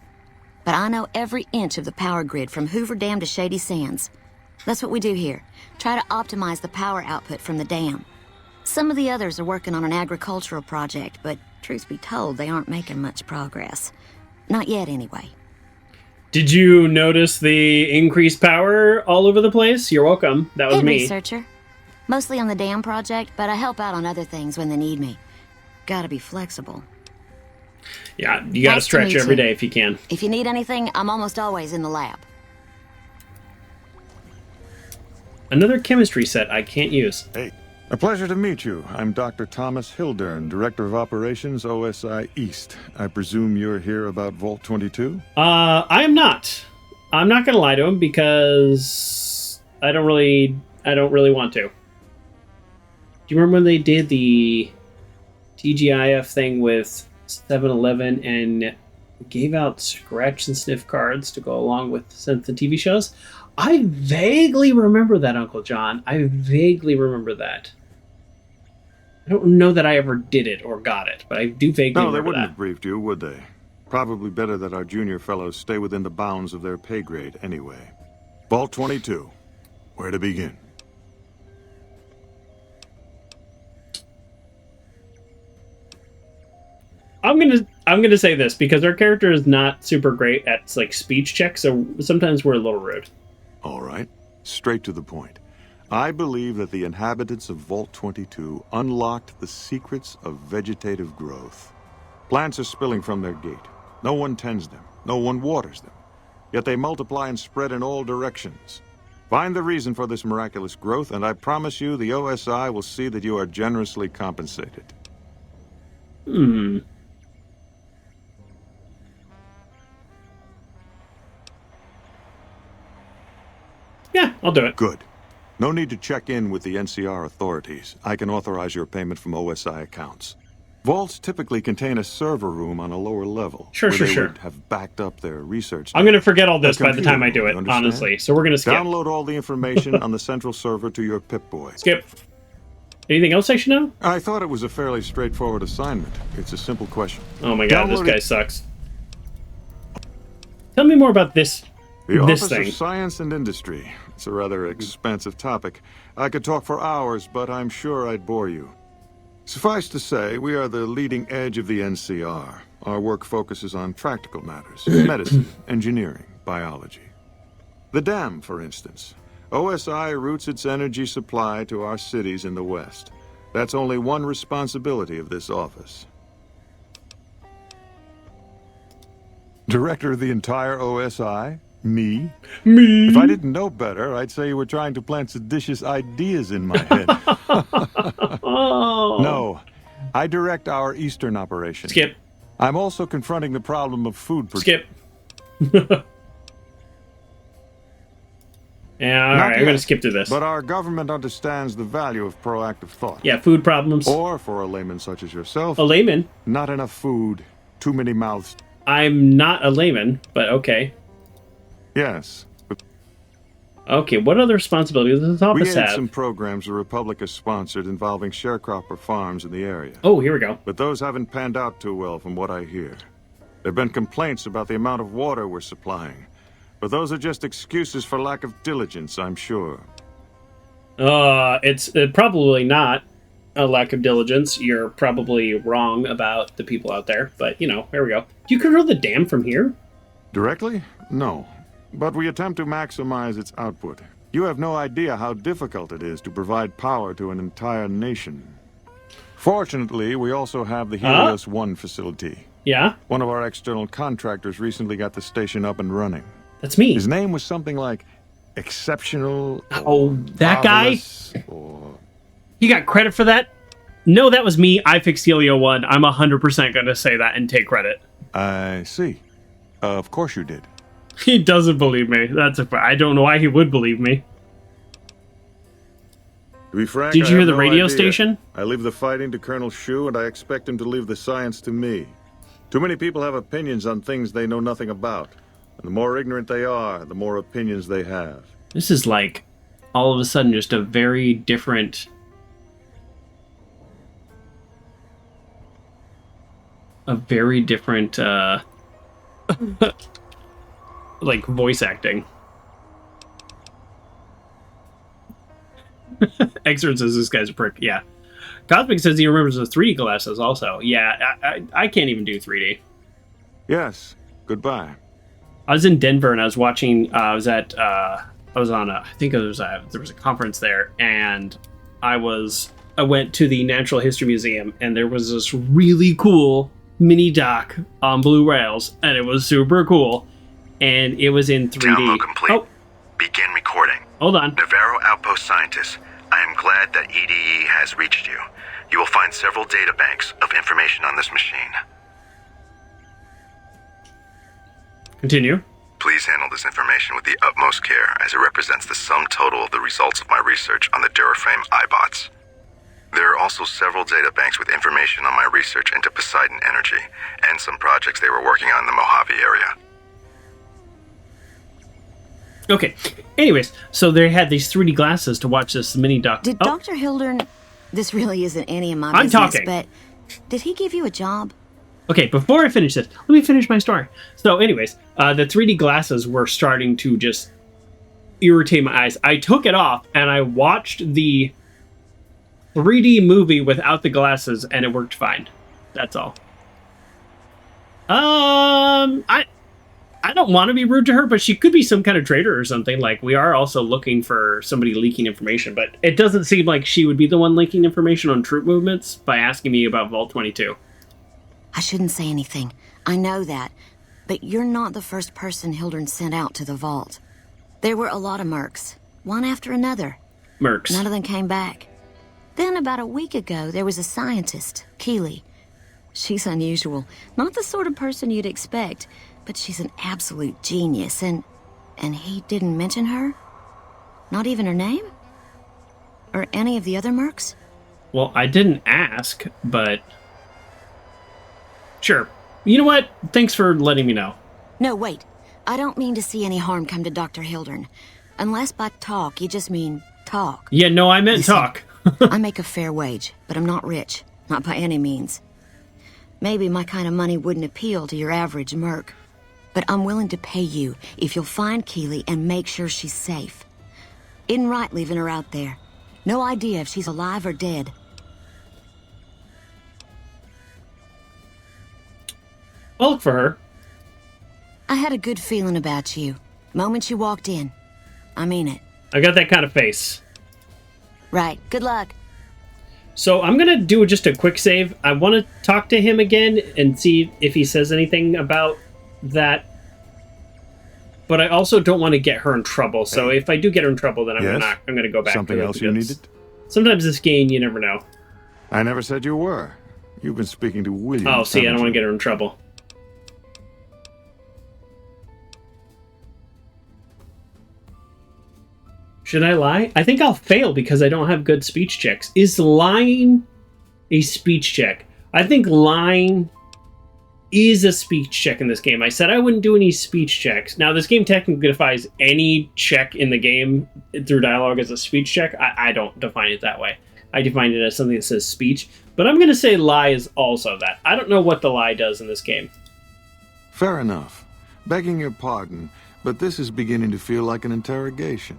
But I know every inch of the power grid from Hoover Dam to Shady Sands. That's what we do here. Try to optimize the power output from the dam. Some of the others are working on an agricultural project, but truth be told, they aren't making much progress. Not yet, anyway. Did you notice the increased power all over the place? You're welcome. That was Head me. researcher. Mostly on the dam project, but I help out on other things when they need me. Gotta be flexible. Yeah, you gotta Nice to stretch meet every you. day if you can. If you need anything, I'm almost always in the lab. Another chemistry set I can't use. Hey, a pleasure to meet you. I'm Dr. Thomas Hildern, Director of Operations, OSI East. I presume you're here about Vault 22? I am not. I'm not gonna lie to him because I don't really want to. Do you remember when they did the TGIF thing with 7-Eleven and gave out scratch and sniff cards to go along with the TV shows? I vaguely remember that, Uncle John. I vaguely remember that. I don't know that I ever did it or got it, but I do vaguely No, they remember wouldn't that. have briefed you, would they? Probably better that our junior fellows stay within the bounds of their pay grade anyway. Vault 22. Where to begin? I'm gonna say this because our character is not super great at like speech checks, so sometimes we're a little rude. All right, straight to the point. I believe that the inhabitants of Vault 22 unlocked the secrets of vegetative growth. Plants are spilling from their gate. No one tends them. No one waters them. Yet they multiply and spread in all directions. Find the reason for this miraculous growth, and I promise you the OSI will see that you are generously compensated. Yeah, I'll do it. Good. No need to check in with the NCR authorities. I can authorize your payment from OSI accounts. Vaults typically contain a server room on a lower level. Sure, where sure, they sure. would have backed up their research. I'm gonna forget all A this by the computer time I do room, it, you understand? honestly. So we're gonna skip. Download all the information on the central server to your Pip-Boy. Skip. Anything else I should know? I thought it was a fairly straightforward assignment. It's a simple question. Oh my god, this Download guy it- sucks. Tell me more about this The this Office thing. of Science and Industry. It's a rather expansive topic. I could talk for hours, but I'm sure I'd bore you. Suffice to say, we are the leading edge of the NCR. Our work focuses on practical matters, medicine, engineering, biology. The dam, for instance. OSI routes its energy supply to our cities in the West. That's only one responsibility of this office. Director of the entire OSI? Me? Me? If I didn't know better, I'd say you were trying to plant seditious ideas in my head. Oh. No, I direct our Eastern operation. Skip. I'm also confronting the problem of food production. Skip. Yeah, all right, I'm going to skip through this. But our government understands the value of proactive thought. Yeah, food problems. Or for a layman such as yourself. A layman? Not enough food, too many mouths. I'm not a layman, but okay. Yes. Okay, what other responsibilities does this office We have? had some programs the Republic has sponsored involving sharecropper farms in the area. Oh, here we go. But those haven't panned out too well from what I hear. There have been complaints about the amount of water we're supplying. But those are just excuses for lack of diligence, I'm sure. It's probably not a lack of diligence. You're probably wrong about the people out there. But, you know, here we go. Do you control the dam from here? Directly? No. But we attempt to maximize its output. You have no idea how difficult it is to provide power to an entire nation. Fortunately, we also have the Helios 1 facility. Yeah? One of our external contractors recently got the station up and running. That's me. His name was something like Exceptional. Oh, that guy? You got credit for that? No, that was me. I fixed Helio 1. I'm 100% going to say that and take credit. I see. Of course you did. He doesn't believe me. I don't know why he would believe me. To be frank, did you hear the no radio idea. station? I leave the fighting to Colonel Shu, and I expect him to leave the science to me. Too many people have opinions on things they know nothing about. And the more ignorant they are, the more opinions they have. This is like, all of a sudden, just a very different... like, voice acting. Exert says this guy's a prick. Yeah. Cosmic says he remembers the 3D glasses also. Yeah, I can't even do 3D. Yes. Goodbye. I was in Denver and I was watching. I was on I think there was a conference there, and I went to the Natural History Museum, and there was this really cool mini doc on blue rails, and it was super cool, and it was in 3D. Download complete. Oh, begin recording. Hold on. Navarro Outpost scientists, I am glad that EDE has reached you. You will find several data banks of information on this machine. Continue. Please handle this information with the utmost care, as it represents the sum total of the results of my research on the Duraframe iBots. There are also several data banks with information on my research into Poseidon Energy, and some projects they were working on in the Mojave area. Okay. Anyways, so they had these 3D glasses to watch this mini doc. Did Dr. Hildern... This really isn't any of my I'm business, talking. but did he give you a job? Okay, before I finish this, let me finish my story. So anyways, the 3D glasses were starting to just irritate my eyes. I took it off, and I watched the 3D movie without the glasses, and it worked fine. That's all. I don't want to be rude to her, but she could be some kind of traitor or something. Like, we are also looking for somebody leaking information, but it doesn't seem like she would be the one leaking information on troop movements by asking me about Vault 22. I shouldn't say anything. I know that. But you're not the first person Hildern sent out to the vault. There were a lot of mercs, one after another. Mercs. None of them came back. Then about a week ago, there was a scientist, Keeley. She's unusual. Not the sort of person you'd expect, but she's an absolute genius, and he didn't mention her? Not even her name? Or any of the other mercs? Well, I didn't ask, but... Sure. You know what? Thanks for letting me know. No, wait. I don't mean to see any harm come to Dr. Hildern. Unless by talk, you just mean talk. Yeah, no, I meant Listen, talk. I make a fair wage, but I'm not rich. Not by any means. Maybe my kind of money wouldn't appeal to your average merc. But I'm willing to pay you if you'll find Keeley and make sure she's safe. Isn't right leaving her out there. No idea if she's alive or dead. I'll look for her. I had a good feeling about you. Moment you walked in. I mean it. I got that kind of face. Right. Good luck. So I'm going to do just a quick save. I want to talk to him again and see if he says anything about that. But I also don't want to get her in trouble. So if I do get her in trouble, then I'm going to go back. Something to it else you needed? Sometimes this game, you never know. I never said you were. You've been speaking to William. Oh, see, I don't want to get her in trouble. Should I lie? I think I'll fail because I don't have good speech checks. Is lying a speech check? I think lying is a speech check in this game. I said I wouldn't do any speech checks. Now, this game technically defines any check in the game through dialogue as a speech check. I don't define it that way. I define it as something that says speech. But I'm going to say lie is also that. I don't know what the lie does in this game. Fair enough. Begging your pardon, but this is beginning to feel like an interrogation.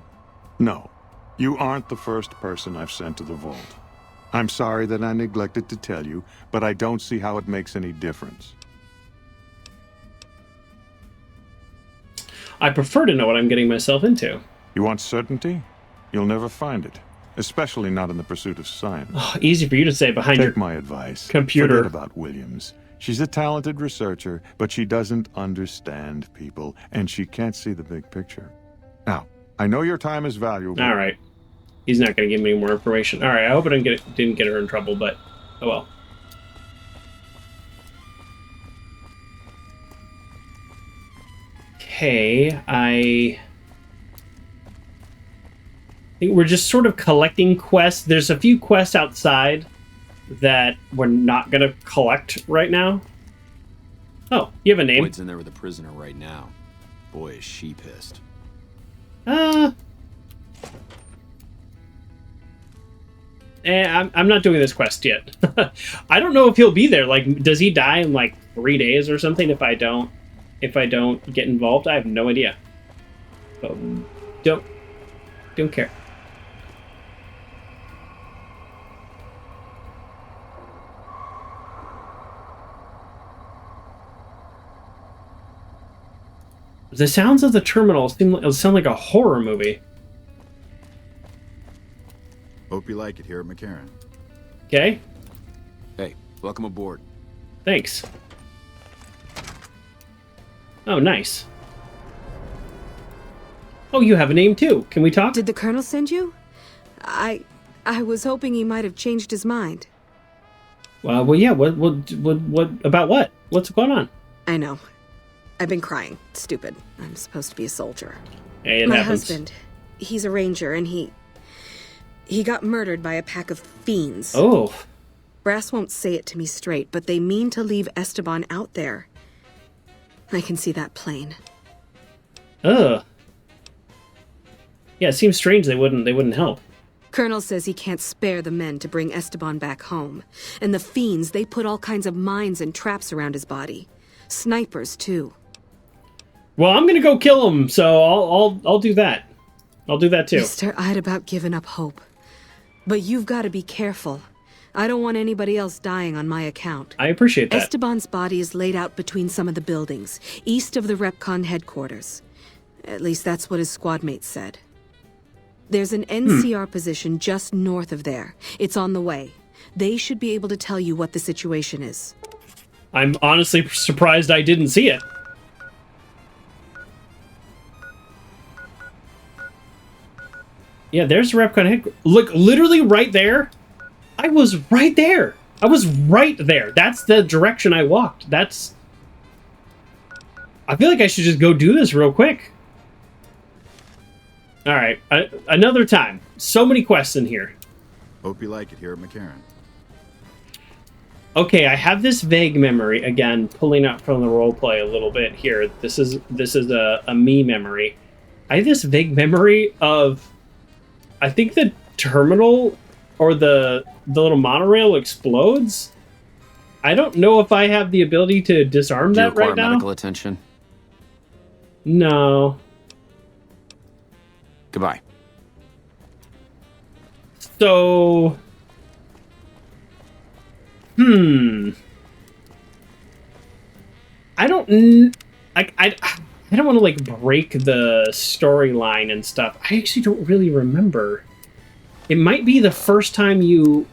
No, you aren't the first person I've sent to the vault. I'm sorry that I neglected to tell you, but I don't see how it makes any difference. I prefer to know what I'm getting myself into. You want certainty? You'll never find it, especially not in the pursuit of science. Oh, easy for you to say behind Take your my advice. computer. Forget about Williams. She's a talented researcher, but she doesn't understand people, and she can't see the big picture. Now, I know your time is valuable. All right. He's not going to give me more information. All right, I hope I didn't get her in trouble, but oh well. Okay, I think we're just sort of collecting quests. There's a few quests outside that we're not going to collect right now. Oh, you have a name? Boyd's in there with a prisoner right now. Boy, is she pissed. I'm not doing this quest yet. I don't know if he'll be there. Like, does he die in like 3 days or something if I don't get involved? I have no idea. But don't care. The sounds of the terminal sound like a horror movie. Hope you like it here at McCarran. Okay. Hey, welcome aboard. Thanks. Oh, nice. Oh, you have a name too. Can we talk? Did the Colonel send you? I was hoping he might have changed his mind. Well, yeah. What about what? What's going on? I know. I've been crying. Stupid. I'm supposed to be a soldier. Hey, My happens. husband, he's a ranger, and he got murdered by a pack of fiends. Oh. Brass won't say it to me straight, but they mean to leave Esteban out there. I can see that plain. Ugh. Yeah, it seems strange they wouldn't help. Colonel says he can't spare the men to bring Esteban back home. And the fiends, they put all kinds of mines and traps around his body. Snipers, too. Well, I'm gonna go kill him, so I'll do that. I'll do that too. Mister, I'd about given up hope. But you've got to be careful. I don't want anybody else dying on my account. I appreciate that. Esteban's body is laid out between some of the buildings, east of the REPCONN headquarters. At least that's what his squad mates said. There's an NCR position just north of there. It's on the way. They should be able to tell you what the situation is. I'm honestly surprised I didn't see it. Yeah, there's the REPCONN headquarters. Look, literally right there. I was right there. I was right there. That's the direction I walked. I feel like I should just go do this real quick. All right, another time. So many quests in here. Hope you like it here at McCarran. Okay, I have this vague memory, again, pulling up from the roleplay a little bit here. This is a me memory. I have this vague memory of, I think the terminal or the little monorail explodes. I don't know if I have the ability to disarm that right now. Do you require medical attention? No. Goodbye. So... I don't want to like break the storyline and stuff. I actually don't really remember. It might be the first time you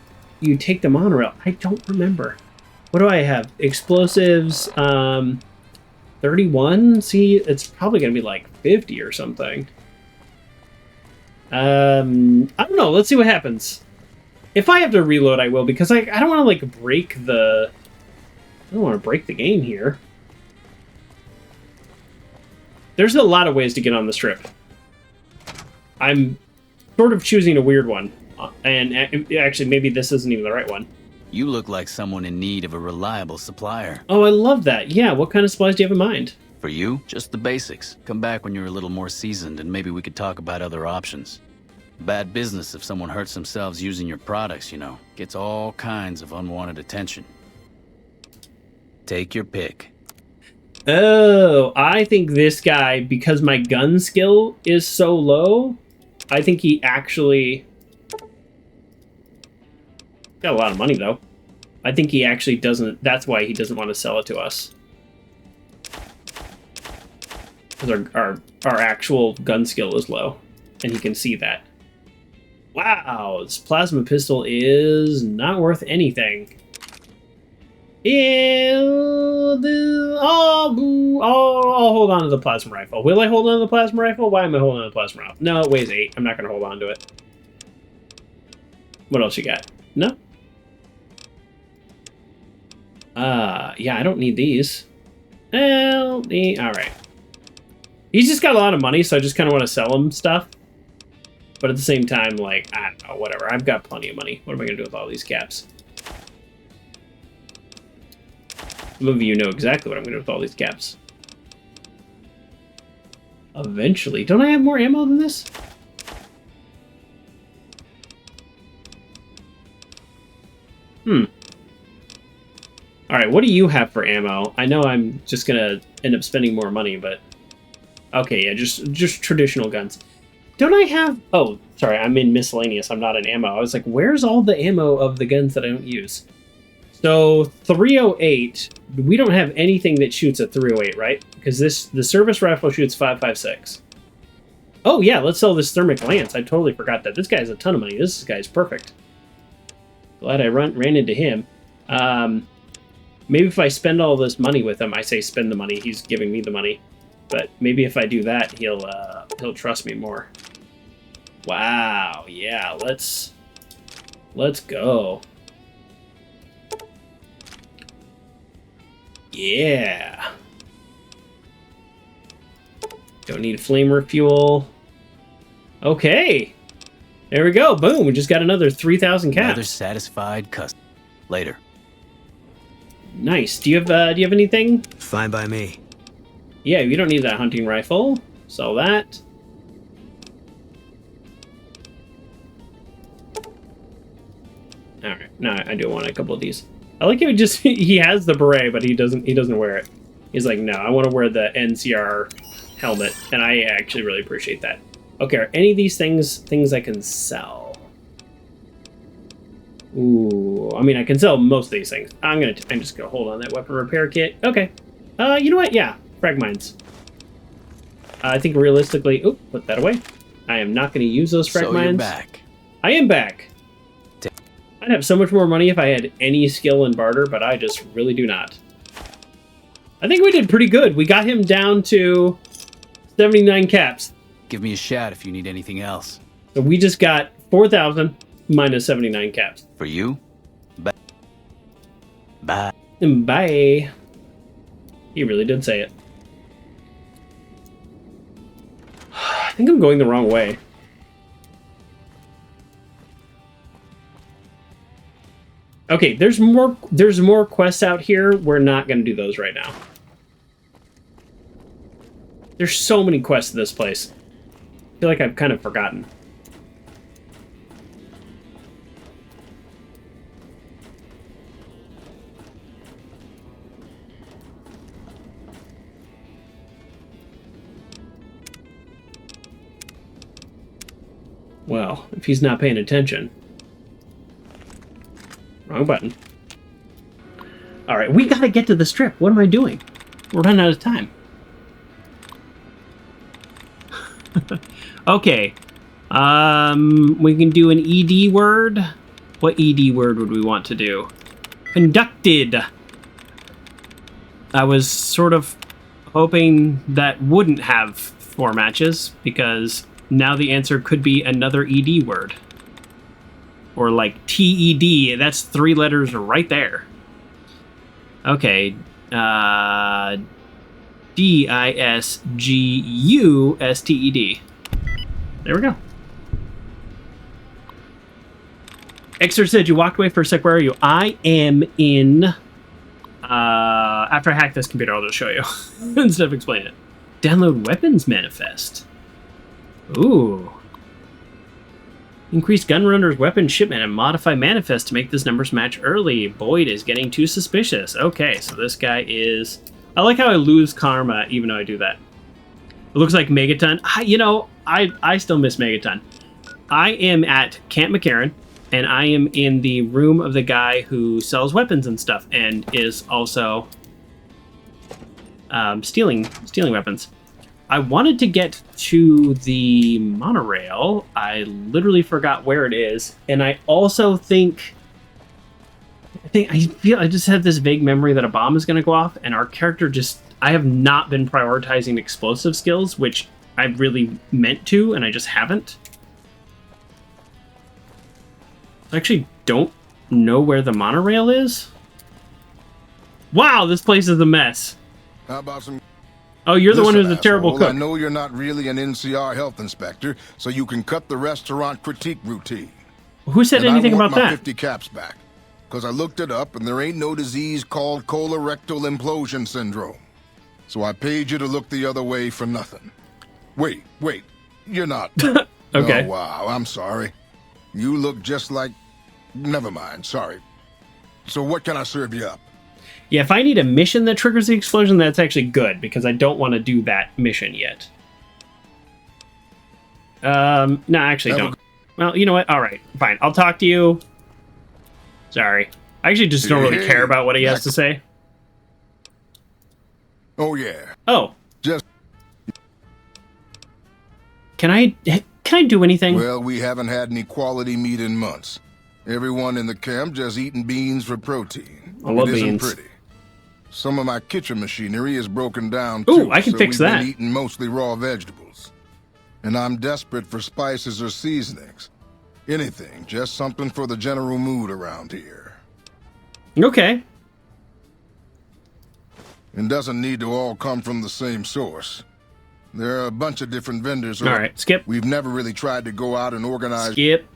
take the monorail. I don't remember. What do I have? Explosives, 31? See, it's probably going to be like 50 or something. I don't know. Let's see what happens. If I have to reload, I will, because I don't want to like break the... I don't want to break the game here. There's a lot of ways to get on the strip. I'm sort of choosing a weird one. And actually, maybe this isn't even the right one. You look like someone in need of a reliable supplier. Oh, I love that. Yeah, what kind of supplies do you have in mind? For you, just the basics. Come back when you're a little more seasoned and maybe we could talk about other options. Bad business if someone hurts themselves using your products, you know. Gets all kinds of unwanted attention. Take your pick. Oh, I think this guy, because my gun skill is so low, I think he actually... Got a lot of money, though. I think he actually doesn't... That's why he doesn't want to sell it to us. Because our actual gun skill is low. And he can see that. Wow, this plasma pistol is not worth anything. I'll hold on to the plasma rifle. Will I hold on to the plasma rifle? Why am I holding on to the plasma rifle? No, it weighs 8. I'm not going to hold on to it. What else you got? No? Yeah, I don't need these. Alright. He's just got a lot of money, so I just kind of want to sell him stuff. But at the same time, like, I don't know, whatever. I've got plenty of money. What am I going to do with all these caps? Some of you know exactly what I'm going to do with all these caps. Eventually. Don't I have more ammo than this? Alright, what do you have for ammo? I know I'm just going to end up spending more money, but... Okay, yeah, just traditional guns. Don't I have... Oh, sorry, I'm in miscellaneous. I'm not in ammo. I was like, where's all the ammo of the guns that I don't use? So, 308, we don't have anything that shoots at 308, right? Because the service rifle shoots 5.56. Oh, yeah, let's sell this thermic lance. I totally forgot that. This guy has a ton of money. This guy's perfect. Glad I ran into him. Maybe if I spend all this money with him, I say spend the money. He's giving me the money. But maybe if I do that, he'll trust me more. Wow, yeah, let's go. Yeah. Don't need flamer fuel. Okay. There we go. Boom. We just got another 3,000 caps. Another satisfied customer. Later. Nice. Do you have anything? Fine by me. Yeah, you don't need that hunting rifle. Sell that. Alright. No, I do want a couple of these. I like how he has the beret, but he doesn't wear it. He's like, no, I want to wear the NCR helmet, and I actually really appreciate that. Okay, are any of these things I can sell? Ooh, I mean, I can sell most of these things. I'm just gonna hold on that weapon repair kit. Okay. You know what? Yeah, frag mines. I think realistically, put that away. I am not gonna use those frag mines. You're back. I am back. I'd have so much more money if I had any skill in barter, but I just really do not. I think we did pretty good. We got him down to 79 caps. Give me a shout if you need anything else. So we just got 4,000 minus 79 caps. For you? Bye. Bye. Bye. He really did say it. I think I'm going the wrong way. Okay, there's more quests out here. We're not going to do those right now. There's so many quests in this place. I feel like I've kind of forgotten. Well, if he's not paying attention. Wrong button. Alright, we gotta get to the strip. What am I doing? We're running out of time. Okay. We can do an ED word. What ED word would we want to do? Conducted. I was sort of hoping that wouldn't have 4 matches, because now the answer could be another ED word. Or like TED, that's 3 letters right there. Okay, DISGUSTED. There we go. Exer said you walked away for a sec. Where are you? I am in... after I hack this computer, I'll just show you. Instead of explaining it. Download weapons manifest. Ooh. Increase gunrunner's weapon shipment and modify manifest to make this numbers match early. Boyd is getting too suspicious. Okay, so this guy is... I like how I lose karma even though I do that. It looks like Megaton. I still miss Megaton. I am at Camp McCarran, and I am in the room of the guy who sells weapons and stuff, and is also stealing weapons. I wanted to get to the monorail. I literally forgot where it is, and I also think I just have this vague memory that a bomb is going to go off, and our character I have not been prioritizing explosive skills, which I really meant to, and I just haven't. I actually don't know where the monorail is. Wow, this place is a mess. How about some... Oh, you're the one who's a terrible cook. I know you're not really an NCR health inspector, so you can cut the restaurant critique routine. Who said anything about that? I want my 50 caps back, because I looked it up, and there ain't no disease called colorectal implosion syndrome. So I paid you to look the other way for nothing. Wait, you're not... Okay. Oh, wow, I'm sorry. You look just like... Never mind, sorry. So what can I serve you up? Yeah, if I need a mission that triggers the explosion, that's actually good, because I don't want to do that mission yet. No, actually don't. Well, you know what? All right, fine. I'll talk to you. Sorry. I actually just don't really care about what he has to say. Oh, yeah. Oh. Just... Can I do anything? Well, we haven't had any quality meat in months. Everyone in the camp just eating beans for protein. I love beans. It beans. Isn't pretty. Some of my kitchen machinery is broken down, too. Ooh, I can fix that. We've been eating mostly raw vegetables. And I'm desperate for spices or seasonings. Anything, just something for the general mood around here. Okay. It doesn't need to all come from the same source. There are a bunch of different vendors. All right, skip. We've never really tried to go out and organize... Skip.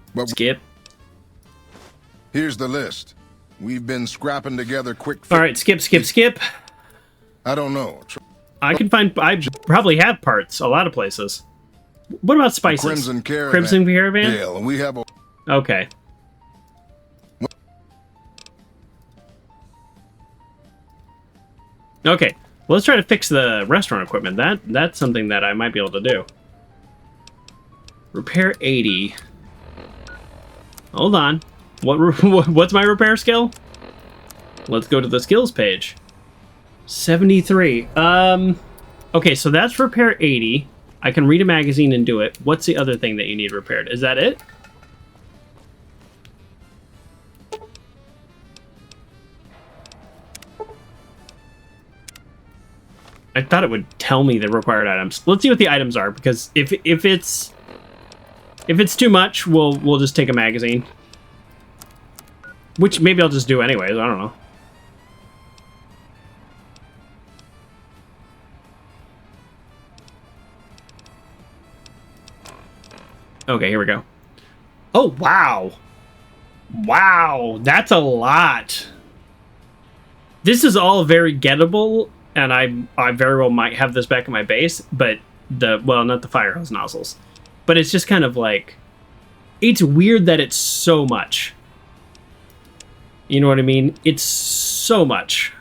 Here's the list. We've been scrapping together quick... All right, skip. I don't know. I probably have parts a lot of places. What about spices? Crimson Caravan. Crimson Caravan? Yeah, we have a... Okay. Okay, well, let's try to fix the restaurant equipment. That's something that I might be able to do. Repair 80. Hold on. What's my repair skill? Let's go to the skills page. 73. Okay, so that's repair 80. I can read a magazine and do it. What's the other thing that you need repaired? Is that it? I thought it would tell me the required items. Let's see what the items are, because if it's too much, we'll just take a magazine. Which maybe I'll just do anyways, I don't know. Okay, here we go. Oh, wow. Wow, that's a lot. This is all very gettable, and I very well might have this back in my base, but well, not the fire hose nozzles. But it's just kind of like, it's weird that it's so much. You know what I mean? It's so much.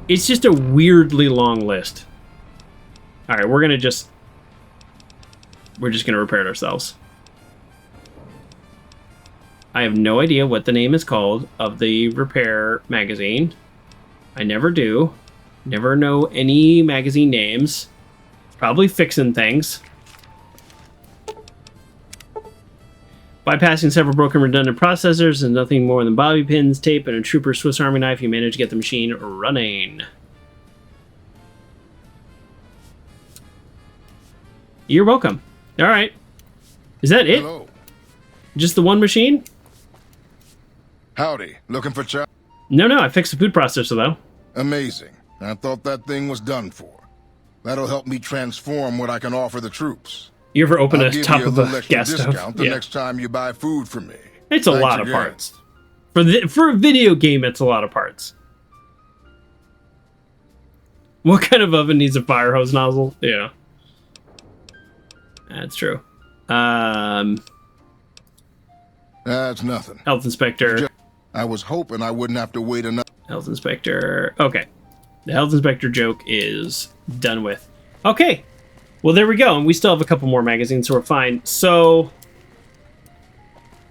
It's just a weirdly long list. All right, we're just gonna repair it ourselves. I have no idea what the name is called of the repair magazine. I never do. Never know any magazine names. Probably fixing things. Bypassing several broken redundant processors and nothing more than bobby pins, tape, and a trooper Swiss Army knife, you manage to get the machine running. You're welcome. All right. Is that it? Hello. Just the one machine? Howdy. Looking for Chuck? No, I fixed the food processor, though. Amazing. I thought that thing was done for. That'll help me transform what I can offer the troops. You ever open I'll a give top you a of little a extra gas discount stove? the Yeah. next time you buy food from me. It's a Thanks lot of again. parts. For a video game, it's a lot of parts. What kind of oven needs a fire hose nozzle? Yeah. That's true. That's nothing. Health inspector. I was hoping I wouldn't have to wait another. Health inspector. Okay. The health inspector joke is done with. Okay. Well, there we go. And we still have a couple more magazines, so we're fine. So,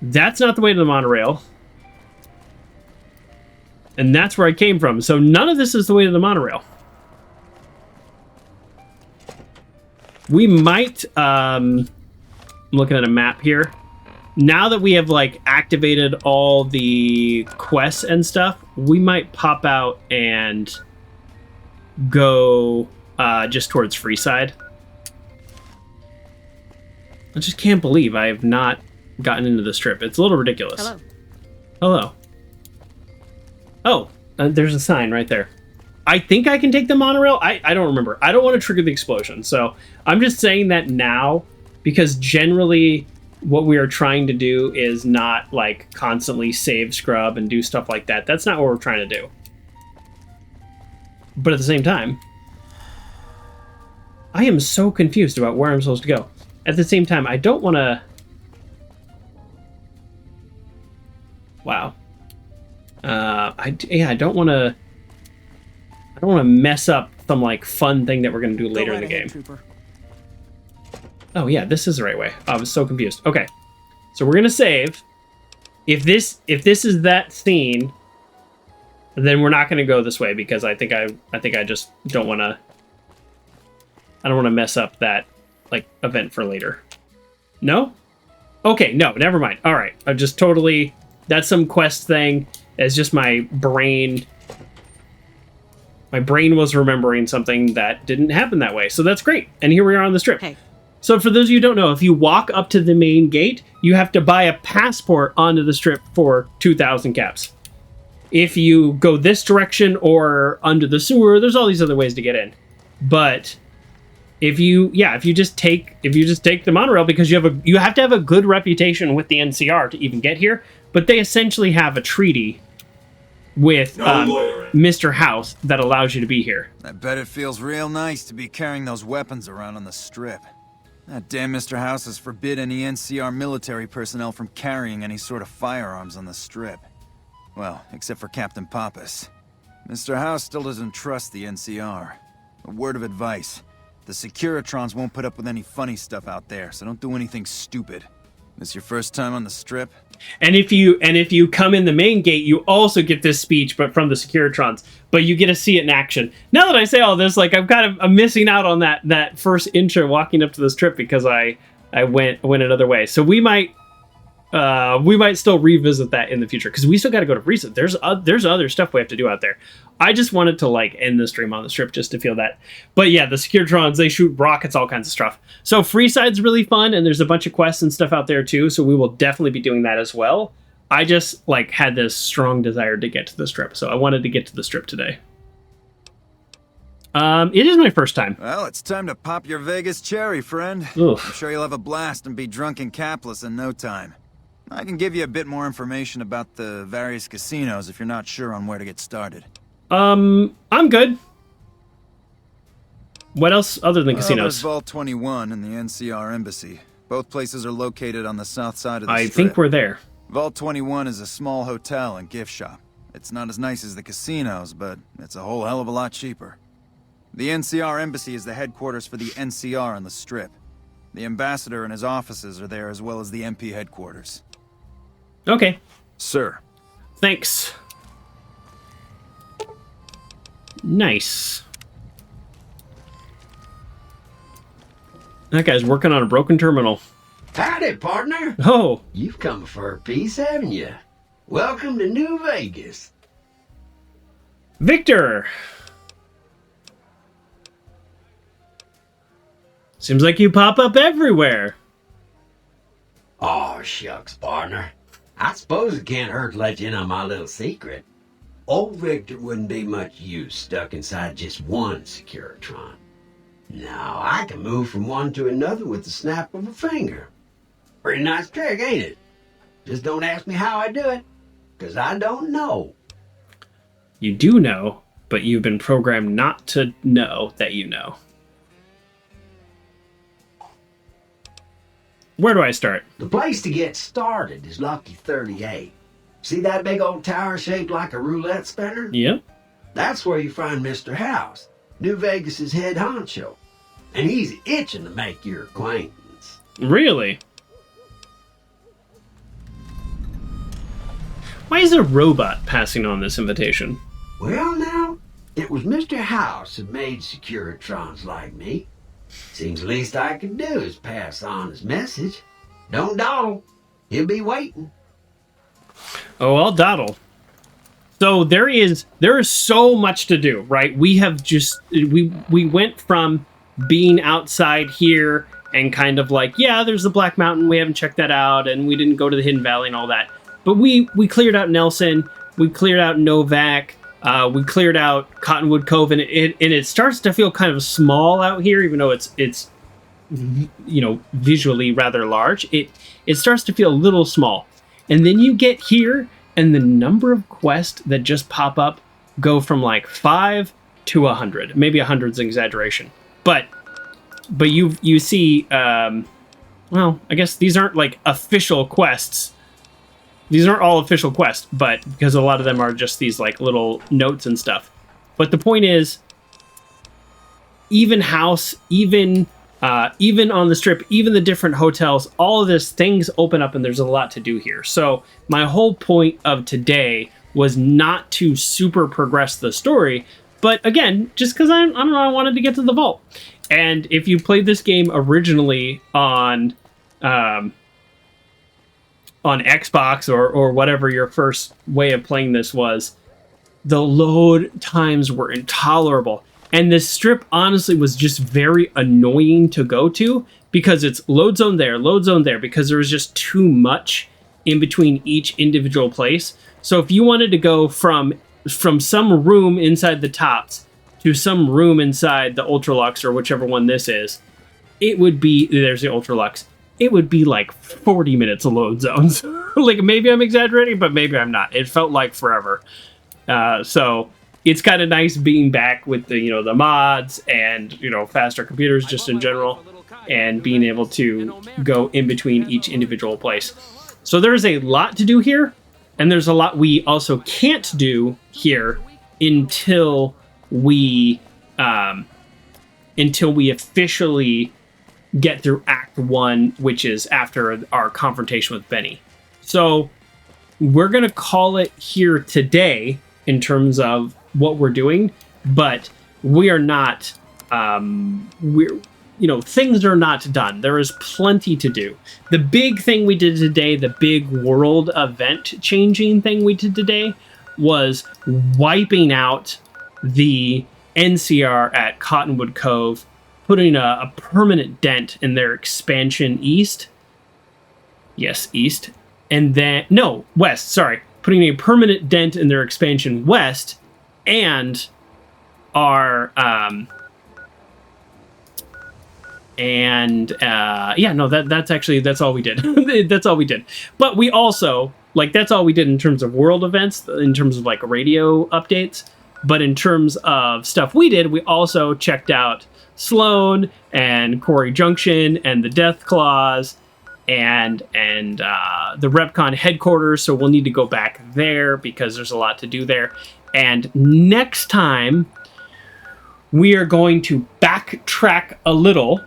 that's not the way to the monorail. And that's where I came from. So, none of this is the way to the monorail. We might, I'm looking at a map here. Now that we have, like, activated all the quests and stuff, we might pop out and go just towards Freeside. I just can't believe I have not gotten into the strip. It's a little ridiculous. Hello. Hello. Oh, there's a sign right there. I think I can take the monorail. I don't remember. I don't want to trigger the explosion. So I'm just saying that now because generally what we are trying to do is not like constantly save scrub and do stuff like that. That's not what we're trying to do. But at the same time, I am so confused about where I'm supposed to go. At the same time, I don't want to... Wow. I don't want to... I don't want to mess up some like fun thing that we're going to do later in the game. Trooper. Oh yeah, this is the right way. I was so confused. Okay, so we're gonna save. If this is that scene, then we're not gonna go this way because I think I just don't want to. I don't want to mess up that like event for later. No? Okay, no, never mind. All right, I just totally. That's some quest thing. It's just my brain. My brain was remembering something that didn't happen that way. So that's great. And here we are on the strip. Hey. So for those of you who don't know, if you walk up to the main gate, you have to buy a passport onto the strip for 2,000 caps. If you go this direction or under the sewer, there's all these other ways to get in. But if you just take the monorail, because you have to have a good reputation with the NCR to even get here, but they essentially have a treaty with Mr. House that allows you to be here. I bet it feels real nice to be carrying those weapons around on the strip. That damn Mr. House has forbid any NCR military personnel from carrying any sort of firearms on the strip. Well, except for Captain Pappas. Mr. House still doesn't trust the NCR. A word of advice. The Securitrons won't put up with any funny stuff out there, so don't do anything stupid. This your first time on the strip? And if you come in the main gate, you also get this speech, but from the Securitrons. But you get to see it in action. Now that I say all this, like I'm missing out on that first intro walking up to the strip because I went another way. So we might still revisit that in the future because we still got to go to Freeside. There's other stuff we have to do out there. I just wanted to like end the stream on the strip just to feel that. But yeah, the Securitrons, they shoot rockets, all kinds of stuff. So Freeside's really fun, and there's a bunch of quests and stuff out there too. So we will definitely be doing that as well. I just like had this strong desire to get to the strip, so I wanted to get to the strip today. It is my first time. Well, it's time to pop your Vegas cherry, friend. Oof. I'm sure you'll have a blast and be drunk and capless in no time. I can give you a bit more information about the various casinos if you're not sure on where to get started. I'm good. What else other than casinos? There's Vault 21 and the NCR Embassy. Both places are located on the south side of the strip. I think we're there. Vault 21 is a small hotel and gift shop. It's not as nice as the casinos, but it's a whole hell of a lot cheaper. The NCR Embassy is the headquarters for the NCR on the strip. The ambassador and his offices are there as well as the MP headquarters. Okay. Sir. Thanks. Nice. That guy's working on a broken terminal. Howdy, partner. Oh. You've come for a piece, haven't you? Welcome to New Vegas. Victor. Seems like you pop up everywhere. Aw, shucks, partner. I suppose it can't hurt to let you in on my little secret. Old Victor wouldn't be much use stuck inside just one Securitron. Now, I can move from one to another with the snap of a finger. Pretty nice trick, ain't it? Just don't ask me how I do it, because I don't know. You do know, but you've been programmed not to know that you know. Where do I start? The place to get started is Lucky 38. See that big old tower shaped like a roulette spinner? Yep. That's where you find Mr. House, New Vegas's head honcho. And he's itching to make your acquaintance. Really? Why is a robot passing on this invitation? Well, now, it was Mr. House who made Securitrons like me. Seems the least I could do is pass on his message. Don't dawdle. He'll be waiting. Oh, I'll dawdle. So there is so much to do, right? We have just we went from being outside here and kind of like, yeah, there's the Black Mountain, we haven't checked that out, and we didn't go to the Hidden Valley and all that. But we cleared out Nelson, we cleared out Novak, we cleared out Cottonwood Cove, and it starts to feel kind of small out here, even though it's you know, visually rather large. It starts to feel a little small. And then you get here, and the number of quests that just pop up go from like 5 to 100. Maybe 100 is an exaggeration. But you see, well, I guess these aren't like official quests. These aren't all official quests, but because a lot of them are just these like little notes and stuff. But the point is, even house, even on the strip, even the different hotels, all of this, things open up and there's a lot to do here. So my whole point of today was not to super progress the story, but again, just because I don't know, I wanted to get to the vault. And if you played this game originally on Xbox or whatever your first way of playing this was, the load times were intolerable. And this strip honestly was just very annoying to go to because it's load zone there, because there was just too much in between each individual place. So if you wanted to go from some room inside the Tops to some room inside the Ultralux or whichever one this is, it would be, there's the Ultralux, it would be like 40 minutes of load zones. Like maybe I'm exaggerating, but maybe I'm not. It felt like forever. So it's kind of nice being back with the, you know, the mods and, you know, faster computers just in general, and being able to go in between each individual place. So there's a lot to do here, and there's a lot we also can't do here until we officially get through Act 1, which is after our confrontation with Benny. So we're going to call it here today in terms of what we're doing, but we are not, things are not done. There is plenty to do. The big thing we did today, the big world event changing thing we did today, was wiping out the NCR at Cottonwood Cove, putting a permanent dent in their expansion east. Yes, east. And then, no, west, sorry. Putting a permanent dent in their expansion west, and our, that's all we did. That's all we did. But we also, like, that's all we did in terms of world events, in terms of, like, radio updates. But in terms of stuff we did, we also checked out Sloan and Quarry Junction and the deathclaws and the REPCONN headquarters. So we'll need to go back there because there's a lot to do there. And next time, we are going to backtrack a little.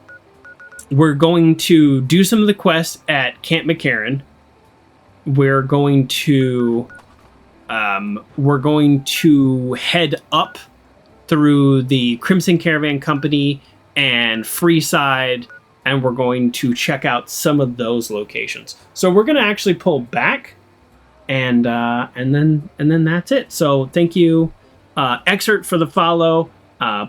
We're going to do some of the quests at Camp McCarran. We're going to head up through the Crimson Caravan Company and Freeside, and we're going to check out some of those locations. So we're going to actually pull back, and then that's it. So thank you, Exert, for the follow,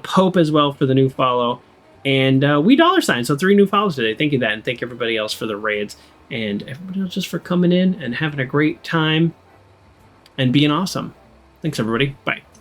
Pope as well for the new follow, and we $. So 3 new follows today. Thank you that, and thank everybody else for the raids, and everybody else just for coming in and having a great time and being awesome. Thanks everybody. Bye.